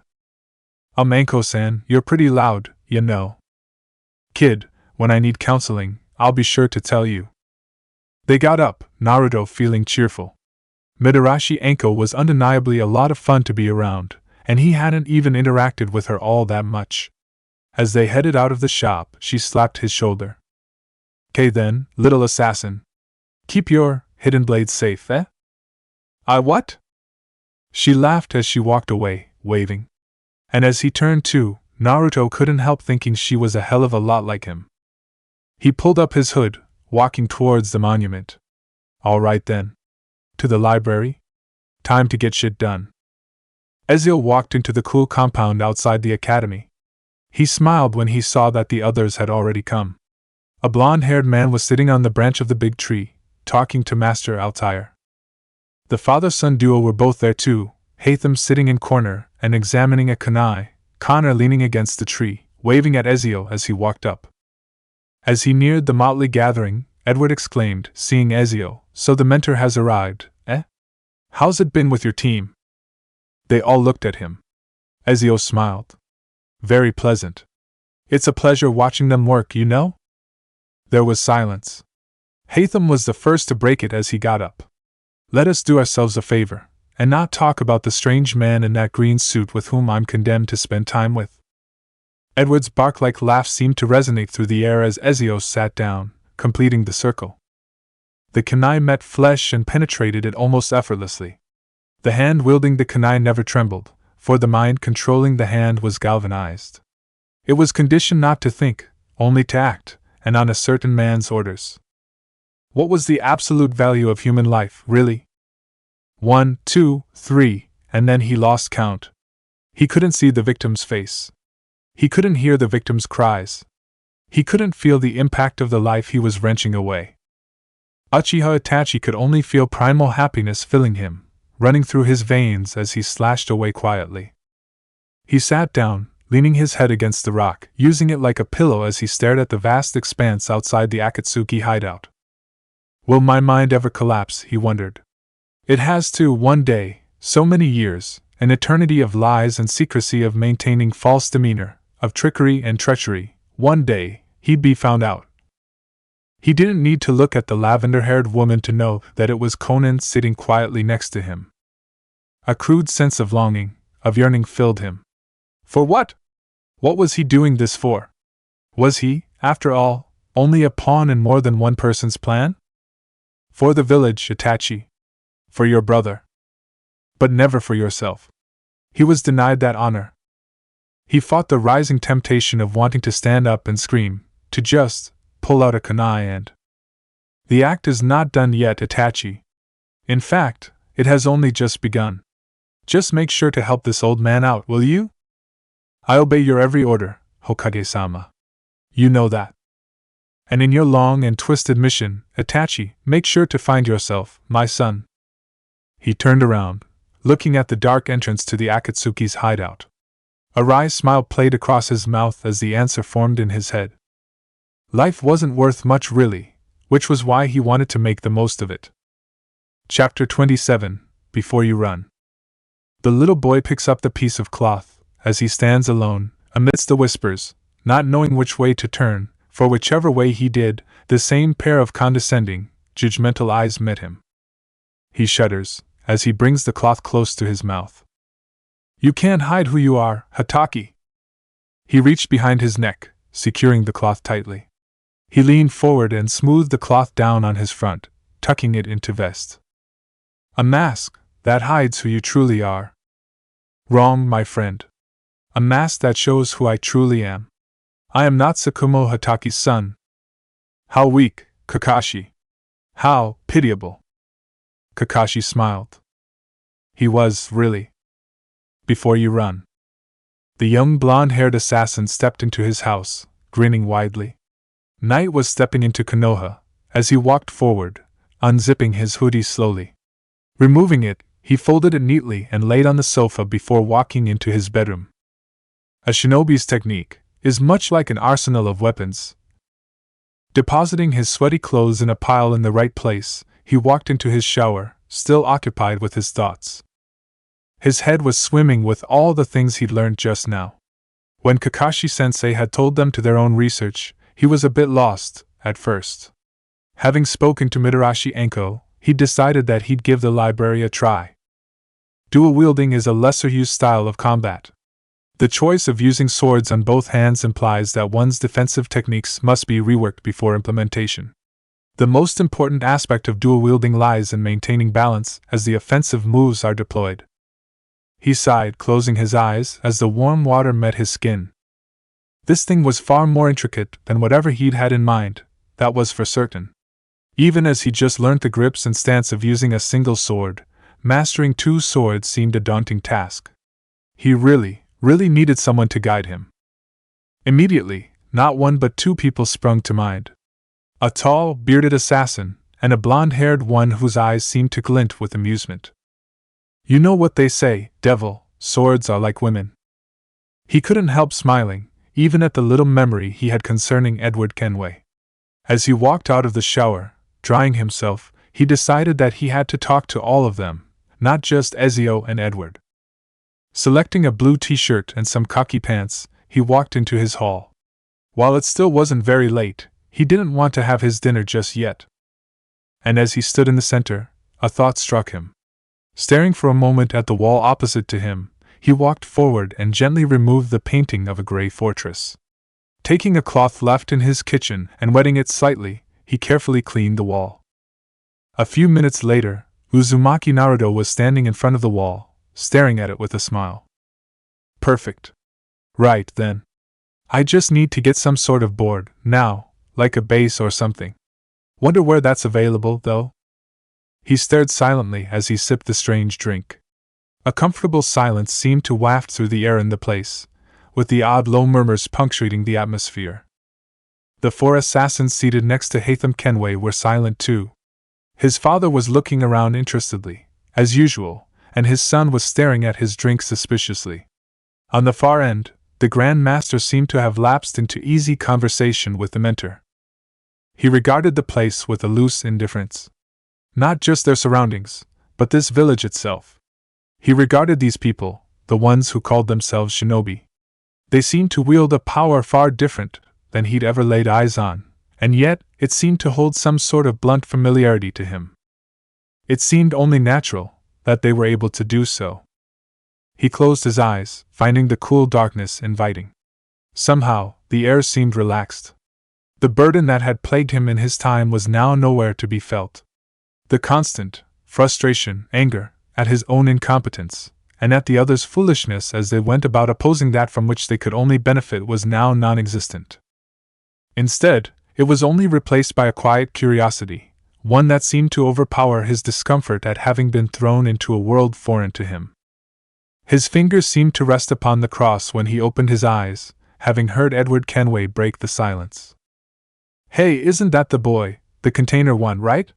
Anko-san, you're pretty loud, you know. Kid, when I need counseling, I'll be sure to tell you. They got up, Naruto feeling cheerful. Mitarashi Anko was undeniably a lot of fun to be around, and he hadn't even interacted with her all that much. As they headed out of the shop, she slapped his shoulder. "'Kay then, little assassin. Keep your hidden blade safe, eh?" "I what?" She laughed as she walked away, waving. And as he turned to, Naruto couldn't help thinking she was a hell of a lot like him. He pulled up his hood, walking towards the monument. All right then. To the library? Time to get shit done. Ezio walked into the cool compound outside the academy. He smiled when he saw that the others had already come. A blonde-haired man was sitting on the branch of the big tree, talking to Master Altair. The father-son duo were both there too, Haytham sitting in corner and examining a kunai, Connor leaning against the tree, waving at Ezio as he walked up. As he neared the motley gathering, Edward exclaimed, seeing Ezio, "So the mentor has arrived, eh? How's it been with your team?" They all looked at him. Ezio smiled. "Very pleasant. It's a pleasure watching them work, you know?" There was silence. Haytham was the first to break it as he got up. "Let us do ourselves a favor, and not talk about the strange man in that green suit with whom I'm condemned to spend time with." Edward's bark-like laugh seemed to resonate through the air as Ezio sat down, completing the circle. The kunai met flesh and penetrated it almost effortlessly. The hand wielding the kunai never trembled, for the mind controlling the hand was galvanized. It was conditioned not to think, only to act, and on a certain man's orders. What was the absolute value of human life, really? 1, 2, 3, and then he lost count. He couldn't see the victim's face. He couldn't hear the victim's cries. He couldn't feel the impact of the life he was wrenching away. Uchiha Itachi could only feel primal happiness filling him, running through his veins as he slashed away quietly. He sat down, leaning his head against the rock, using it like a pillow as he stared at the vast expanse outside the Akatsuki hideout. Will my mind ever collapse, he wondered. It has to, one day, so many years, an eternity of lies and secrecy, of maintaining false demeanor, of trickery and treachery. One day, he'd be found out. He didn't need to look at the lavender-haired woman to know that it was Conan sitting quietly next to him. A crude sense of longing, of yearning filled him. For what? What was he doing this for? Was he, after all, only a pawn in more than one person's plan? For the village, Itachi. For your brother. But never for yourself. He was denied that honor. He fought the rising temptation of wanting to stand up and scream, to just pull out a kunai and... The act is not done yet, Itachi. In fact, it has only just begun. Just make sure to help this old man out, will you? I obey your every order, Hokage-sama. You know that. And in your long and twisted mission, Itachi, make sure to find yourself, my son. He turned around, looking at the dark entrance to the Akatsuki's hideout. A wry smile played across his mouth as the answer formed in his head. Life wasn't worth much really, which was why he wanted to make the most of it. Chapter 27, Before You Run. The little boy picks up the piece of cloth, as he stands alone, amidst the whispers, not knowing which way to turn, for whichever way he did, the same pair of condescending, judgmental eyes met him. He shudders, as he brings the cloth close to his mouth. You can't hide who you are, Hataki. He reached behind his neck, securing the cloth tightly. He leaned forward and smoothed the cloth down on his front, tucking it into vest. A mask that hides who you truly are. Wrong, my friend. A mask that shows who I truly am. I am not Sakumo Hataki's son. How weak, Kakashi. How pitiable. Kakashi smiled. He was, really. Before you run. The young blonde-haired assassin stepped into his house, grinning widely. Night was stepping into Konoha, as he walked forward, unzipping his hoodie slowly. Removing it, he folded it neatly and laid on the sofa before walking into his bedroom. A shinobi's technique is much like an arsenal of weapons. Depositing his sweaty clothes in a pile in the right place, he walked into his shower, still occupied with his thoughts. His head was swimming with all the things he'd learned just now. When Kakashi-sensei had told them to their own research, he was a bit lost, at first. Having spoken to Mitarashi Enko, he decided that he'd give the library a try. Dual wielding is a lesser-used style of combat. The choice of using swords on both hands implies that one's defensive techniques must be reworked before implementation. The most important aspect of dual wielding lies in maintaining balance as the offensive moves are deployed. He sighed, closing his eyes as the warm water met his skin. This thing was far more intricate than whatever he'd had in mind, that was for certain. Even as he just learnt the grips and stance of using a single sword, mastering two swords seemed a daunting task. He really needed someone to guide him. Immediately, not one but two people sprung to mind. A tall, bearded assassin, and a blonde-haired one whose eyes seemed to glint with amusement. You know what they say, devil, swords are like women. He couldn't help smiling, even at the little memory he had concerning Edward Kenway. As he walked out of the shower, drying himself, he decided that he had to talk to all of them, not just Ezio and Edward. Selecting a blue t-shirt and some khaki pants, he walked into his hall. While it still wasn't very late, he didn't want to have his dinner just yet. And as he stood in the center, a thought struck him. Staring for a moment at the wall opposite to him, he walked forward and gently removed the painting of a gray fortress. Taking a cloth left in his kitchen and wetting it slightly, he carefully cleaned the wall. A few minutes later, Uzumaki Naruto was standing in front of the wall, staring at it with a smile. Perfect. Right, then. I just need to get some sort of board, now, like a base or something. Wonder where that's available, though? He stared silently as he sipped the strange drink. A comfortable silence seemed to waft through the air in the place, with the odd low murmurs punctuating the atmosphere. The four assassins seated next to Haytham Kenway were silent too. His father was looking around interestedly, as usual, and his son was staring at his drink suspiciously. On the far end, the Grand Master seemed to have lapsed into easy conversation with the mentor. He regarded the place with a loose indifference. Not just their surroundings, but this village itself. He regarded these people, the ones who called themselves shinobi. They seemed to wield a power far different than he'd ever laid eyes on, and yet it seemed to hold some sort of blunt familiarity to him. It seemed only natural that they were able to do so. He closed his eyes, finding the cool darkness inviting. Somehow, the air seemed relaxed. The burden that had plagued him in his time was now nowhere to be felt. The constant frustration, anger, at his own incompetence, and at the others' foolishness as they went about opposing that from which they could only benefit was now non-existent. Instead, it was only replaced by a quiet curiosity, one that seemed to overpower his discomfort at having been thrown into a world foreign to him. His fingers seemed to rest upon the cross when he opened his eyes, having heard Edward Kenway break the silence. "Hey, isn't that the boy, the container one, right?"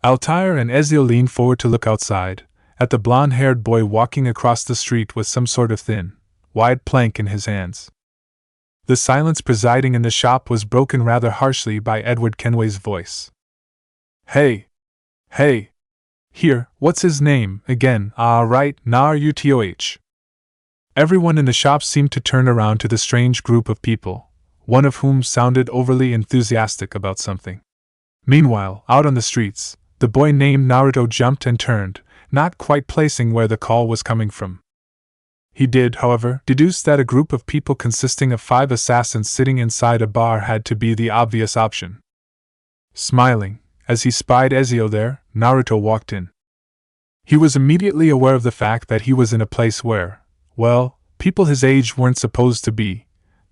Altair and Ezio leaned forward to look outside, at the blonde-haired boy walking across the street with some sort of thin, wide plank in his hands. The silence presiding in the shop was broken rather harshly by Edward Kenway's voice. Hey! Here, what's his name, again? Right, Narutoh. Everyone in the shop seemed to turn around to the strange group of people, one of whom sounded overly enthusiastic about something. Meanwhile, out on the streets, the boy named Naruto jumped and turned, not quite placing where the call was coming from. He did, however, deduce that a group of people consisting of 5 assassins sitting inside a bar had to be the obvious option. Smiling, as he spied Ezio there, Naruto walked in. He was immediately aware of the fact that he was in a place where, well, people his age weren't supposed to be,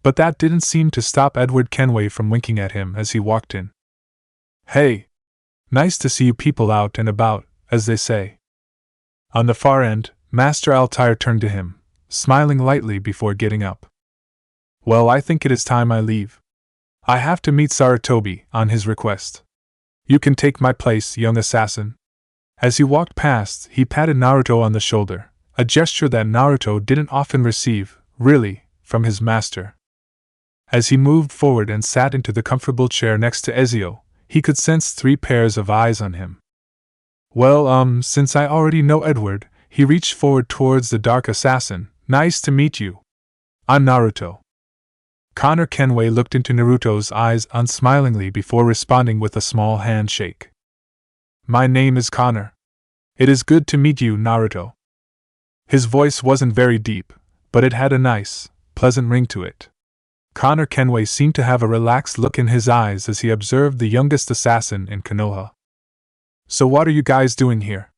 but that didn't seem to stop Edward Kenway from winking at him as he walked in. "Hey! Nice to see you people out and about, as they say." On the far end, Master Altair turned to him, smiling lightly before getting up. "Well, I think it is time I leave. I have to meet Sarutobi on his request. You can take my place, young assassin." As he walked past, he patted Naruto on the shoulder, a gesture that Naruto didn't often receive, really, from his master. As he moved forward and sat into the comfortable chair next to Ezio, he could sense 3 pairs of eyes on him. "Well, since I already know Edward," he reached forward towards the dark assassin. "Nice to meet you. I'm Naruto." Connor Kenway looked into Naruto's eyes unsmilingly before responding with a small handshake. "My name is Connor. It is good to meet you, Naruto." His voice wasn't very deep, but it had a nice, pleasant ring to it. Connor Kenway seemed to have a relaxed look in his eyes as he observed the youngest assassin in Konoha. "So what are you guys doing here?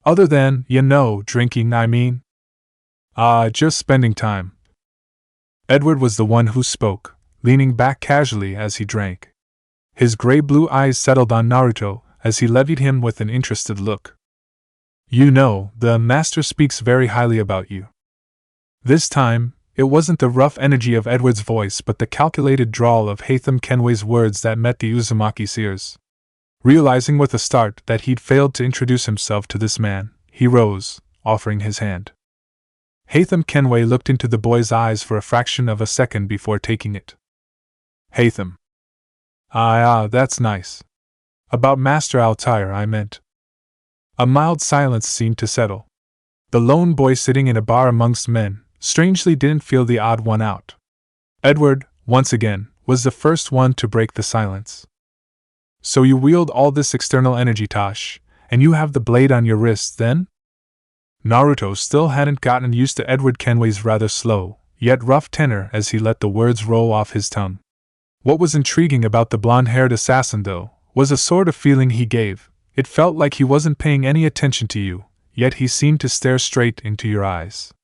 Other than, drinking, I mean?" Just spending time." Edward was the one who spoke, leaning back casually as he drank. His gray-blue eyes settled on Naruto as he levied him with an interested look. "The master speaks very highly about you." This time, it wasn't the rough energy of Edward's voice but the calculated drawl of Haytham Kenway's words that met the Uzumaki's ears. Realizing with a start that he'd failed to introduce himself to this man, he rose, offering his hand. Haytham Kenway looked into the boy's eyes for a fraction of a second before taking it. "Haytham. That's nice. About Master Altair, I meant." A mild silence seemed to settle. The lone boy sitting in a bar amongst men, strangely didn't feel the odd one out. Edward, once again, was the first one to break the silence. "So you wield all this external energy, Tosh, and you have the blade on your wrist, then?" Naruto still hadn't gotten used to Edward Kenway's rather slow, yet rough tenor as he let the words roll off his tongue. What was intriguing about the blonde-haired assassin, though, was a sort of feeling he gave. It felt like he wasn't paying any attention to you, yet he seemed to stare straight into your eyes.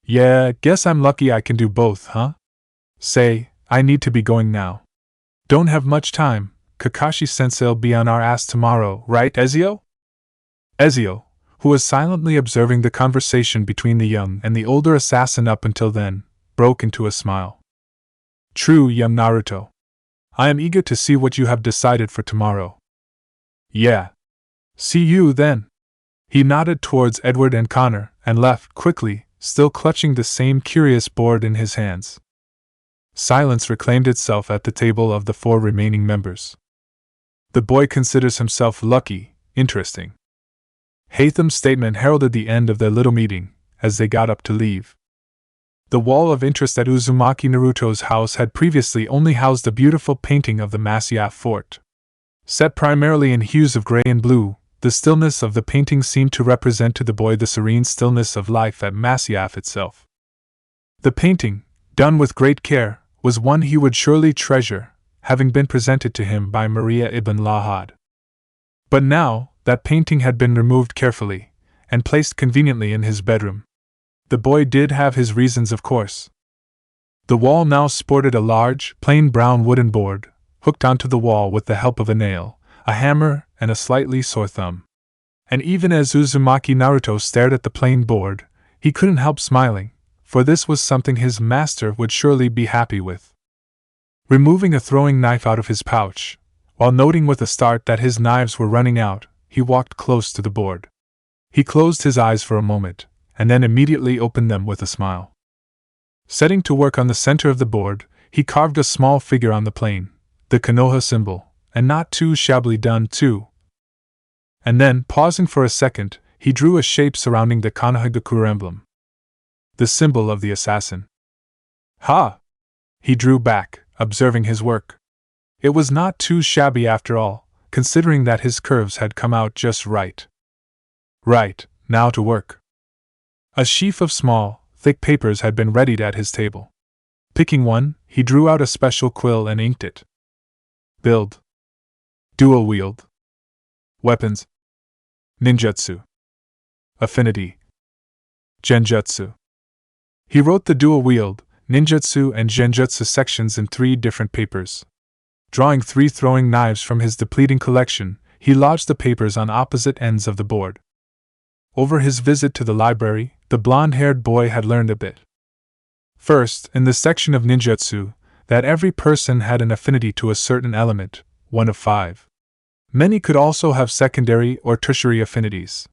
"Yeah, guess I'm lucky I can do both, huh? Say, I need to be going now. Don't have much time. Kakashi-sensei'll be on our ass tomorrow, right, Ezio?" Ezio, who was silently observing the conversation between the young and the older assassin up until then, broke into a smile. "True, young Naruto. I am eager to see what you have decided for tomorrow." "Yeah. See you then." He nodded towards Edward and Connor, and left quickly, still clutching the same curious board in his hands. Silence reclaimed itself at the table of the 4 remaining members. "The boy considers himself lucky, interesting." Haytham's statement heralded the end of their little meeting, as they got up to leave. The wall of interest at Uzumaki Naruto's house had previously only housed a beautiful painting of the Masyaf fort. Set primarily in hues of gray and blue, the stillness of the painting seemed to represent to the boy the serene stillness of life at Masyaf itself. The painting, done with great care, was one he would surely treasure, having been presented to him by Maria ibn Lahad. But now, that painting had been removed carefully, and placed conveniently in his bedroom. The boy did have his reasons, of course. The wall now sported a large, plain brown wooden board, hooked onto the wall with the help of a nail, a hammer, and a slightly sore thumb. And even as Uzumaki Naruto stared at the plain board, he couldn't help smiling, for this was something his master would surely be happy with. Removing a throwing knife out of his pouch, while noting with a start that his knives were running out, he walked close to the board. He closed his eyes for a moment, and then immediately opened them with a smile. Setting to work on the center of the board, he carved a small figure on the plane, the Konoha symbol, and not too shabbily done, too. And then, pausing for a second, he drew a shape surrounding the Konohagakure emblem, the symbol of the assassin. Ha! He drew back, observing his work. It was not too shabby after all, considering that his curves had come out just right. Right, now to work. A sheaf of small, thick papers had been readied at his table. Picking one, he drew out a special quill and inked it. Build. Dual wield. Weapons. Ninjutsu. Affinity. Genjutsu. He wrote the dual wield, ninjutsu, and genjutsu sections in 3 different papers. Drawing 3 throwing knives from his depleting collection, he lodged the papers on opposite ends of the board. Over his visit to the library, the blonde-haired boy had learned a bit. First, in the section of ninjutsu, that every person had an affinity to a certain element, one of 5. Many could also have secondary or tertiary affinities.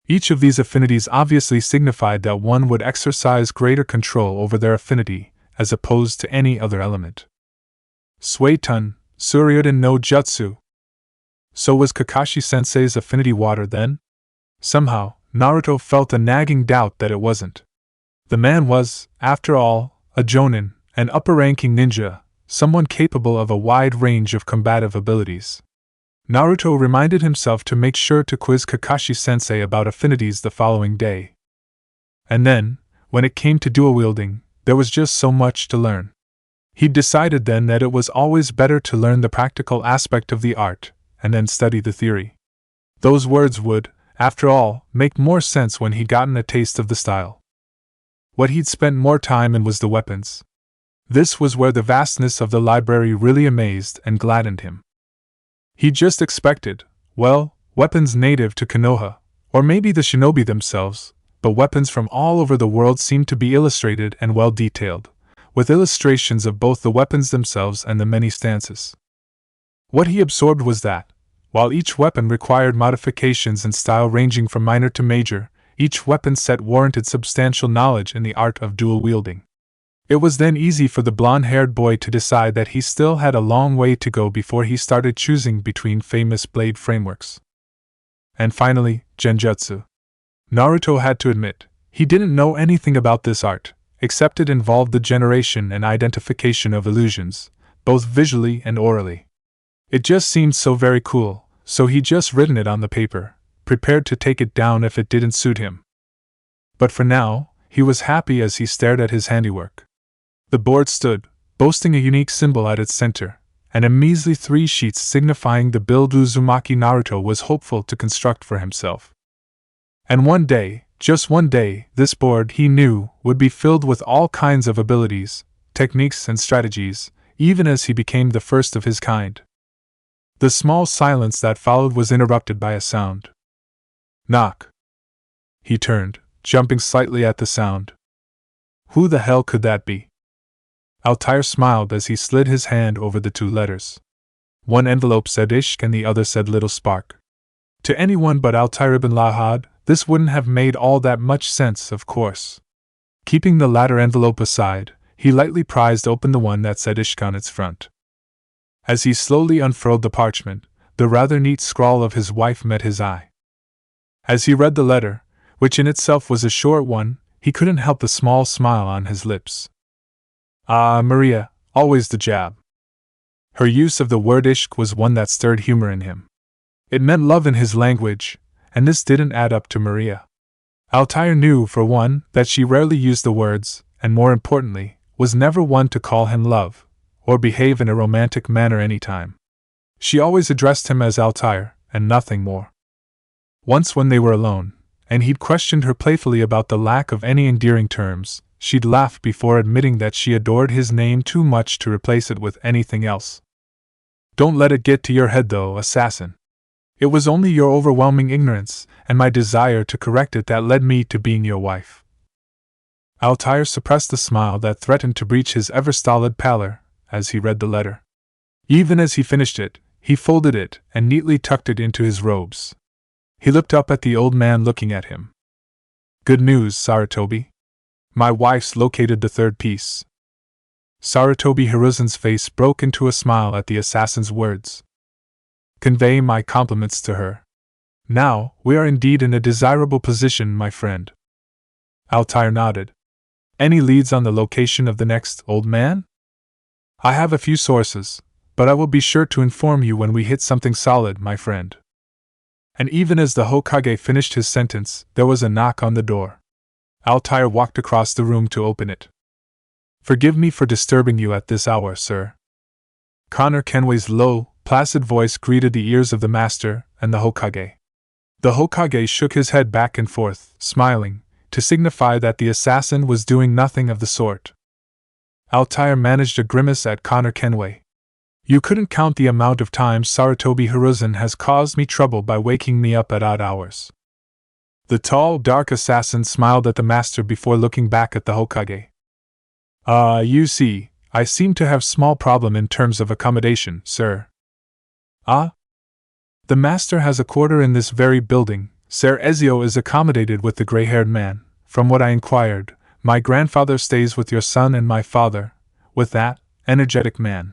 Each of these affinities obviously signified that one would exercise greater control over their affinity, as opposed to any other element. Suetun, Suryuden no Jutsu. So was Kakashi-sensei's affinity water then? Somehow, Naruto felt a nagging doubt that it wasn't. The man was, after all, a jonin, an upper-ranking ninja, someone capable of a wide range of combative abilities. Naruto reminded himself to make sure to quiz Kakashi-sensei about affinities the following day. And then, when it came to dual-wielding, there was just so much to learn. He'd decided then that it was always better to learn the practical aspect of the art, and then study the theory. Those words would, after all, make more sense when he'd gotten a taste of the style. What he'd spent more time in was the weapons. This was where the vastness of the library really amazed and gladdened him. He just expected, well, weapons native to Konoha, or maybe the shinobi themselves, but weapons from all over the world seemed to be illustrated and well detailed, with illustrations of both the weapons themselves and the many stances. What he absorbed was that, while each weapon required modifications in style ranging from minor to major, each weapon set warranted substantial knowledge in the art of dual wielding. It was then easy for the blonde-haired boy to decide that he still had a long way to go before he started choosing between famous blade frameworks. And finally, genjutsu. Naruto had to admit, he didn't know anything about this art, except it involved the generation and identification of illusions, both visually and orally. It just seemed so very cool, so he'd just written it on the paper, prepared to take it down if it didn't suit him. But for now, he was happy as he stared at his handiwork. The board stood, boasting a unique symbol at its center, and a measly 3 sheets signifying the build Uzumaki Naruto was hopeful to construct for himself. And one day, just one day, this board, he knew, would be filled with all kinds of abilities, techniques, and strategies, even as he became the first of his kind. The small silence that followed was interrupted by a sound. Knock. He turned, jumping slightly at the sound. Who the hell could that be? Altair smiled as he slid his hand over the 2 letters. One envelope said Ishq and the other said Little Spark. To anyone but Altair ibn Lahad, this wouldn't have made all that much sense, of course. Keeping the latter envelope aside, he lightly prized open the one that said Ishq on its front. As he slowly unfurled the parchment, the rather neat scrawl of his wife met his eye. As he read the letter, which in itself was a short one, he couldn't help the small smile on his lips. Ah, Maria, always the jab. Her use of the word ishq was one that stirred humor in him. It meant love in his language, and this didn't add up to Maria. Altair knew, for one, that she rarely used the words, and more importantly, was never one to call him love, or behave in a romantic manner any time. She always addressed him as Altair, and nothing more. Once when they were alone, and he'd questioned her playfully about the lack of any endearing terms, she'd laugh before admitting that she adored his name too much to replace it with anything else. Don't let it get to your head though, assassin. It was only your overwhelming ignorance, and my desire to correct it that led me to being your wife. Altair suppressed the smile that threatened to breach his ever-stolid pallor as he read the letter. Even as he finished it, he folded it and neatly tucked it into his robes. He looked up at the old man looking at him. Good news, Sarutobi. My wife's located the third piece. Sarutobi Hiruzen's face broke into a smile at the assassin's words. Convey my compliments to her. Now, we are indeed in a desirable position, my friend. Altair nodded. Any leads on the location of the next old man? I have a few sources, but I will be sure to inform you when we hit something solid, my friend. And even as the Hokage finished his sentence, there was a knock on the door. Altair walked across the room to open it. Forgive me for disturbing you at this hour, sir. Connor Kenway's low, placid voice greeted the ears of the master and the Hokage. The Hokage shook his head back and forth, smiling, to signify that the assassin was doing nothing of the sort. Altair managed a grimace at Connor Kenway. You couldn't count the amount of times Sarutobi Hiruzen has caused me trouble by waking me up at odd hours. The tall, dark assassin smiled at the master before looking back at the Hokage. You see, I seem to have small problem in terms of accommodation, sir. Ah? The master has a quarter in this very building. Ser Ezio is accommodated with the gray-haired man. From what I inquired, my grandfather stays with your son and my father, with that energetic man.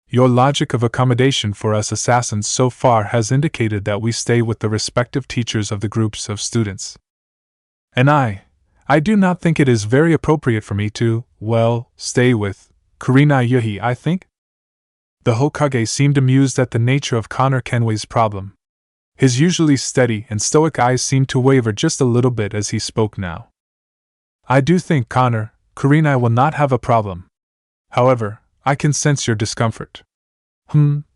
Your logic of accommodation for us assassins so far has indicated that we stay with the respective teachers of the groups of students. And I do not think it is very appropriate for me to, stay with Kurina Yuhi, I think? The Hokage seemed amused at the nature of Connor Kenway's problem. His usually steady and stoic eyes seemed to waver just a little bit as he spoke now. I do think, Connor, Kurina will not have a problem. However, I can sense your discomfort.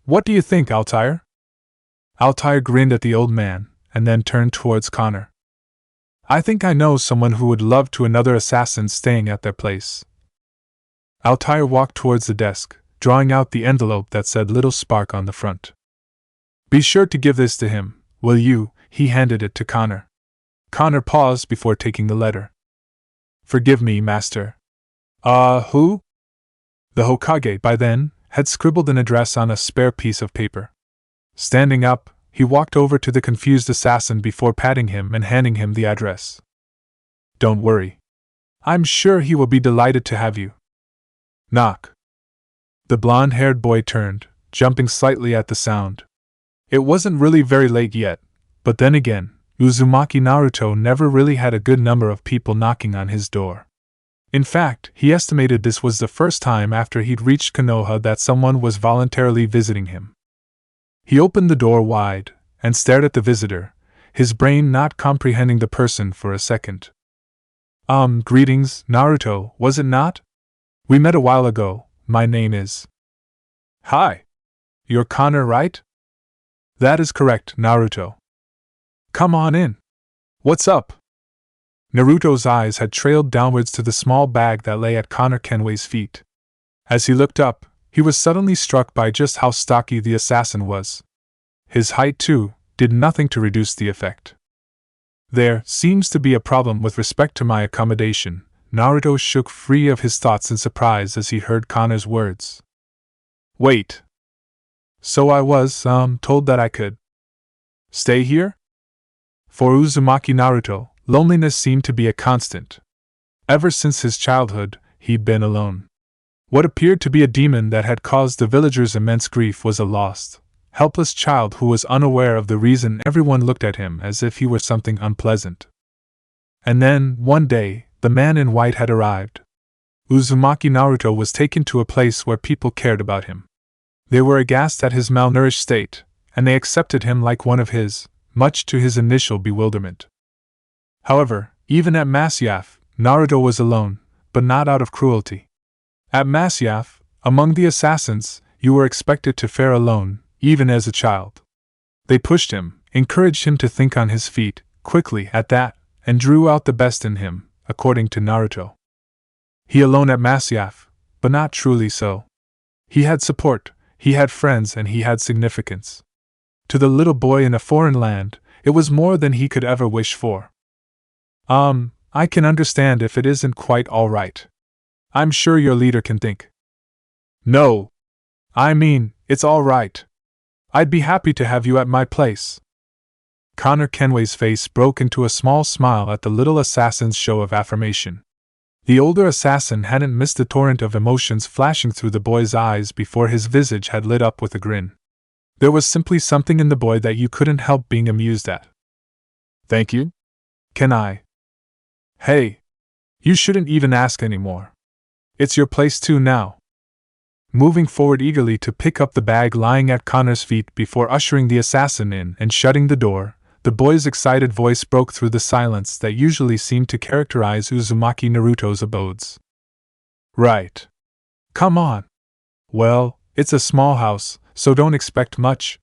What do you think, Altair? Altair grinned at the old man, and then turned towards Connor. I think I know someone who would love to another assassin staying at their place. Altair walked towards the desk, drawing out the envelope that said Little Spark on the front. Be sure to give this to him, will you? He handed it to Connor. Connor paused before taking the letter. Forgive me, master. Who? The Hokage, by then, had scribbled an address on a spare piece of paper. Standing up, he walked over to the confused assassin before patting him and handing him the address. Don't worry. I'm sure he will be delighted to have you. Knock. The blonde-haired boy turned, jumping slightly at the sound. It wasn't really very late yet, but then again, Uzumaki Naruto never really had a good number of people knocking on his door. In fact, he estimated this was the first time after he'd reached Konoha that someone was voluntarily visiting him. He opened the door wide, and stared at the visitor, his brain not comprehending the person for a second. Greetings, Naruto, was it not? We met a while ago, my name is... Hi. You're Connor, right? That is correct, Naruto. Come on in. What's up? Naruto's eyes had trailed downwards to the small bag that lay at Connor Kenway's feet. As he looked up, he was suddenly struck by just how stocky the assassin was. His height, too, did nothing to reduce the effect. There seems to be a problem with respect to my accommodation. Naruto shook free of his thoughts in surprise as he heard Connor's words. Wait. So I was, told that I could stay here? For Uzumaki Naruto, loneliness seemed to be a constant. Ever since his childhood, he'd been alone. What appeared to be a demon that had caused the villagers immense grief was a lost, helpless child who was unaware of the reason everyone looked at him as if he were something unpleasant. And then, one day, the man in white had arrived. Uzumaki Naruto was taken to a place where people cared about him. They were aghast at his malnourished state, and they accepted him like one of his, much to his initial bewilderment. However, even at Masyaf, Naruto was alone, but not out of cruelty. At Masyaf, among the assassins, you were expected to fare alone, even as a child. They pushed him, encouraged him to think on his feet, quickly at that, and drew out the best in him, according to Naruto. He alone at Masyaf, but not truly so. He had support, he had friends, and he had significance. To the little boy in a foreign land, it was more than he could ever wish for. I can understand if it isn't quite all right. I'm sure your leader can think. No. I mean, it's all right. I'd be happy to have you at my place. Connor Kenway's face broke into a small smile at the little assassin's show of affirmation. The older assassin hadn't missed the torrent of emotions flashing through the boy's eyes before his visage had lit up with a grin. There was simply something in the boy that you couldn't help being amused at. Thank you? Can I? Hey! You shouldn't even ask anymore. It's your place too now. Moving forward eagerly to pick up the bag lying at Connor's feet before ushering the assassin in and shutting the door, the boy's excited voice broke through the silence that usually seemed to characterize Uzumaki Naruto's abodes. Right. Come on. Well, it's a small house, so don't expect much.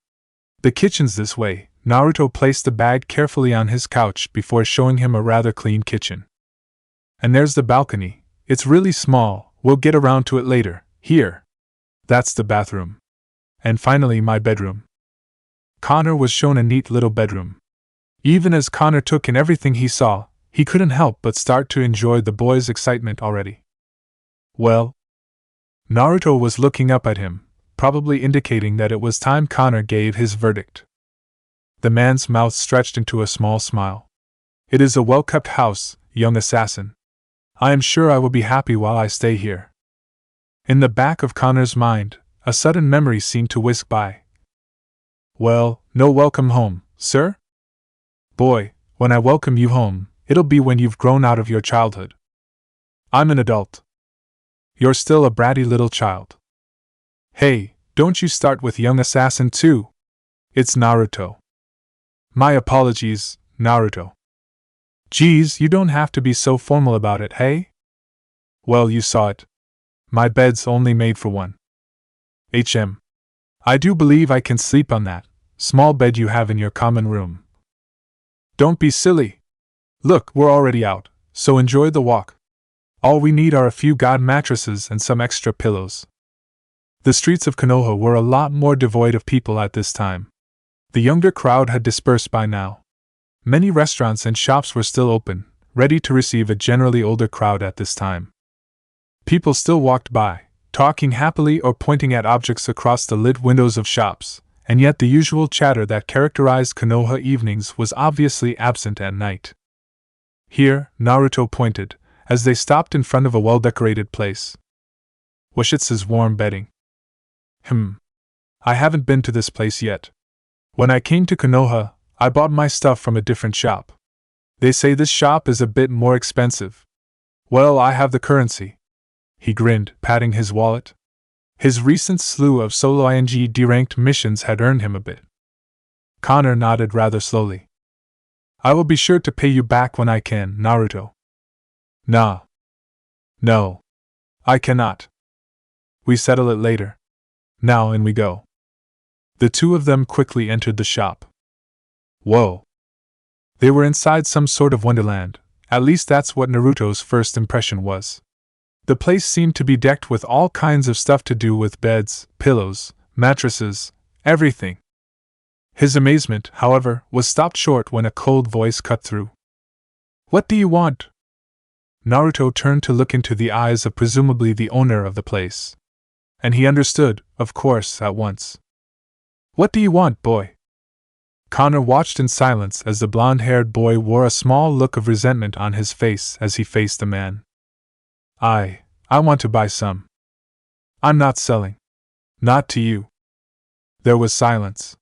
The kitchen's this way. Naruto placed the bag carefully on his couch before showing him a rather clean kitchen. And there's the balcony. It's really small, we'll get around to it later. Here. That's the bathroom. And finally my bedroom. Connor was shown a neat little bedroom. Even as Connor took in everything he saw, he couldn't help but start to enjoy the boy's excitement already. Well? Naruto was looking up at him, probably indicating that it was time Connor gave his verdict. The man's mouth stretched into a small smile. It is a well-kept house, young assassin. I am sure I will be happy while I stay here. In the back of Connor's mind, a sudden memory seemed to whisk by. Well, no welcome home, sir? Boy, when I welcome you home, it'll be when you've grown out of your childhood. I'm an adult. You're still a bratty little child. Hey, don't you start with young assassin too. It's Naruto. My apologies, Naruto. Geez, you don't have to be so formal about it, hey? Well, you saw it. My bed's only made for one. I do believe I can sleep on that small bed you have in your common room. Don't be silly. Look, we're already out, so enjoy the walk. All we need are a few god mattresses and some extra pillows. The streets of Konoha were a lot more devoid of people at this time. The younger crowd had dispersed by now. Many restaurants and shops were still open, ready to receive a generally older crowd at this time. People still walked by, talking happily or pointing at objects across the lit windows of shops, and yet the usual chatter that characterized Konoha evenings was obviously absent at night. Here, Naruto pointed, as they stopped in front of a well-decorated place. Washitsu's warm bedding. I haven't been to this place yet. When I came to Konoha, I bought my stuff from a different shop. They say this shop is a bit more expensive. Well, I have the currency. He grinned, patting his wallet. His recent slew of solo ing D-ranked missions had earned him a bit. Connor nodded rather slowly. I will be sure to pay you back when I can, Naruto. Nah. No. I cannot. We settle it later. Now in we go. The two of them quickly entered the shop. Whoa. They were inside some sort of wonderland, at least that's what Naruto's first impression was. The place seemed to be decked with all kinds of stuff to do with beds, pillows, mattresses, everything. His amazement, however, was stopped short when a cold voice cut through. What do you want? Naruto turned to look into the eyes of presumably the owner of the place. And he understood, of course, at once. What do you want, boy? Connor watched in silence as the blonde-haired boy wore a small look of resentment on his face as he faced the man. I want to buy some. I'm not selling. Not to you. There was silence.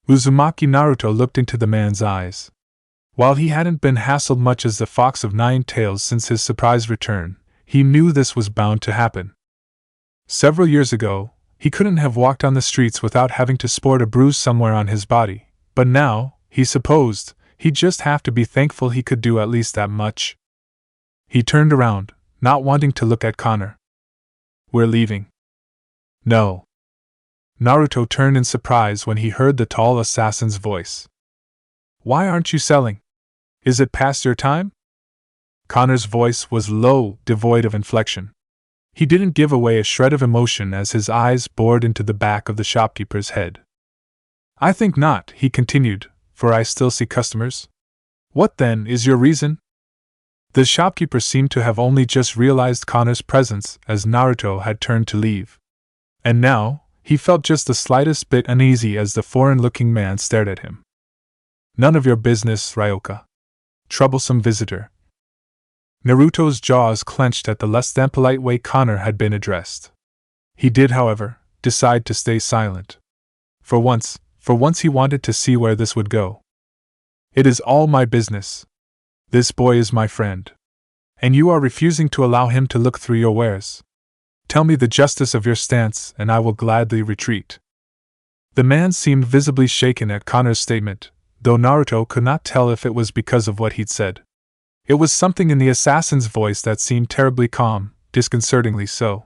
Uzumaki Naruto looked into the man's eyes. While he hadn't been hassled much as the Fox of Nine Tails since his surprise return, he knew this was bound to happen. Several years ago, he couldn't have walked on the streets without having to sport a bruise somewhere on his body, but now, he supposed, he'd just have to be thankful he could do at least that much. He turned around, not wanting to look at Connor. We're leaving. No. Naruto turned in surprise when he heard the tall assassin's voice. Why aren't you selling? Is it past your time? Connor's voice was low, devoid of inflection. He didn't give away a shred of emotion as his eyes bored into the back of the shopkeeper's head. I think not, he continued, for I still see customers. What then is your reason? The shopkeeper seemed to have only just realized Connor's presence as Naruto had turned to leave. And now, he felt just the slightest bit uneasy as the foreign-looking man stared at him. None of your business, Ryoka. Troublesome visitor. Naruto's jaws clenched at the less than polite way Connor had been addressed. He did, however, decide to stay silent. For once he wanted to see where this would go. It is all my business. This boy is my friend. And you are refusing to allow him to look through your wares. Tell me the justice of your stance, and I will gladly retreat. The man seemed visibly shaken at Connor's statement, though Naruto could not tell if it was because of what he'd said. It was something in the assassin's voice that seemed terribly calm, disconcertingly so.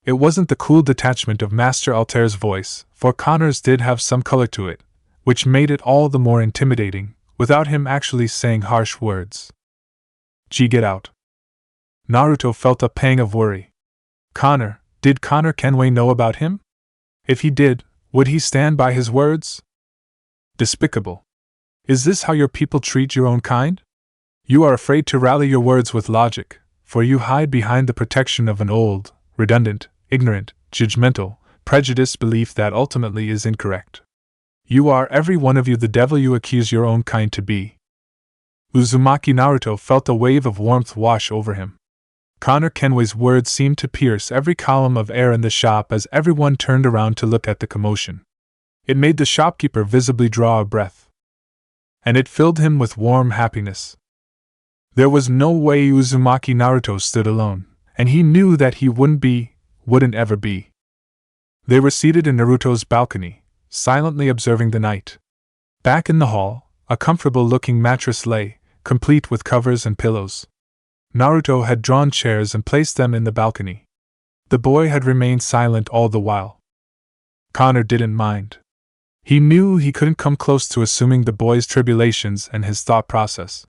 It wasn't the cool detachment of Master Altair's voice, for Connor's did have some color to it, which made it all the more intimidating, without him actually saying harsh words. Get out. Naruto felt a pang of worry. Did Connor Kenway know about him? If he did, would he stand by his words? Despicable. Is this how your people treat your own kind? You are afraid to rally your words with logic, for you hide behind the protection of an old, redundant, ignorant, judgmental, prejudiced belief that ultimately is incorrect. You are every one of you the devil you accuse your own kind to be. Uzumaki Naruto felt a wave of warmth wash over him. Connor Kenway's words seemed to pierce every column of air in the shop as everyone turned around to look at the commotion. It made the shopkeeper visibly draw a breath. And it filled him with warm happiness. There was no way Uzumaki Naruto stood alone, and he knew that he wouldn't ever be. They were seated in Naruto's balcony, silently observing the night. Back in the hall, a comfortable-looking mattress lay, complete with covers and pillows. Naruto had drawn chairs and placed them in the balcony. The boy had remained silent all the while. Connor didn't mind. He knew he couldn't come close to assuming the boy's tribulations and his thought process.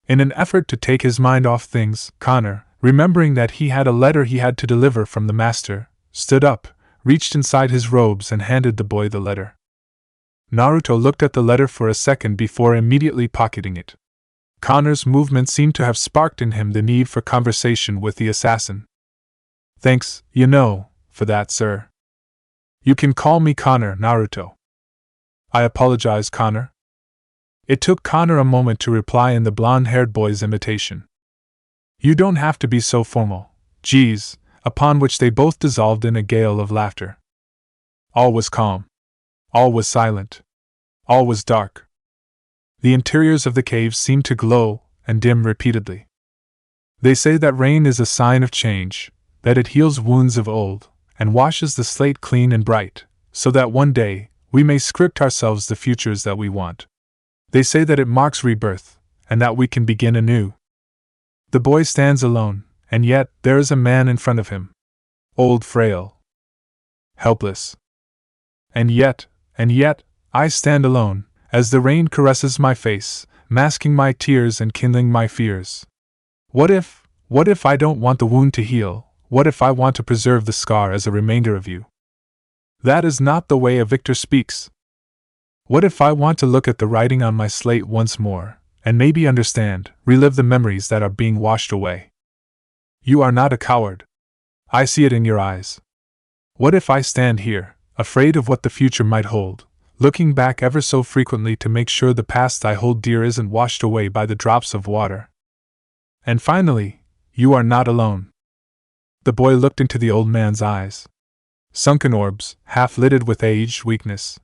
In an effort to take his mind off things, Connor, remembering that he had a letter he had to deliver from the master, stood up, reached inside his robes and handed the boy the letter. Naruto looked at the letter for a second before immediately pocketing it. Connor's movement seemed to have sparked in him the need for conversation with the assassin. Thanks, for that, sir. You can call me Connor, Naruto. I apologize, Connor. It took Connor a moment to reply in the blonde-haired boy's imitation. You don't have to be so formal, geez, upon which they both dissolved in a gale of laughter. All was calm. All was silent. All was dark. The interiors of the caves seemed to glow and dim repeatedly. They say that rain is a sign of change, that it heals wounds of old, and washes the slate clean and bright, so that one day we may script ourselves the futures that we want. They say that it marks rebirth, and that we can begin anew. The boy stands alone, and yet there is a man in front of him. Old, frail, helpless. And yet, I stand alone, as the rain caresses my face, masking my tears and kindling my fears. What if I don't want the wound to heal? What if I want to preserve the scar as a remainder of you? That is not the way a victor speaks. What if I want to look at the writing on my slate once more, and maybe understand, relive the memories that are being washed away? You are not a coward. I see it in your eyes. What if I stand here, afraid of what the future might hold, looking back ever so frequently to make sure the past I hold dear isn't washed away by the drops of water? And finally, you are not alone. The boy looked into the old man's eyes. Sunken orbs, half-lidded with aged weakness.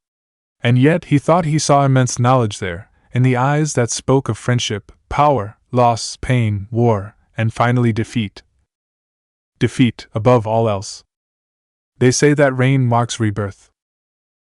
And yet he thought he saw immense knowledge there, in the eyes that spoke of friendship, power, loss, pain, war, and finally defeat. Defeat, above all else. They say that rain marks rebirth.